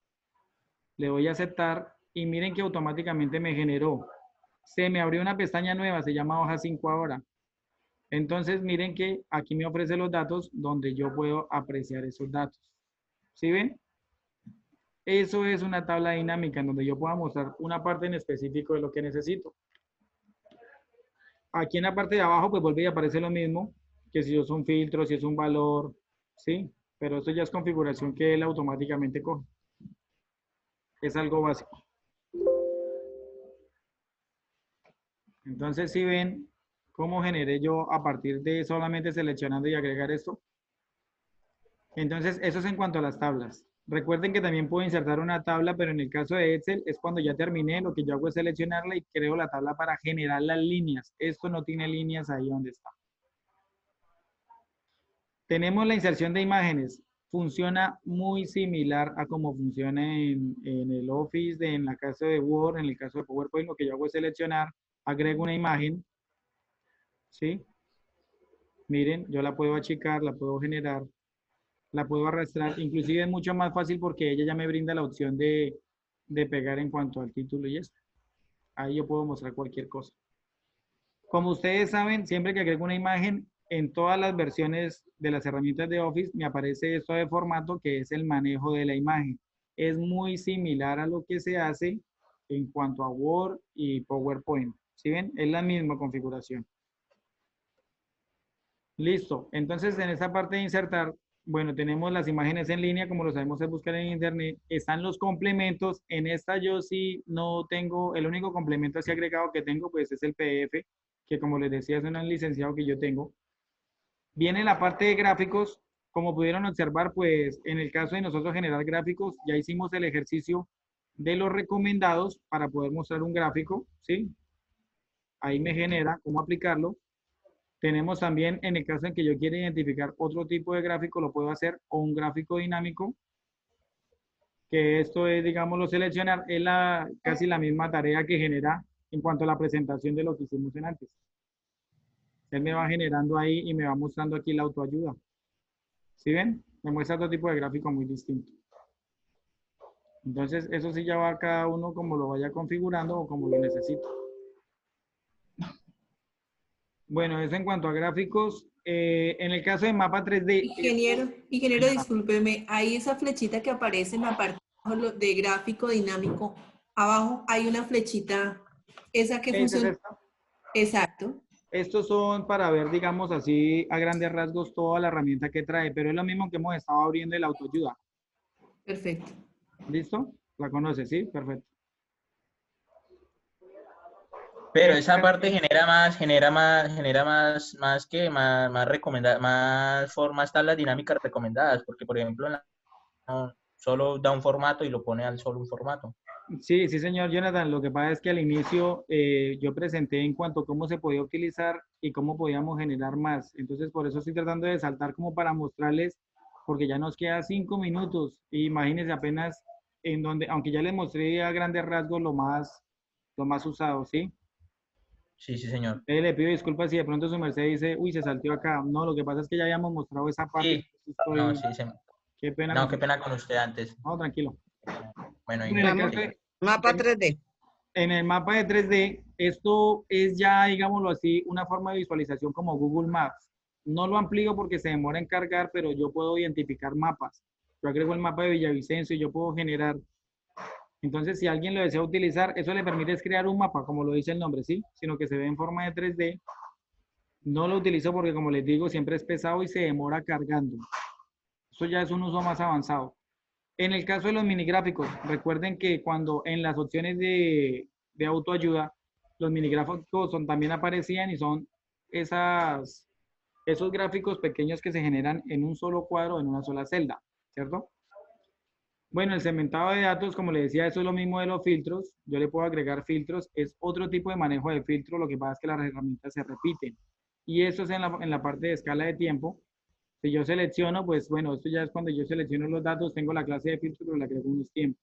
Le voy a aceptar y miren que automáticamente me generó. Se me abrió una pestaña nueva, se llama hoja 5 ahora. Entonces miren que aquí me ofrece los datos donde yo puedo apreciar esos datos. ¿Sí ven? Eso es una tabla dinámica en donde yo pueda mostrar una parte en específico de lo que necesito. Aquí en la parte de abajo pues vuelve y aparece lo mismo, que si es un filtro, si es un valor, ¿sí? Pero esto ya es configuración que él automáticamente coge. Es algo básico. Entonces, si ven cómo generé yo a partir de solamente seleccionando y agregar esto. Entonces, eso es en cuanto a las tablas. Recuerden que también puedo insertar una tabla, pero en el caso de Excel es cuando ya terminé, lo que yo hago es seleccionarla y creo la tabla para generar las líneas. Esto no tiene líneas ahí donde está. Tenemos la inserción de imágenes. Funciona muy similar a como funciona en el Office, en la caso de Word, en el caso de PowerPoint. Lo que yo hago es seleccionar, agrego una imagen, ¿sí? Miren, yo la puedo achicar, la puedo generar, la puedo arrastrar. Inclusive es mucho más fácil porque ella ya me brinda la opción de pegar en cuanto al título y esto. Ahí yo puedo mostrar cualquier cosa. Como ustedes saben, siempre que agrego una imagen, en todas las versiones de las herramientas de Office me aparece esto de formato que es el manejo de la imagen. Es muy similar a lo que se hace en cuanto a Word y PowerPoint. ¿Sí ven? Es la misma configuración. Listo. Entonces, en esta parte de insertar, bueno, tenemos las imágenes en línea, como lo sabemos es buscar en internet. Están los complementos. En esta yo sí no tengo, el único complemento así agregado que tengo, pues es el PDF, que como les decía, es un licenciado que yo tengo. Viene la parte de gráficos. Como pudieron observar, pues en el caso de nosotros generar gráficos, ya hicimos el ejercicio de los recomendados para poder mostrar un gráfico, ¿sí? Ahí me genera cómo aplicarlo. Tenemos también, en el caso en que yo quiera identificar otro tipo de gráfico, lo puedo hacer, o un gráfico dinámico, que esto es, digámoslo, seleccionar, es casi la misma tarea que genera en cuanto a la presentación de lo que hicimos en antes. Él me va generando ahí y me va mostrando aquí la autoayuda. ¿Sí ven? Me muestra otro tipo de gráfico muy distinto. Entonces, eso sí ya va cada uno como lo vaya configurando o como lo necesita. Bueno, eso en cuanto a gráficos. En el caso de mapa 3D. Ingeniero, discúlpeme. Ahí esa flechita que aparece en la parte de gráfico dinámico, abajo hay una flechita. ¿Esa que funciona? ¿Es esta? Exacto. Estos son para ver, digamos así, a grandes rasgos toda la herramienta que trae, pero es lo mismo que hemos estado abriendo el autoayuda. Perfecto. ¿Listo? ¿La conoces? Sí, perfecto. Pero esa parte más tablas dinámicas recomendadas, porque por ejemplo no, solo da un formato y lo pone al solo un formato. Sí, sí, señor Jonathan. Lo que pasa es que al inicio yo presenté en cuanto a cómo se podía utilizar y cómo podíamos generar más. Entonces, por eso estoy tratando de saltar como para mostrarles, porque ya nos queda 5 minutos. Y imagínense apenas en donde, aunque ya les mostré a grandes rasgos lo más usado, ¿sí? Sí, sí, señor. Le pido disculpas si de pronto su merced dice, uy, se saltió acá. No, lo que pasa es que ya habíamos mostrado esa parte. Sí. No, sí, Qué pena. No, qué pena con usted antes. No, tranquilo. Bueno, mapa 3D. En el mapa de 3D, esto es ya, digámoslo así, una forma de visualización como Google Maps. No lo amplío porque se demora en cargar, pero yo puedo identificar mapas. Yo agrego el mapa de Villavicencio y yo puedo generar. Entonces, si alguien lo desea utilizar, eso le permite crear un mapa, como lo dice el nombre, ¿sí? Sino que se ve en forma de 3D. No lo utilizo porque, como les digo, siempre es pesado y se demora cargando. Eso ya es un uso más avanzado. En el caso de los mini gráficos, recuerden que cuando en las opciones de de autoayuda, los minigráficos también aparecían y son esos gráficos pequeños que se generan en un solo cuadro, en una sola celda, ¿cierto? Bueno, el segmentado de datos, como le decía, eso es lo mismo de los filtros. Yo le puedo agregar filtros, es otro tipo de manejo de filtro, lo que pasa es que las herramientas se repiten. Y eso es en la parte de escala de tiempo. Si yo selecciono, pues bueno, esto ya es cuando yo selecciono los datos, tengo la clase de filtro, pero le agrego unos tiempos.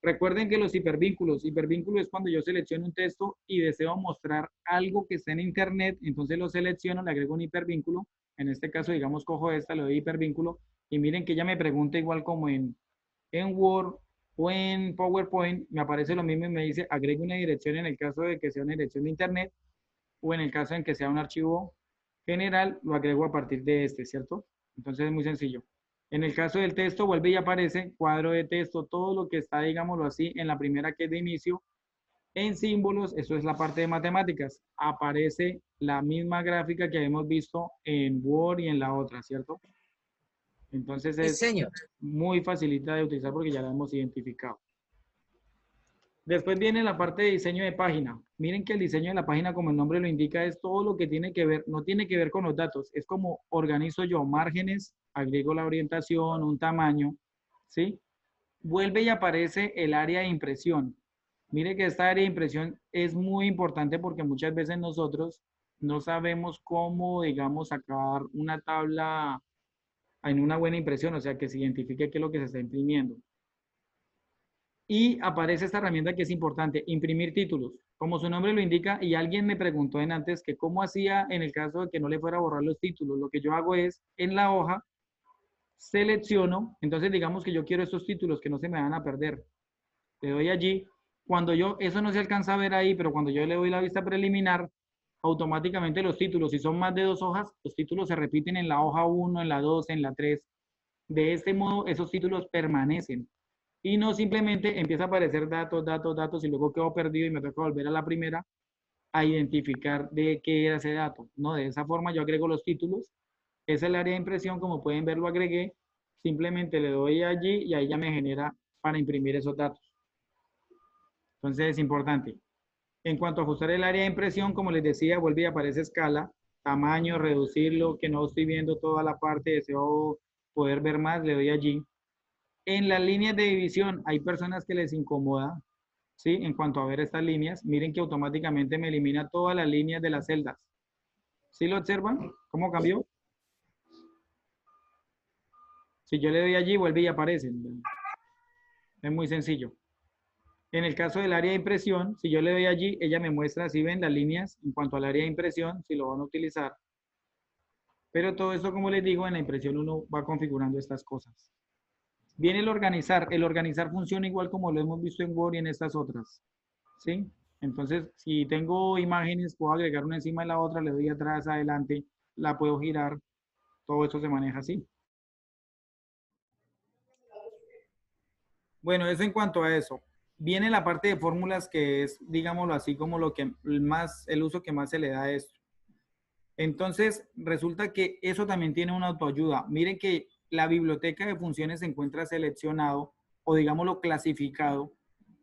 Recuerden que los hipervínculos es cuando yo selecciono un texto y deseo mostrar algo que está en internet, entonces lo selecciono, le agrego un hipervínculo, en este caso, digamos, cojo esta, le doy hipervínculo, y miren que ella me pregunta igual como en Word o en PowerPoint, me aparece lo mismo y me dice, agregue una dirección en el caso de que sea una dirección de internet, o en el caso en que sea un archivo general, lo agrego a partir de este, ¿cierto? Entonces es muy sencillo. En el caso del texto, vuelve y aparece cuadro de texto, todo lo que está, digámoslo así, en la primera que es de inicio. En símbolos, eso es la parte de matemáticas. Aparece la misma gráfica que habíamos visto en Word y en la otra, ¿cierto? Entonces es muy facilita de utilizar porque ya la hemos identificado. Después viene la parte de diseño de página. Miren que el diseño de la página, como el nombre lo indica, es todo lo que tiene que ver, no tiene que ver con los datos, es como organizo yo márgenes, agrego la orientación, un tamaño, ¿sí? Vuelve y aparece el área de impresión. Mire que esta área de impresión es muy importante porque muchas veces nosotros no sabemos cómo, digamos, sacar una tabla en una buena impresión, o sea, que se identifique qué es lo que se está imprimiendo. Y aparece esta herramienta que es importante, imprimir títulos. Como su nombre lo indica, y alguien me preguntó en antes que cómo hacía en el caso de que no le fuera a borrar los títulos. Lo que yo hago es, en la hoja, selecciono, entonces digamos que yo quiero estos títulos que no se me van a perder. Le doy allí. Cuando eso no se alcanza a ver ahí, pero cuando yo le doy la vista preliminar, automáticamente los títulos, si son más de 2 hojas, los títulos se repiten en la hoja 1, en la 2, en la 3. De este modo, esos títulos permanecen. Y no simplemente empieza a aparecer datos, datos, datos, y luego quedo perdido y me toca volver a la primera a identificar de qué era ese dato. No, de esa forma yo agrego los títulos. Esa es el área de impresión, como pueden ver lo agregué. Simplemente le doy allí y ahí ya me genera para imprimir esos datos. Entonces es importante. En cuanto a ajustar el área de impresión, como les decía, vuelve y aparece escala, tamaño, reducirlo, que no estoy viendo toda la parte, deseo poder ver más, le doy allí. En las líneas de división hay personas que les incomoda, ¿sí? En cuanto a ver estas líneas, miren que automáticamente me elimina todas las líneas de las celdas. ¿Sí lo observan? ¿Cómo cambió? Si yo le doy allí, vuelve y aparece. Es muy sencillo. En el caso del área de impresión, si yo le doy allí, ella me muestra, si ven las líneas en cuanto al área de impresión, si lo van a utilizar. Pero todo esto, como les digo, en la impresión uno va configurando estas cosas. Viene el organizar. El organizar funciona igual como lo hemos visto en Word y en estas otras. ¿Sí? Entonces, si tengo imágenes, puedo agregar una encima de la otra, le doy atrás, adelante, la puedo girar. Todo esto se maneja así. Bueno, eso en cuanto a eso. Viene la parte de fórmulas que es, digámoslo así, como lo que el uso que más se le da a esto. Entonces, resulta que eso también tiene una autoayuda. Miren que la biblioteca de funciones se encuentra seleccionado o digámoslo clasificado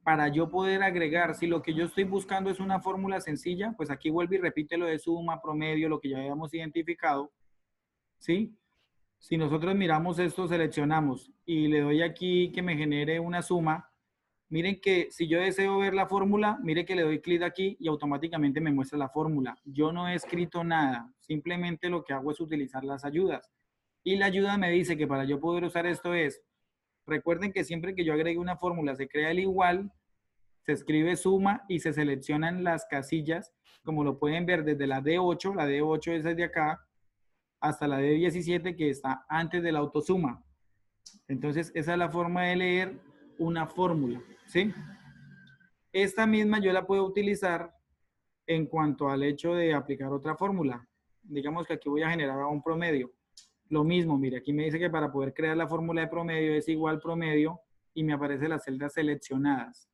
para yo poder agregar. Si lo que yo estoy buscando es una fórmula sencilla, pues aquí vuelve y repite lo de suma, promedio, lo que ya habíamos identificado. ¿Sí? Si nosotros miramos esto, seleccionamos y le doy aquí que me genere una suma. Miren que si yo deseo ver la fórmula, mire que le doy clic aquí y automáticamente me muestra la fórmula. Yo no he escrito nada, simplemente lo que hago es utilizar las ayudas. Y la ayuda me dice que para yo poder usar esto es, recuerden que siempre que yo agregue una fórmula se crea el igual, se escribe suma y se seleccionan las casillas, como lo pueden ver desde la D8 es desde acá, hasta la D17 que está antes de la autosuma. Entonces esa es la forma de leer una fórmula, ¿sí? Esta misma yo la puedo utilizar en cuanto al hecho de aplicar otra fórmula. Digamos que aquí voy a generar un promedio. Lo mismo, mire, aquí me dice que para poder crear la fórmula de promedio es igual promedio y me aparecen las celdas seleccionadas.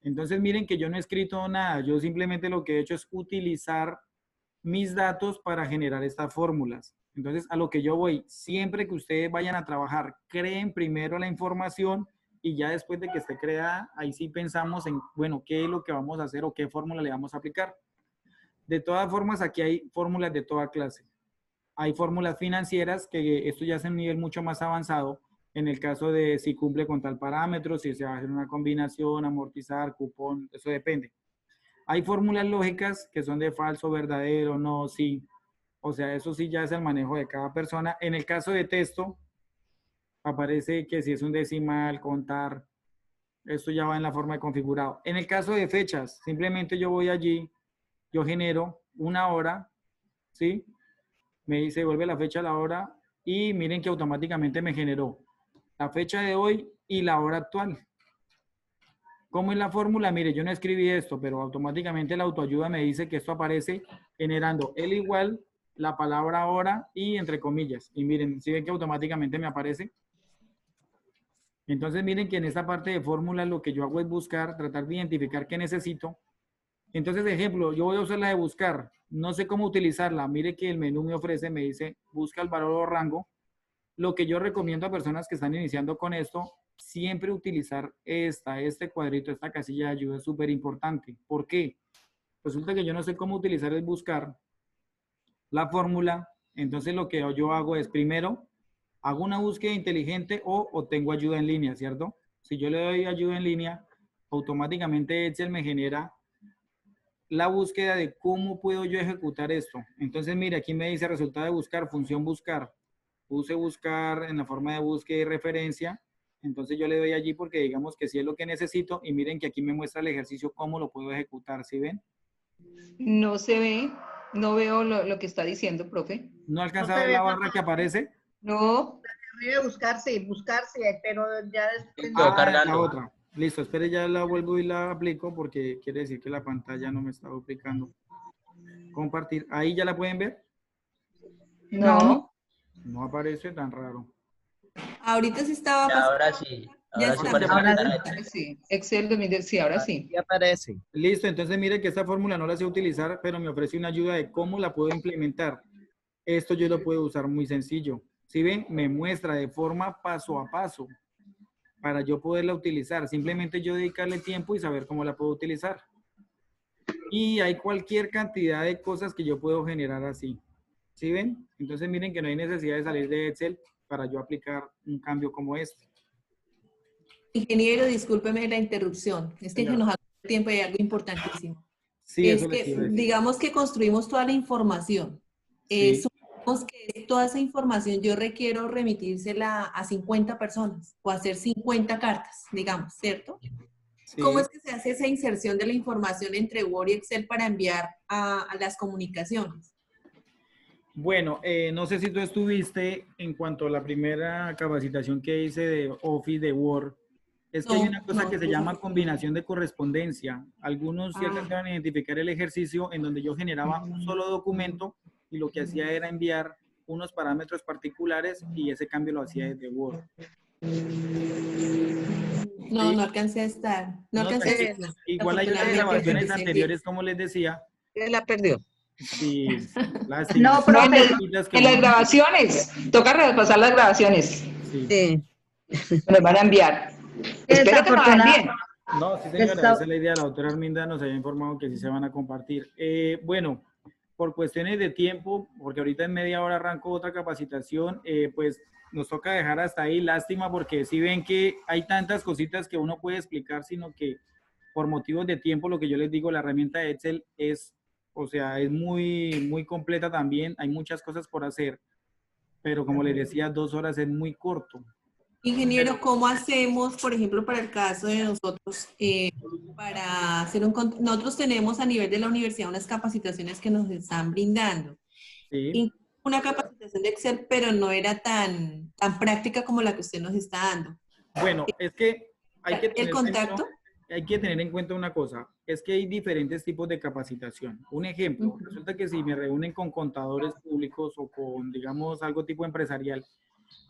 Entonces miren que yo no he escrito nada, yo simplemente lo que he hecho es utilizar mis datos para generar estas fórmulas. Entonces a lo que yo voy, siempre que ustedes vayan a trabajar, creen primero la información y ya después de que esté creada, ahí sí pensamos en, bueno, qué es lo que vamos a hacer o qué fórmula le vamos a aplicar. De todas formas, aquí hay fórmulas de toda clase. Hay fórmulas financieras, que esto ya es un nivel mucho más avanzado, en el caso de si cumple con tal parámetro, si se va a hacer una combinación, amortizar, cupón, eso depende. Hay fórmulas lógicas que son de falso, verdadero, no, sí. O sea, eso sí ya es el manejo de cada persona. En el caso de texto, aparece que si es un decimal, contar, esto ya va en la forma de configurado. En el caso de fechas, simplemente yo voy allí, yo genero una hora, ¿sí? Me dice, vuelve la fecha a la hora y miren que automáticamente me generó la fecha de hoy y la hora actual. ¿Cómo es la fórmula? Mire, yo no escribí esto, pero automáticamente la autoayuda me dice que esto aparece generando el igual, la palabra hora y entre comillas. Y miren, ¿sí ven que automáticamente me aparece? Entonces miren que en esta parte de fórmulas lo que yo hago es buscar, tratar de identificar qué necesito. Entonces, ejemplo, yo voy a usar la de buscar. No sé cómo utilizarla. Mire que el menú me ofrece, me dice, busca el valor o rango. Lo que yo recomiendo a personas que están iniciando con esto, siempre utilizar este cuadrito, esta casilla de ayuda es súper importante. ¿Por qué? Resulta que yo no sé cómo utilizar el buscar la fórmula. Entonces lo que yo hago es, primero, hago una búsqueda inteligente o tengo ayuda en línea, ¿cierto? Si yo le doy ayuda en línea, automáticamente Excel me genera la búsqueda de cómo puedo yo ejecutar esto. Entonces, mire, aquí me dice resultado de buscar, función buscar. Puse buscar en la forma de búsqueda y referencia. Entonces yo le doy allí porque digamos que sí es lo que necesito y miren que aquí me muestra el ejercicio cómo lo puedo ejecutar, ¿sí ven? No se ve, no veo lo que está diciendo, profe. ¿No alcanza a ver la barra que aparece? No. Debe buscarse, pero ya después... La otra. Listo, espere, ya la vuelvo y la aplico porque quiere decir que la pantalla no me está duplicando. Compartir. ¿Ahí ya la pueden ver? No. No aparece, tan raro. Ahorita sí estaba pasando. Ahora sí. Ya está. Sí, Excel 2010, sí, ahora sí. Ya aparece. Listo, entonces mire que esta fórmula no la sé utilizar, pero me ofrece una ayuda de cómo la puedo implementar. Esto yo lo puedo usar muy sencillo. ¿Sí ven? Me muestra de forma paso a paso para yo poderla utilizar. Simplemente yo dedicarle tiempo y saber cómo la puedo utilizar. Y hay cualquier cantidad de cosas que yo puedo generar así. ¿Sí ven? Entonces miren que no hay necesidad de salir de Excel para yo aplicar un cambio como este. Ingeniero, discúlpeme la interrupción. Es que se nos acaba el tiempo y hay algo importantísimo. Sí, es que digamos que construimos toda la información. Sí. Supongamos que toda esa información yo requiero remitírsela a 50 personas o hacer 50 cartas, digamos, ¿cierto? Sí. ¿Cómo es que se hace esa inserción de la información entre Word y Excel para enviar a las comunicaciones? Bueno, no sé si tú estuviste en cuanto a la primera capacitación que hice de Office de Word. Es que hay una cosa que se llama combinación de correspondencia. Algunos sí alcanzaron a identificar el ejercicio en donde yo generaba un solo documento y lo que hacía era enviar unos parámetros particulares y ese cambio lo hacía desde Word. No, ¿sí? No alcancé a estar. No alcancé a estar. Igual hay las grabaciones anteriores, como les decía. ¿Quién la perdió? Sí, lástima. No, pero en las grabaciones. Toca repasar las grabaciones. Sí. Nos van a enviar. Espero que nos envíen. No, sí señora, esa es la idea. La doctora Arminda nos había informado que sí se van a compartir. Bueno, por cuestiones de tiempo, porque ahorita en media hora arranco otra capacitación, pues nos toca dejar hasta ahí. Lástima porque sí ven que hay tantas cositas que uno puede explicar, sino que por motivos de tiempo, lo que yo les digo, la herramienta de Excel es, o sea, es muy completa también. Hay muchas cosas por hacer, pero como les decía, 2 horas es muy corto. Ingeniero, ¿cómo hacemos, por ejemplo, para el caso de nosotros, para hacer nosotros tenemos a nivel de la universidad unas capacitaciones que nos están brindando? Sí. Una capacitación de Excel, pero no era tan práctica como la que usted nos está dando. Bueno, es que hay que tener, ¿el contacto? Hay que tener en cuenta una cosa, es que hay diferentes tipos de capacitación. Un ejemplo, resulta que si me reúnen con contadores públicos o con, digamos, algo tipo empresarial,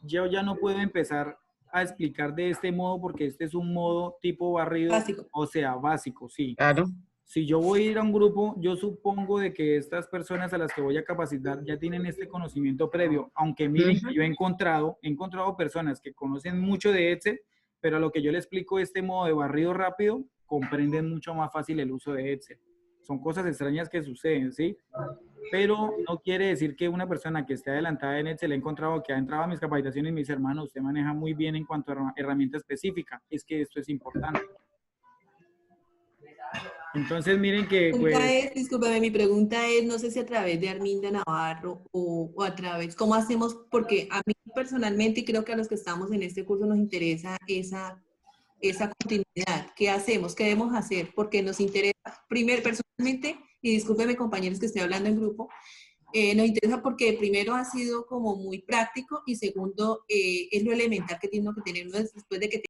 yo ya no puedo empezar a explicar de este modo porque este es un modo tipo barrido, básico. O sea, básico, sí. Claro. Si yo voy a ir a un grupo, yo supongo de que estas personas a las que voy a capacitar ya tienen este conocimiento previo, aunque miren que yo he encontrado personas que conocen mucho de Excel pero a lo que yo le explico este modo de barrido rápido, comprenden mucho más fácil el uso de Excel. Son cosas extrañas que suceden, ¿sí? Pero no quiere decir que una persona que esté adelantada en Excel, he encontrado que ha entrado a mis capacitaciones y me dice, hermano, usted maneja muy bien en cuanto a herramienta específica. Es que esto es importante. Entonces, miren que... Discúlpame, mi pregunta es, no sé si a través de Arminda Navarro o a través, ¿cómo hacemos? Porque a mí personalmente, y creo que a los que estamos en este curso nos interesa esa continuidad. ¿Qué hacemos? ¿Qué debemos hacer? Porque nos interesa, primero, personalmente, y discúlpeme compañeros que estoy hablando en grupo, nos interesa porque primero ha sido como muy práctico y segundo es lo elemental que tiene que tener uno después de que